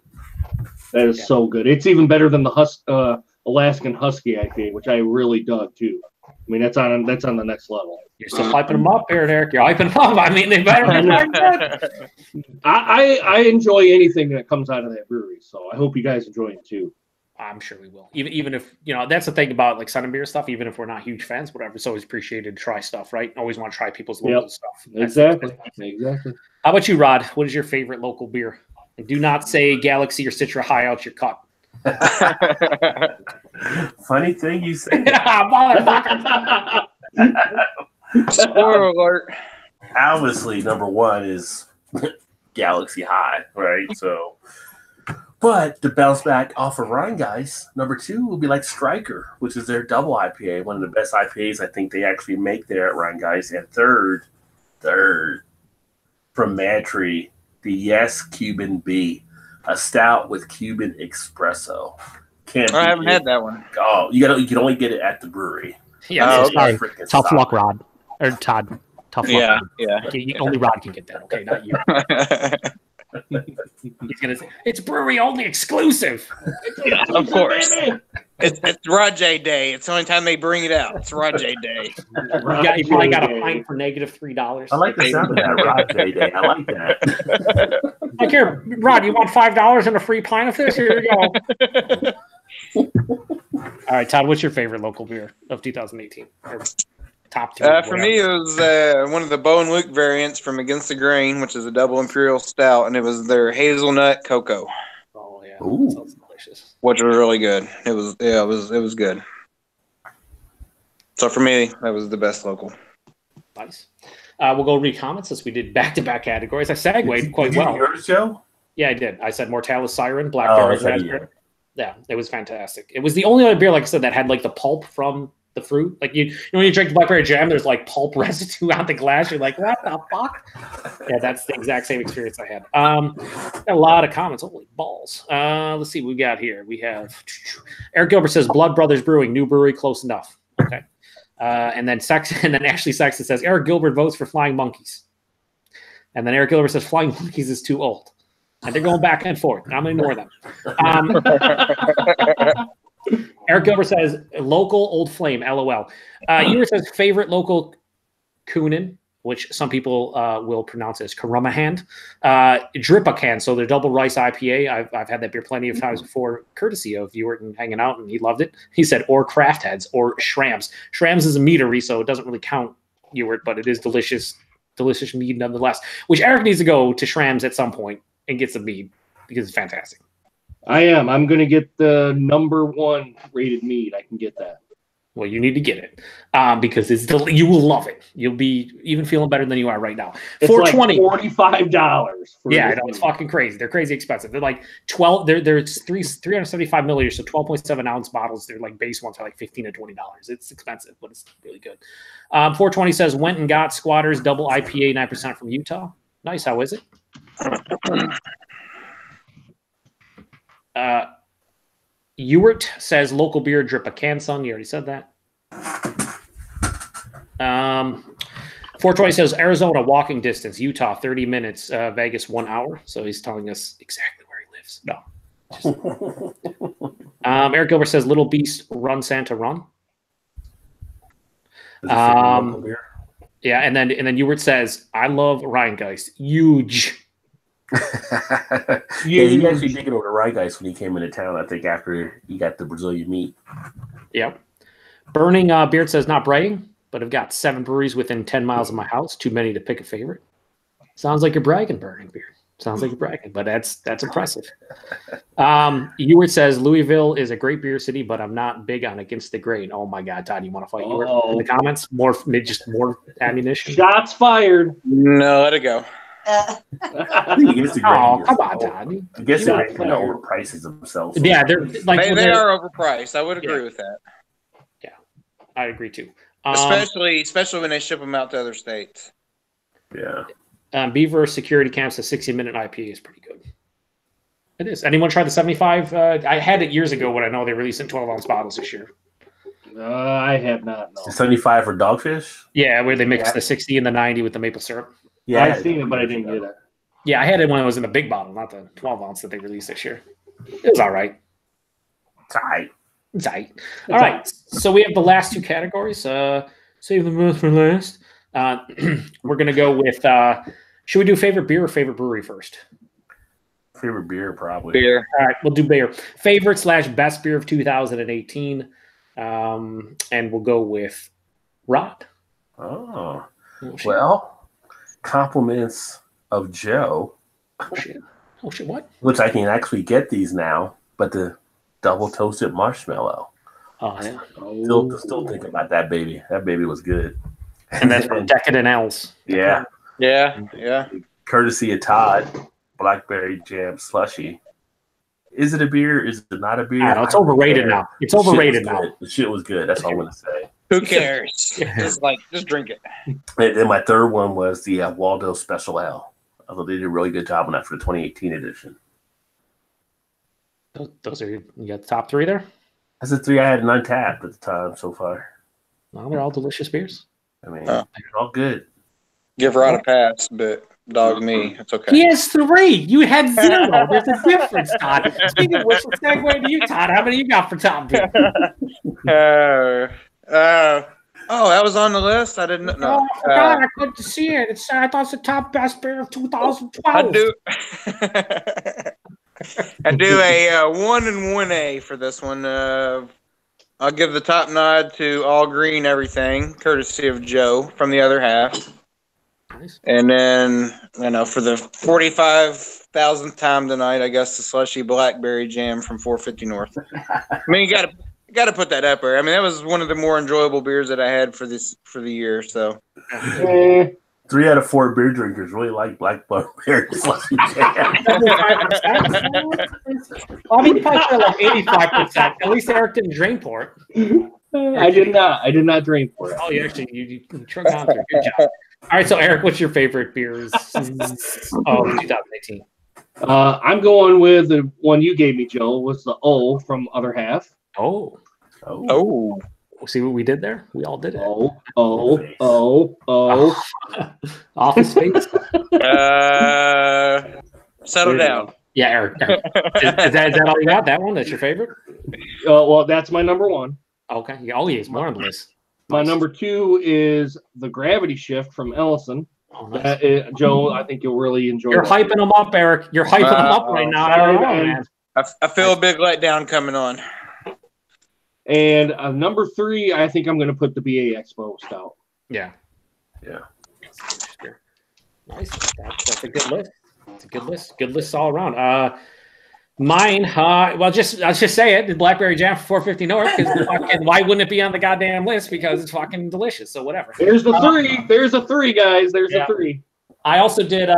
That is so good. It's even better than the Alaskan Husky IPA, which I really dug too. I mean, that's on the next level. You're still hyping them up here, Eric. You're hyping them up. I mean, they better be good. I enjoy anything that comes out of that brewery, so I hope you guys enjoy it too. I'm sure we will. Even if that's the thing about like Sun and Beer stuff. Even if we're not huge fans, whatever, it's always appreciated to try stuff, right? Always want to try people's local stuff. Exactly. How about you, Rod? What is your favorite local beer? And do not say Galaxy or Citra High out your cup. Funny thing you say. Spoiler alert. Obviously, number one is Galaxy High, right? So, but to bounce back off of Rheingeist, number 2 would be like Stryker, which is their double IPA, one of the best IPAs I think they actually make there at Rheingeist. And third, from Mantry, the Yes Cuban B, a stout with Cuban espresso. I haven't had that one. Oh, you can only get it at the brewery. Yeah, sorry. Tough luck, Rod. Or Todd. Tough luck. Yeah. Okay, only Rod can get that. Okay, not you. He's gonna say it's brewery only exclusive. Of course. It's Rod J Day. It's the only time they bring it out. It's Rod J Day. You probably got a pint for -$3. I like the sound of that, Rod J Day. I like that. Like, here, Rod, you want $5 and a free pint of this? Here you go. All right, Todd, what's your favorite local beer of 2018? Or top 2? For me, it was one of the Bo and Luke variants from Against the Grain, which is a double imperial stout, and it was their hazelnut cocoa. Oh yeah, Ooh. sounds delicious. Which was really good. It was good. So for me, that was the best local. Nice. We'll go read comments since we did back-to-back categories. I segued quite well. Yours, Joe? Yeah, I did. I said Mortalis Siren, Blackberry, raspberry. Yeah. Yeah, it was fantastic. It was the only other beer, like I said, that had like the pulp from the fruit. Like when you drink the blackberry jam, there's like pulp residue on the glass. You're like, what the fuck? Yeah, that's the exact same experience I had. Got a lot of comments. Holy balls. Let's see what we got here. We have Eric Gilbert says Blood Brothers Brewing, new brewery, close enough. Okay. And then Ashley Sexton says Eric Gilbert votes for Flying Monkeys. And then Eric Gilbert says Flying Monkeys is too old. And they're going back and forth. And I'm going to ignore them. Eric Gilbert says, local old flame, LOL. Ewer says, favorite local Kunin, which some people will pronounce as Karumahand. Dripacan, so they're double rice IPA. I've had that beer plenty of times before, courtesy of Ewert and hanging out, and he loved it. He said, or Craft Heads, or Schramms. Schramms is a meadery, so it doesn't really count, Ewert, but it is delicious mead nonetheless, which Eric needs to go to Schramms at some point and get some mead because it's fantastic. I am. I'm going to get the number 1 rated mead. I can get that. Well, you need to get it because you will love it. You'll be even feeling better than you are right now. It's $420. like $45. Yeah, I know, it's fucking crazy. They're crazy expensive. They're like 12. They're 375 milliliters, so 12.7 ounce bottles. They're like base ones are like $15 to $20. It's expensive, but it's really good. 420 says went and got Squatters double IPA 9% from Utah. Nice. How is it? Ewert says local beer drip a can, son. You already said that. 420 says Arizona walking distance, Utah 30 minutes, Vegas 1 hour. So he's telling us exactly where he lives. No. Eric Gilbert says Little Beast run Santa run. Yeah, and then Ewert says I love Rheingeist. Huge. Yeah, he actually did get over to Rheingeist when he came into town, I think, after he got the Brazilian meat. Yep. Burning Beard says not bragging, but I've got 7 breweries within 10 miles of my house. Too many to pick a favorite. Sounds like you're bragging, Burning Beard. Sounds like you're bragging, but that's impressive. Ewert says Louisville is a great beer city, but I'm not big on against the grain. Oh my God, Todd, you want to fight Ewert in the comments? More ammunition. Shots fired. No, let it go. I think against the grain. Oh, come on, Todd. I guess the grain kind of overprices themselves. Yeah, they're like they are overpriced. I would agree with that. Yeah, I agree too. Especially when they ship them out to other states. Yeah. Beaver Security Camps, a 60-minute IPA is pretty good. It is. Anyone tried the 75? I had it years ago, but I know they released in 12-ounce bottles this year. I have not. No. The 75 for Dogfish? Yeah, where they mix the 60 and the 90 with the maple syrup. Yeah, I've seen it, but I didn't get it. Yeah, I had it when it was in the big bottle, not the 12-ounce that they released this year. It was all right. It's all right. It's all right. All right, so we have the last 2 categories. Save the most for last. We're going to go with, should we do favorite beer or favorite brewery first? Favorite beer, probably. Beer. All right, we'll do beer. Favorite / best beer of 2018. And we'll go with Rod. Oh, well, compliments of Joe. Oh, shit, what? Which I can actually get these now, but the double toasted marshmallow. Oh, yeah. Still think about that baby. That baby was good. And then from Decadent L's. Yeah. Yeah. Courtesy of Todd, blackberry jam slushy. Is it a beer? Is it not a beer? I know, it's overrated now. It's overrated now. The shit was good. That's all I'm going to say. Who cares? Just drink it. And then my third one was the Waldo Special Ale. I thought they did a really good job on that for the 2018 edition. Those are, you got the top 3 there? That's the 3 I had in Untapped at the time so far. Well, they're all delicious beers. I mean, they're all good. Give Rod a pass, but dog me. It's okay. He has 3. You had 0. There's a difference, Todd. Speaking of which, let's segue to you, Todd. How many you got for top beer? That was on the list. I didn't know. Oh, I forgot. I couldn't see it. I thought it's the top best beer of 2012. I do a 1 and 1A for this one. I'll give the top nod to All Green Everything, courtesy of Joe from the other half. Nice. And then, for the 45,000th time tonight, I guess the slushy blackberry jam from 450 North. I mean, you got to put that up there. I mean, that was one of the more enjoyable beers that I had for the year. So, 3 out of 4 beer drinkers really like blackberry slushy jam. I mean, you probably said like 85%. At least Eric didn't drink for it. I did not drink for it. Oh, you truck on through. Good job. All right, so Eric, what's your favorite beers of 2018? I'm going with the one you gave me, Joe. Was the O from Other Half. Oh. See what we did there? We all did it. Office Space. Settle down. Yeah, Eric. Is that all you got? That one? That's your favorite? Well, that's my number 1. Okay. Yeah, oh, yes, more on the list. My number 2 is the Gravity Shift from Ellison. Oh, nice. Joe, I think you'll really enjoy. You're hyping them up, Eric. You're hyping them up right now. Man. I feel a big letdown coming on. And number 3, I think I'm going to put the BA Expo Stout. Yeah. Nice. That's a good list. It's a good list. Good list all around. Mine, well, I'll just say it. The Blackberry Jam for 450 North. Because why wouldn't it be on the goddamn list? Because it's fucking delicious. So whatever. There's the three. There's a three, guys. There's a three. I also did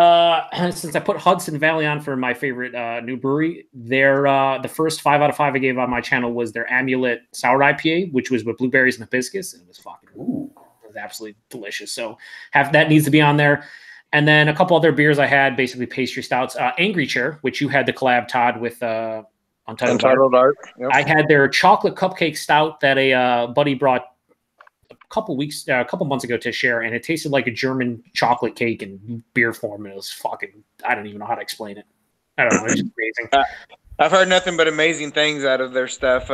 since I put Hudson Valley on for my favorite new brewery. Their the first 5 out of 5 I gave on my channel was their Amulet Sour IPA, which was with blueberries and hibiscus, and it was fucking it was absolutely delicious. So that needs to be on there. And then a couple other beers I had, basically pastry stouts. Angry Chair, which you had the collab, Todd, with Untitled Art. Yep. I had their chocolate cupcake stout that a buddy brought a couple months ago to share, and it tasted like a German chocolate cake in beer form. And it was fucking, I don't even know how to explain it. I don't know. It's just amazing. I've heard nothing but amazing things out of their stuff.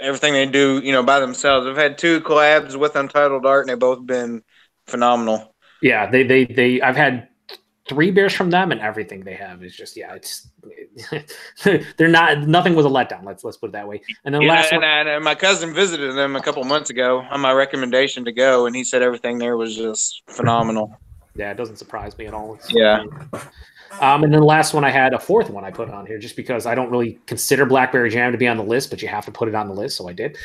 Everything they do, by themselves. I've had 2 collabs with Untitled Art, and they've both been phenomenal. Yeah, I've had 3 beers from them, and everything they have is just nothing was a letdown. Let's put it that way. And then last one, and my cousin visited them a couple months ago on my recommendation to go, and he said everything there was just phenomenal. Yeah, it doesn't surprise me at all. And then the last one I had a 4th one I put on here just because I don't really consider Blackberry Jam to be on the list, but you have to put it on the list, so I did.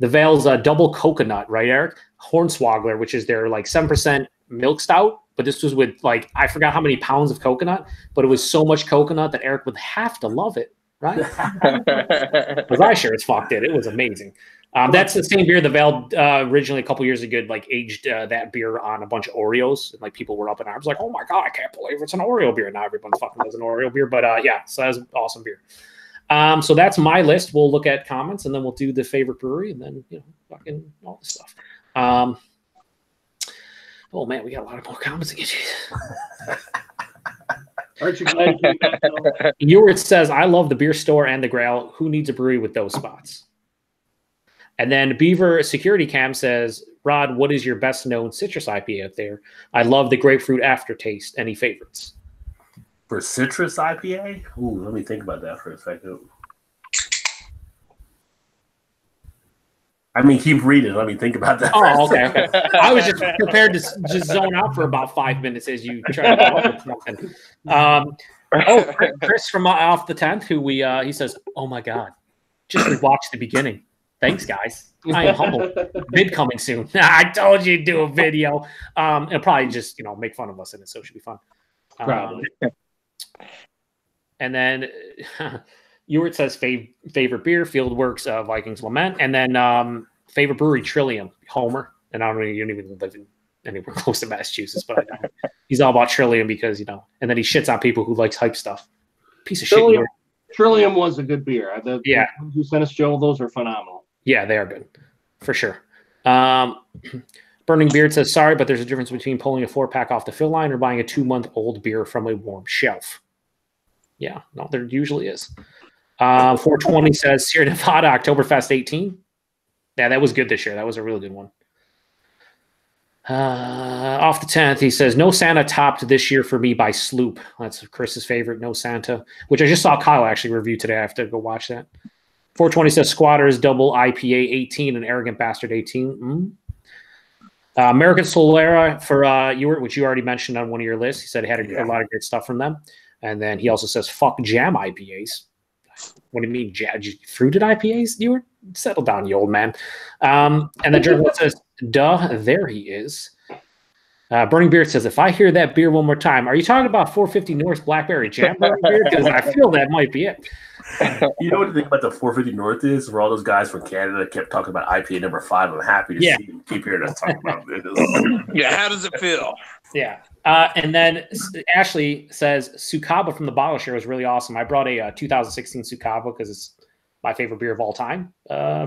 The Vale's double coconut, right, Eric? Hornswoggler, which is their 7% milk stout, but this was with I forgot how many pounds of coconut, but it was so much coconut that Eric would have to love it, right? Because I sure as fuck did. It was amazing. That's the same beer the Vale originally a couple years ago aged that beer on a bunch of Oreos, and people were up in arms oh my god, I can't believe it's an Oreo beer. Now everyone fucking loves an Oreo beer, but so that's an awesome beer. So that's my list. We'll look at comments, and then we'll do the favorite brewery, and then fucking all this stuff. Oh man, we got a lot of more comments to get to. Aren't you glad? Ewart says, "I love the beer store and the Grail. Who needs a brewery with those spots?" And then Beaver Security Cam says, "Rod, what is your best known citrus IPA out there? I love the grapefruit aftertaste. Any favorites?" For citrus IPA? Ooh, let me think about that for a second. I mean, keep reading. Let me think about that. Oh, okay. I was just prepared to just zone out for about 5 minutes as you try to come up with something. Chris from Off the 10th, who he says, "Oh my God, just rewatched the beginning. Thanks, guys. I am humbled. Vid coming soon." I told you to do a video. It'll probably just make fun of us in it, so it should be fun. Probably. And then Ewart says favorite beer, Fieldworks, Vikings Lament, and then favorite brewery, Trillium, Homer. And I don't even live in anywhere close to Massachusetts, but I know. He's all about Trillium because and then he shits on people who likes hype stuff. Piece of shit. Trillium was a good beer. The ones you sent us, Joe, those are phenomenal. Yeah, they are good for sure. Burning Beard says, "Sorry, but there's a difference between pulling a 4-pack off the fill line or buying a 2-month-old beer from a warm shelf." Yeah, no, there usually is. 420 says, "Sierra Nevada Oktoberfest 18." Yeah, that was good this year. That was a really good one. Off the 10th, he says, "No Santa topped this year for me by Sloop." That's Chris's favorite, No Santa, which I just saw Kyle actually review today. I have to go watch that. 420 says, "Squatters Double IPA 18 and Arrogant Bastard 18. American Solera for Ewart, which you already mentioned on one of your lists. He said he had a lot of great stuff from them. And then he also says, "Fuck jam IPAs." What do you mean, fruited IPAs, Ewart? Settle down, you old man. And then Jordan says, "Duh, there he is." Burning Beard says, "If I hear that beer one more time, are you talking about 450 North Blackberry Jam beer? Because I feel that might be it." You know what the thing about the 450 North is? Where all those guys from Canada kept talking about IPA number 5. I'm happy to see them keep hearing us talk about this. Yeah, how does it feel? Yeah. And then Ashley says, "Sukaba from the bottle share was really awesome. I brought a 2016 Sukaba because it's my favorite beer of all time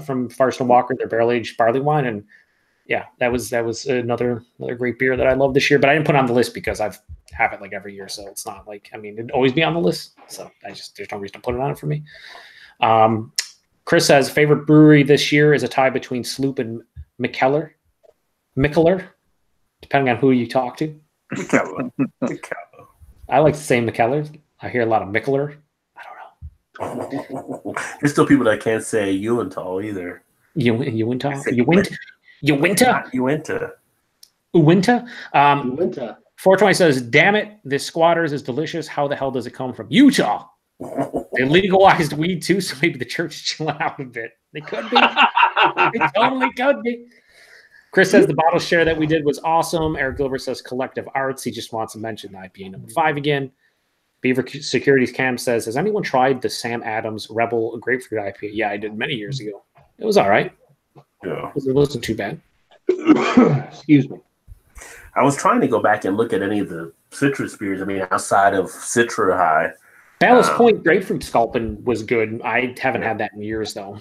from Firestone Walker, their barrel-aged barley wine. And yeah, that was another great beer that I love this year. But I didn't put it on the list because I've have it every year, so it's not it'd always be on the list. So there's no reason to put it on it for me. Chris says favorite brewery this year is a tie between Sloop and Mikkeller, depending on who you talk to. Mikkeller. I like to say Mikkeller. I hear a lot of Mikkeller. I don't know. There's still people that can't say Uintal either. Uinta. 420 says, "Damn it, this Squatters is delicious. How the hell does it come from Utah?" They legalized weed too, so maybe the church is chilling out a bit. They could be. They totally could be. Chris says the bottle share that we did was awesome. Eric Gilbert says collective arts. He just wants to mention the IPA number 5 again. Beaver Securities Cam says, has anyone tried the Sam Adams Rebel Grapefruit IPA? Yeah, I did many years ago. It was all right. Yeah. It wasn't too bad. Excuse me. I was trying to go back and look at any of the citrus beers. I mean, outside of Citra High. Ballast Point Grapefruit Sculpin was good. I haven't had that in years, though.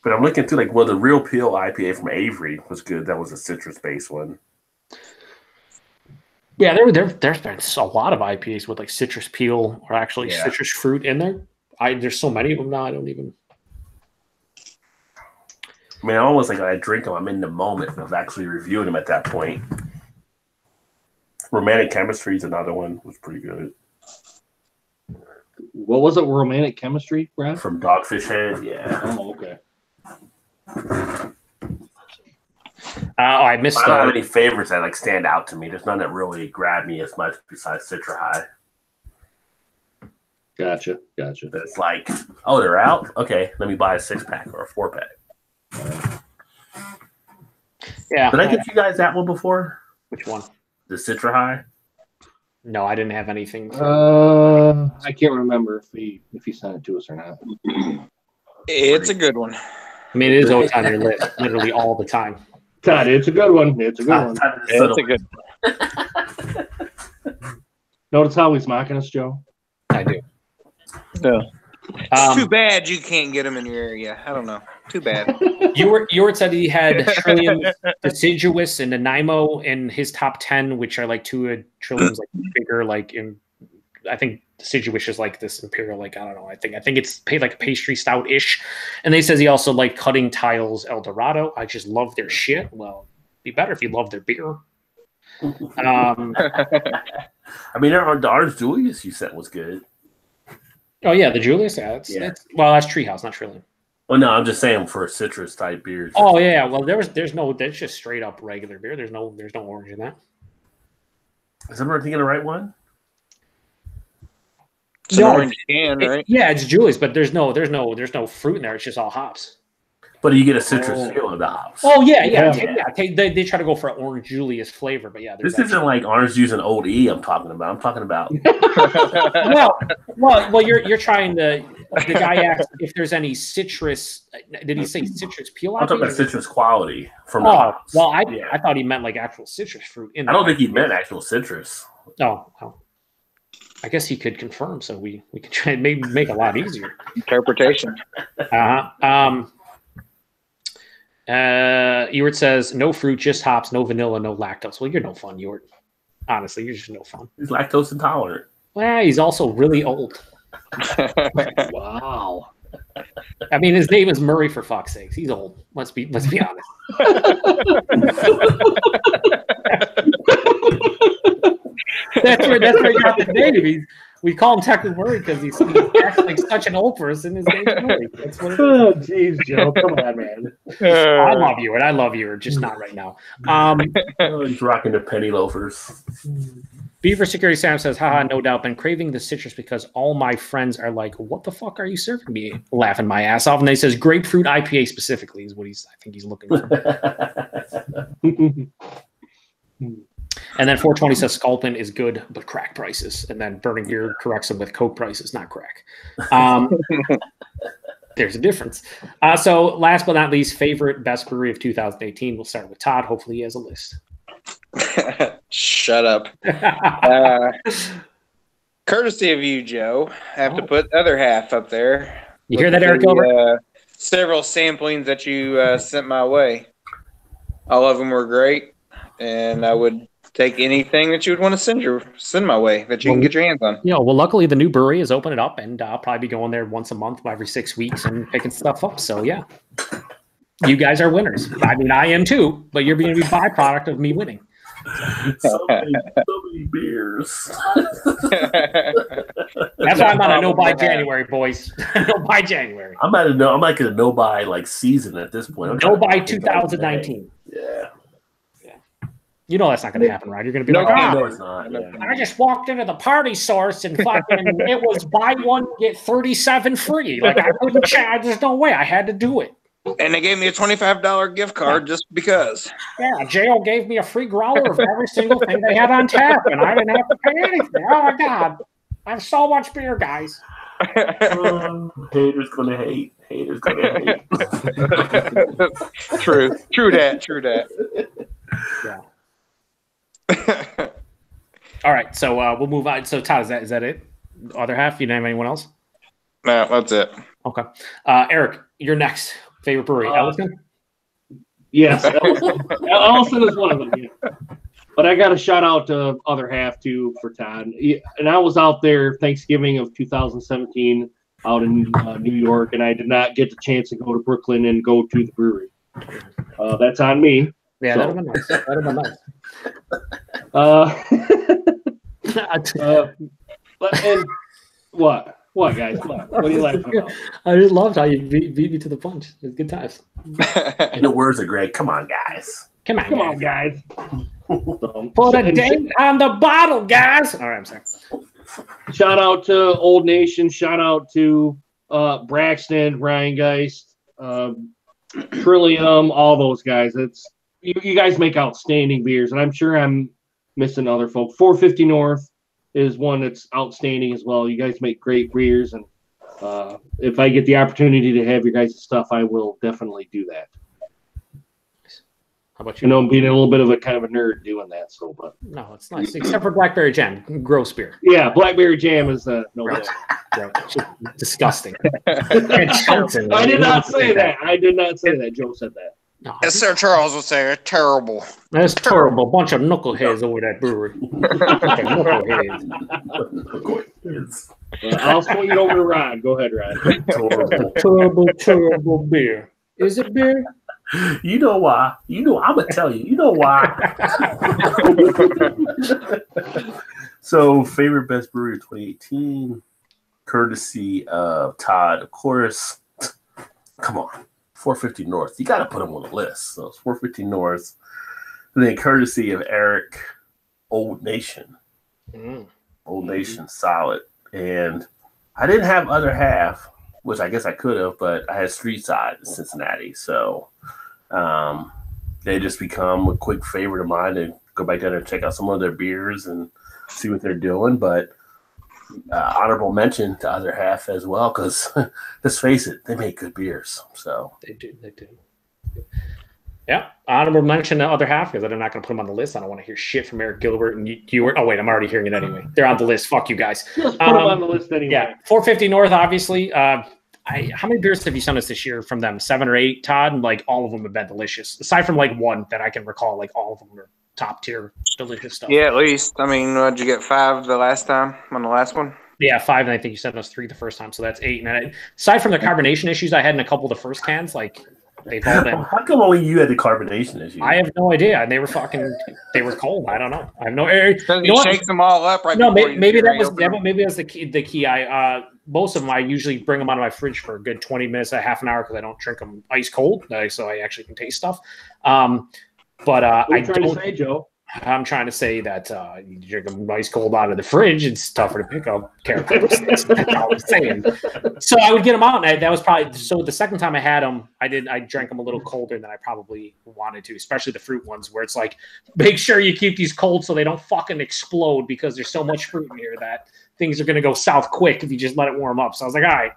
But I'm looking through, like, well, the Real Peel IPA from Avery was good. That was a citrus-based one. Yeah, there's been a lot of IPAs with, like, citrus peel or actually citrus fruit in there. There's so many of them now, I don't even... I mean, I almost like when I drink them, I'm in the moment. I was actually reviewing them at that point. Romantic Chemistry is another one. Was pretty good. What was it? Romantic Chemistry, Brad? From Dogfish Head, yeah. Oh, okay. I missed. I don't have any favorites that like stand out to me. There's none that really grab me as much besides Citra High. Gotcha. It's like, oh, they're out. Okay, let me buy a 6-pack or a 4-pack. Yeah. Did I get you guys that one before? Which one? The Citra High. No, I didn't have anything. I can't remember if he sent it to us or not. It's a good one. I mean, it is always on your list, literally all the time. God, it's a good one. It's a good one. It's a good one. Notice how he's mocking us, Joe? I do. Yeah. It's too bad you can't get them in your area. I don't know. Too bad. Ewart said he had Trillium, Deciduous, and Nanaimo in his top 10, which are like two Trillium's like bigger, like in. I think Deciduous is like this Imperial, like I don't know. I think it's like a pastry stout ish, and they says he also like Cutting Tiles El Dorado. I just love their shit. Well, it'd be better if you love their beer. I mean, the Orange Julius you said was good. Oh yeah, the Julius. Yeah, that's Treehouse, not Trillium. Well, no, I'm just saying for citrus type beers. Oh yeah, well there's just straight up regular beer. There's no orange in that. Is everyone thinking the right one? It's an orange can, right? Yeah, it's Julius, but there's no fruit in there. It's just all hops. But you get a citrus feel of the hops. Oh yeah. They try to go for an orange Julius flavor, but yeah, this isn't like orange juice and Old E. I'm talking about. well, you're trying to. The guy asked if there's any citrus. Did he say citrus peel? I'm talking about citrus quality from the hops. Well, I thought he meant like actual citrus fruit. I don't think he meant actual citrus. Oh, well, I guess he could confirm, so we could try and maybe make it a lot easier. Interpretation. Ewart says no fruit, just hops, no vanilla, no lactose. Well, you're no fun, Ewart. Honestly, you're just no fun. He's lactose intolerant. Well, he's also really old. Wow. I mean, his name is Murray, for fuck's sakes. He's old. Let's be honest. That's where he got the name. We call him Technical Murray because he acts like such an old person. His name's Murray. That's what it is. Oh, jeez, Joe. Come on, man. I love you, and I love you, just not right now. He's rocking the penny loafers. Beaver Security Sam says, haha, no doubt, been craving the citrus because all my friends are like, what the fuck are you serving me? Laughing my ass off. And they says grapefruit IPA specifically is what I think he's looking for. And then 420 says Sculpin is good, but crack prices. And then Burning Beer corrects him with Coke prices, not crack. There's a difference. So last but not least, favorite best brewery of 2018. We'll start with Todd. Hopefully he has a list. Shut up. Courtesy of you, Joe. I have to put the other half up there. You hear that, Eric Gilbert? Several samplings that you sent my way. All of them were great, and I would take anything that you would want to send my way that you can get your hands on. Yeah, well, luckily the new brewery has opened it up, and I'll probably be going there once a month, every 6 weeks, and picking stuff up. So yeah, you guys are winners. I mean, I am too, but you're going to be a byproduct of me winning. So many beers. That's why I'm on a no-buy January, boys. No-buy January. I'm like a no-buy like season at this point. No-buy 2019. Yeah. You know that's not going to happen, right? You're going to be No, like, No, it's not. Yeah. I just walked into the party source and fucking it was buy one get 37 free. Like I couldn't charge. There's no way. I had to do it. and they gave me a $25 gift card just because. Yeah, jail gave me a free growler of every single thing they had on tap, and I didn't have to pay anything. Oh my god, I have so much beer, guys. Haters gonna hate. Haters gonna hate. True that. Yeah. All right, so we'll move on. So Todd, is that it? Other half? You don't have anyone else? No, that's it. Okay. Eric, you're next. Favorite brewery? Ellison? Yes, Ellison is one of them. Yeah. But I got to shout out to other half too for Todd. And I was out there Thanksgiving of 2017 out in New York, and I did not get the chance to go to Brooklyn and go to the brewery. That's on me. Yeah, that'd have been nice. That'd have been nice. And what? What, guys? What are you laughing about? I just loved how you beat me to the punch. It was good times. And the words are great. Come on, guys. Come on, guys. Put a date on the bottle, guys. All right, I'm sorry. Shout out to Old Nation. Shout out to Braxton, Ryan Geist, Trillium, all those guys. It's you guys make outstanding beers, and I'm sure I'm missing other folks. 450 North is one that's outstanding as well. You guys make great beers, and if I get the opportunity to have your guys' stuff, I will definitely do that. How about you? You know, I'm being a little bit of a kind of a nerd doing that, so but No, it's nice. Except for Blackberry Jam, gross beer. yeah, Blackberry Jam is no. Disgusting. I did not say that. I did not say that. Joe said that. No, As Sir Charles would say, terrible. that's terrible. Bunch of knuckleheads over that brewery. Knuckleheads. I'll swing it over to Rod. Go ahead, Rod. Terrible beer. Is it beer? You know why? You know, I'm gonna tell you. You know why? So, favorite best brewery of 2018, courtesy of Todd, of course. Come on, 450 North. You got to put them on the list. So it's 450 North, and then courtesy of Eric, Old Nation. Old Nation, solid. And I didn't have other half, which I guess I could have, but I had Street Side in Cincinnati. So they just become a quick favorite of mine to go back down and check out some of their beers and see what they're doing. But honorable mention to other half as well, because let's face it, they make good beers. So They do. Yeah, honorable mention to other half because I'm not going to put them on the list. I don't want to hear shit from Eric Gilbert and you were. Oh wait, I'm already hearing it anyway. They're on the list. Fuck you guys. Just put them on the list anyway. Yeah, 450 North, obviously. How many beers have you sent us this year from them? 7 or 8, Todd? And like all of them have been delicious. Aside from like one that I can recall, like all of them are top tier delicious stuff. Yeah, at least. I mean, did you get 5 the last time on the last one? Yeah, 5, and I think you sent us 3 the first time, so that's 8. And aside from the carbonation issues I had in a couple of the first cans, like they've all been. How come only you had the carbonation issue? I have no idea. And they were cold. I don't know. I have no. You shake them all up right. No, before maybe you that was open them. maybe that's the key. I most of them I usually bring them out of my fridge for a good 20 minutes, a half an hour because I don't drink them ice cold, so I actually can taste stuff. But What are I you trying don't. to say, Joe? I'm trying to say that you drink them ice cold out of the fridge, it's tougher to pick up characteristics. That's all I'm saying. So I would get them out, and that was probably so. The second time I had them, I drank them a little colder than I probably wanted to, especially the fruit ones, where it's like, make sure you keep these cold so they don't fucking explode because there's so much fruit in here that things are going to go south quick if you just let it warm up. So I was like, all right,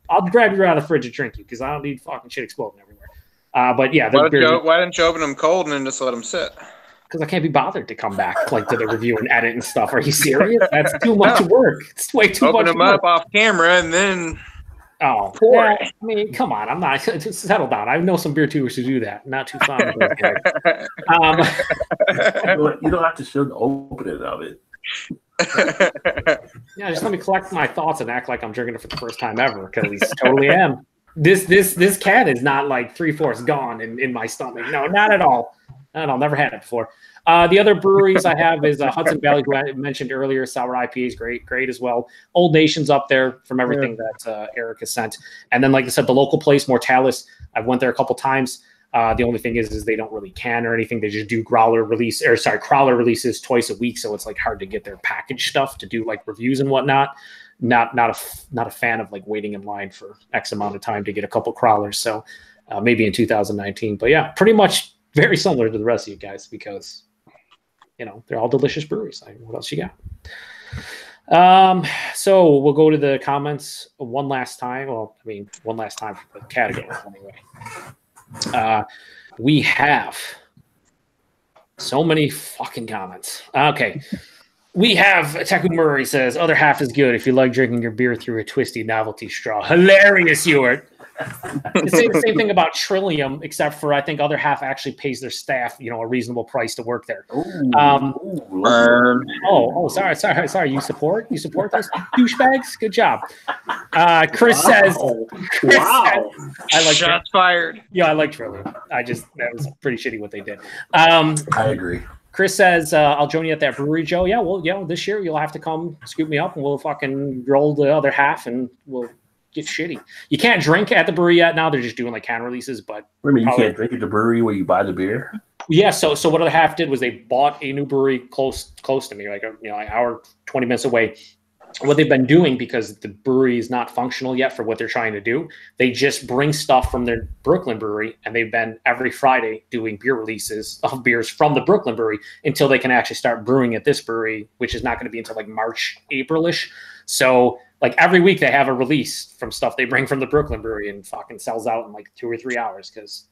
I'll grab you out of the fridge and drink you because I don't need fucking shit exploding everywhere. But yeah, Why didn't you open them cold and then just let them sit? because I can't be bothered to come back like to the review and edit and stuff. Are you serious? That's too much work. It's way too much Open them work. up off camera and then Pour it. I mean, come on. I'm not. Just settle down. I know some beer tubers who do that. Not too fond of those guys. You don't have to show the opening of it. Yeah, just let me collect my thoughts and act like I'm drinking it for the first time ever, because I totally am. This can is not like 3/4 gone in my stomach. No, not at all. Not at all. Never had it before. The other breweries I have is Hudson Valley, who I mentioned earlier. Sour IPA is great as well. Old Nation's up there from everything that Eric has sent. And then, like I said, the local place, Mortalis, I went there a couple times. The only thing is they don't really can or anything. They just do crawler releases twice a week, so it's like hard to get their package stuff to do like reviews and whatnot. Not a fan of like waiting in line for X amount of time to get a couple crawlers. So maybe in 2019, but yeah, pretty much very similar to the rest of you guys because they're all delicious breweries. What else you got? So we'll go to the comments one last time. Well, I mean, one last time for the categories anyway. We have so many fucking comments. Okay. We have Taku Murray says, other half is good if you like drinking your beer through a twisty novelty straw. Hilarious, Ewart. The same thing about Trillium, except for I think other half actually pays their staff, a reasonable price to work there. Sorry. You support those douchebags? Good job. Chris says, Wow. I like Shots fired. Yeah, I like Trillium. That was pretty shitty what they did. I agree. Chris says, I'll join you at that brewery, Joe. Yeah, well, this year you'll have to come scoop me up and we'll fucking roll the other half and we'll get shitty. You can't drink at the brewery yet now. They're just doing like can releases, but you can't drink at the brewery where you buy the beer? Yeah, so what other half did was they bought a new brewery close to me, like an hour, 20 minutes away. What they've been doing, because the brewery is not functional yet for what they're trying to do, they just bring stuff from their Brooklyn brewery, and they've been every Friday doing beer releases of beers from the Brooklyn brewery until they can actually start brewing at this brewery, which is not going to be until like March, April-ish. So like every week they have a release from stuff they bring from the Brooklyn brewery and fucking sells out in like 2 or 3 hours because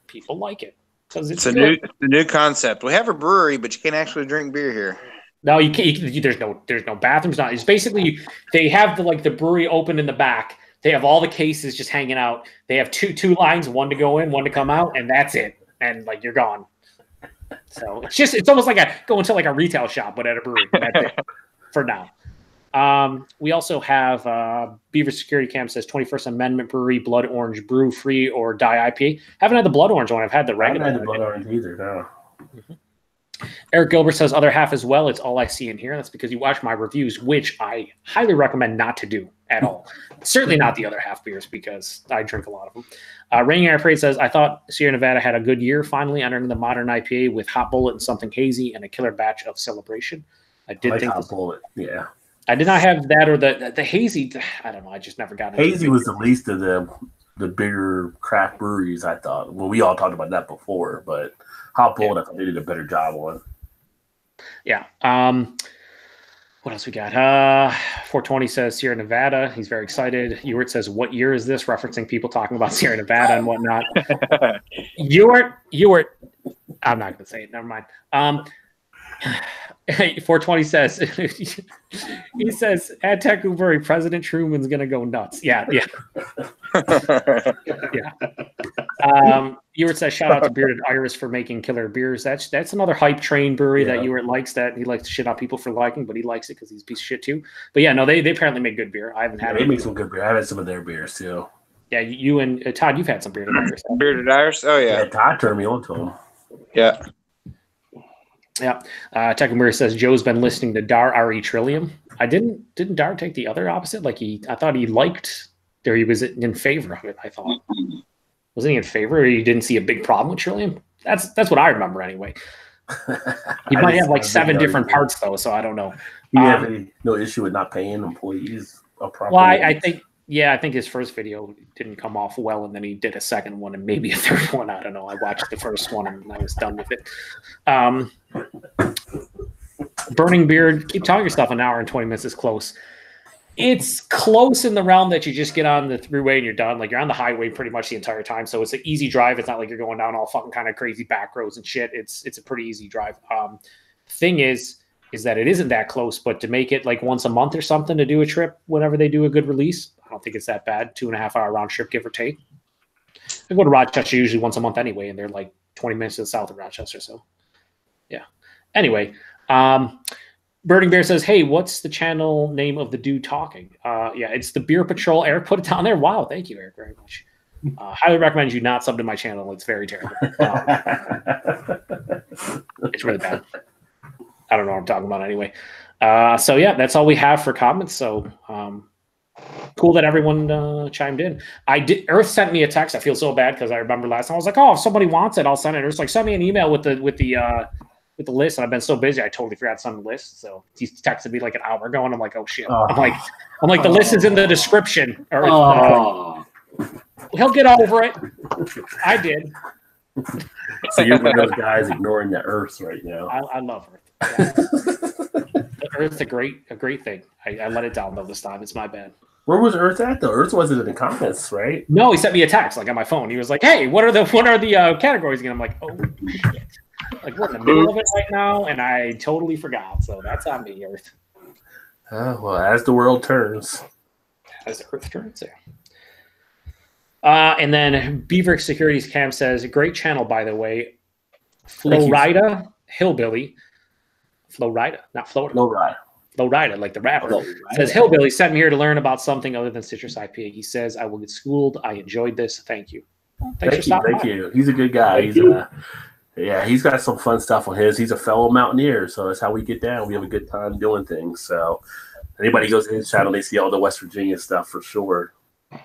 people like it. It's a new concept. We have a brewery, but you can't actually drink beer here. No, you can't. There's no bathrooms. It's basically they have the brewery open in the back. They have all the cases just hanging out. They have two lines, one to go in, one to come out, and that's it. And like you're gone. So it's almost like going to like a retail shop, but at a brewery. That's it for now. We also have Beaver Security Camp says 21st Amendment Brewery, Blood Orange Brew Free or Die IPA. Haven't had the Blood Orange one. I've had the regular. I haven't had the Blood Orange either. No. Mm-hmm. Eric Gilbert says other half as well. It's all I see in here. That's because you watch my reviews, which I highly recommend not to do at all. Certainly not the other half beers because I drink a lot of them. Raining Air Parade says, I thought Sierra Nevada had a good year finally entering the modern IPA with Hot Bullet and something hazy and a killer batch of Celebration. I did think Hot Bullet. Yeah. I did not have that or the hazy. I don't know. I just never got into hazy. Was the least of the bigger craft breweries, I thought. Well, we all talked about that before, but Hot Bullet, I thought they did a better job on. Yeah. What else we got? 420 says Sierra Nevada. He's very excited. Ewart says, what year is this? Referencing people talking about Sierra Nevada and whatnot. Ewart. I'm not going to say it. Never mind. 420 says, he says, at Tech Brewery, President Truman's going to go nuts. Yeah. Ewart says, shout out to Bearded Iris for making killer beers. That's another hype train brewery that Ewart likes, that he likes to shit on people for liking, but he likes it because he's a piece of shit too. But yeah, no, they apparently make good beer. I haven't had it. They make some good beer. I've had some of their beers too. Yeah, you and Todd, you've had some Bearded Iris. Bearded Iris? Oh, yeah. Todd turned me on to them. Yeah. Yeah. Tekamura says Joe's been listening to Dar RE Trillium. Didn't Dar take the other opposite? I thought he liked, or he was in favor of it, I thought. Wasn't he in favor, or he didn't see a big problem with Trillium? That's what I remember anyway. He might have like 7 different parts though, so I don't know. You have no issue with not paying employees a proper Well, I think his first video didn't come off well, and then he did a second one and maybe a third one. I don't know. I watched the first one and I was done with it. Burning Beard, keep telling yourself an hour and 20 minutes is close. It's close in the realm that you just get on the throughway and you're done. Like you're on the highway pretty much the entire time. So it's an easy drive. It's not like you're going down all fucking kind of crazy back roads and shit. It's a pretty easy drive. Thing is that it isn't that close, but to make it like once a month or something to do a trip whenever they do a good release, I don't think it's that bad. 2.5 hour round trip, give or take. I go to Rochester usually once a month anyway, and they're like 20 minutes to the south of Rochester. So yeah. Anyway, Burning Bear says, hey, what's the channel name of the dude talking? Yeah, it's the Beer Patrol. Eric put it down there. Wow, thank you, Eric, very much. Highly recommend you not sub to my channel. It's very terrible. It's really bad. I don't know what I'm talking about anyway. So yeah, that's all we have for comments. So cool that everyone chimed in. Earth sent me a text. I feel so bad because I remember last time I was like, oh, if somebody wants it, I'll send it. Earth's like, send me an email with the list. And I've been so busy, I totally forgot to send the list. So he texted me like an hour ago, and I'm like, oh shit. I'm like, the list is in the description. He'll get over it. I did. So you're one of those guys ignoring the Earth right now. I love Earth. Yeah. Earth's a great thing. I let it download this time. It's my bad. Where was Earth at though? Earth wasn't in the comments, right? No, he sent me a text like on my phone. He was like, "Hey, what are the categories again?" I'm like, "Oh shit!" Like we're in the middle of it right now, and I totally forgot. So that's on me, Earth. Well, as the world turns, as the Earth turns, yeah. And then Beaver Securities Cam says, "Great channel, by the way." Florida Hillbilly, Florida, not Florida. Florida, like the rapper. Says Hillbilly sent me here to learn about something other than citrus IPA. He says, "I will get schooled. I enjoyed this. Thank you." Thank you. He's a good guy. He's got some fun stuff on his. He's a fellow mountaineer, so that's how we get down. We have a good time doing things. So anybody goes to his channel, they see all the West Virginia stuff for sure.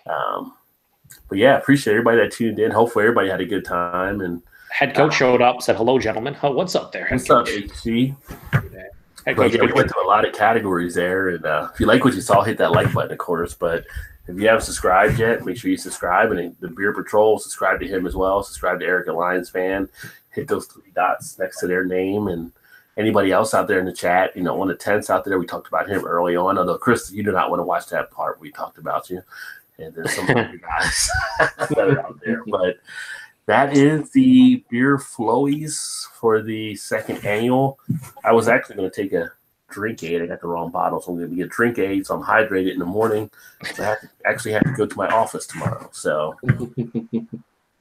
But yeah, appreciate everybody that tuned in. Hopefully everybody had a good time. And head coach showed up, said, "Hello, gentlemen. Oh, what's up there?" What's up, HC? But yeah, we went to a lot of categories there, and if you like what you saw, hit that like button, of course. But if you haven't subscribed yet, make sure you subscribe. And the Beer Patrol, subscribe to him as well. Subscribe to Eric, a Lions fan. Hit those 3 dots next to their name. And anybody else out there in the chat, one of the tents out there, we talked about him early on. Although, Chris, you do not want to watch that part. We talked about you. And there's some other guys that are out there. But that is the Beer Flowies for the second annual. I was actually going to take a drink aid. I got the wrong bottle, so I'm going to get a drink aid, so I'm hydrated in the morning. So I have to go to my office tomorrow. So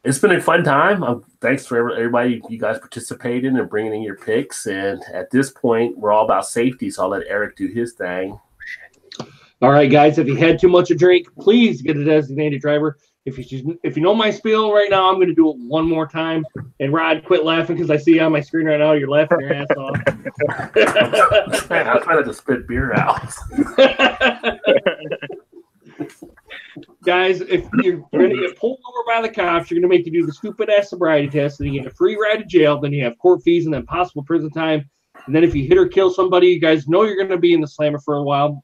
it's been a fun time. Thanks for everybody you guys participating and bringing in your picks. And at this point, we're all about safety, so I'll let Eric do his thing. All right, guys, if you had too much to drink, please get a designated driver. If you know my spiel right now, I'm going to do it one more time. And Rod, quit laughing because I see on my screen right now you're laughing your ass off. Man, I'm trying to spit beer out. Guys, if you're going to get pulled over by the cops, you're going to make you do the stupid-ass sobriety test, and you get a free ride to jail, then you have court fees and then possible prison time. And then if you hit or kill somebody, you guys know you're going to be in the slammer for a while.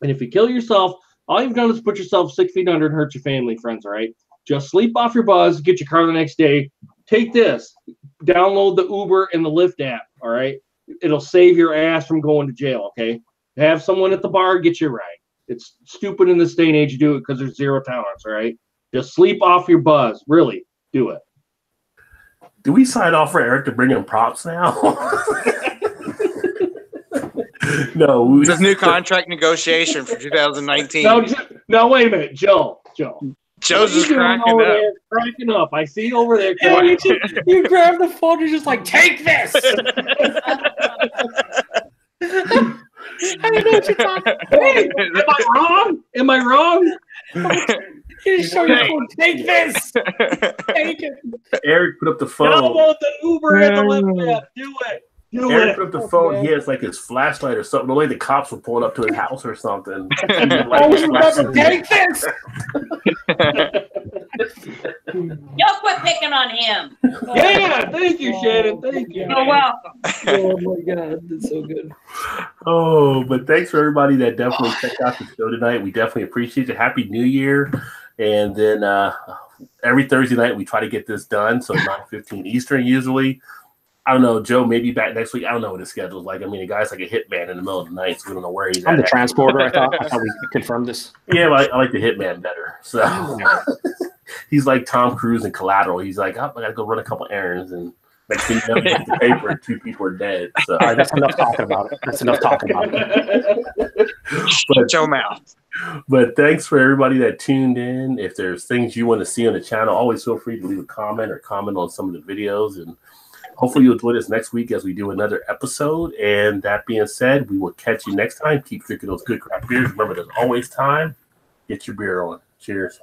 And if you kill yourself, all you've done is put yourself 6 feet under and hurt your family, friends, all right? Just sleep off your buzz, get your car the next day. Take this. Download the Uber and the Lyft app, all right? It'll save your ass from going to jail, okay? Have someone at the bar get you a ride. It's stupid in this day and age to do it because there's zero tolerance, all right? Just sleep off your buzz. Really, do it. Do we sign off for Eric to bring in props now? No. This is new contract negotiation for 2019. No, wait a minute, Joe. Joe's just cracking up. I see you over there. Yeah, you grab the phone, you're just like, take this. I don't know what you're talking about. Hey, am I wrong? You just show your phone. Take this. Take it. Eric put up the phone. Download the Uber and the Lyft app. Do it. Eric put up the phone. He has like his flashlight or something. The way the cops were pulling up to his house or something. Take this. Y'all quit picking on him. Yeah, thank you, Shannon. Thank you. You're welcome. Oh my God, that's so good. Oh, but thanks for everybody that definitely checked out the show tonight. We definitely appreciate it. Happy New Year. And then every Thursday night we try to get this done. So 9:15 Eastern usually. I don't know, Joe, maybe back next week. I don't know what his schedule is like. I mean, the guy's like a hitman in the middle of the night, so we don't know where he's at. I'm the transporter. I thought we confirmed this. Yeah, but I like the hitman better. So he's like Tom Cruise in Collateral. He's like, I got to go run a couple errands. And next thing you know, you get the paper and 2 people are dead. So. All right, that's enough talking about it. Shut your mouth. But thanks for everybody that tuned in. If there's things you want to see on the channel, always feel free to leave a comment or comment on some of the videos. And hopefully you'll join us next week as we do another episode. And that being said, we will catch you next time. Keep drinking those good craft beers. Remember, there's always time. Get your beer on. Cheers.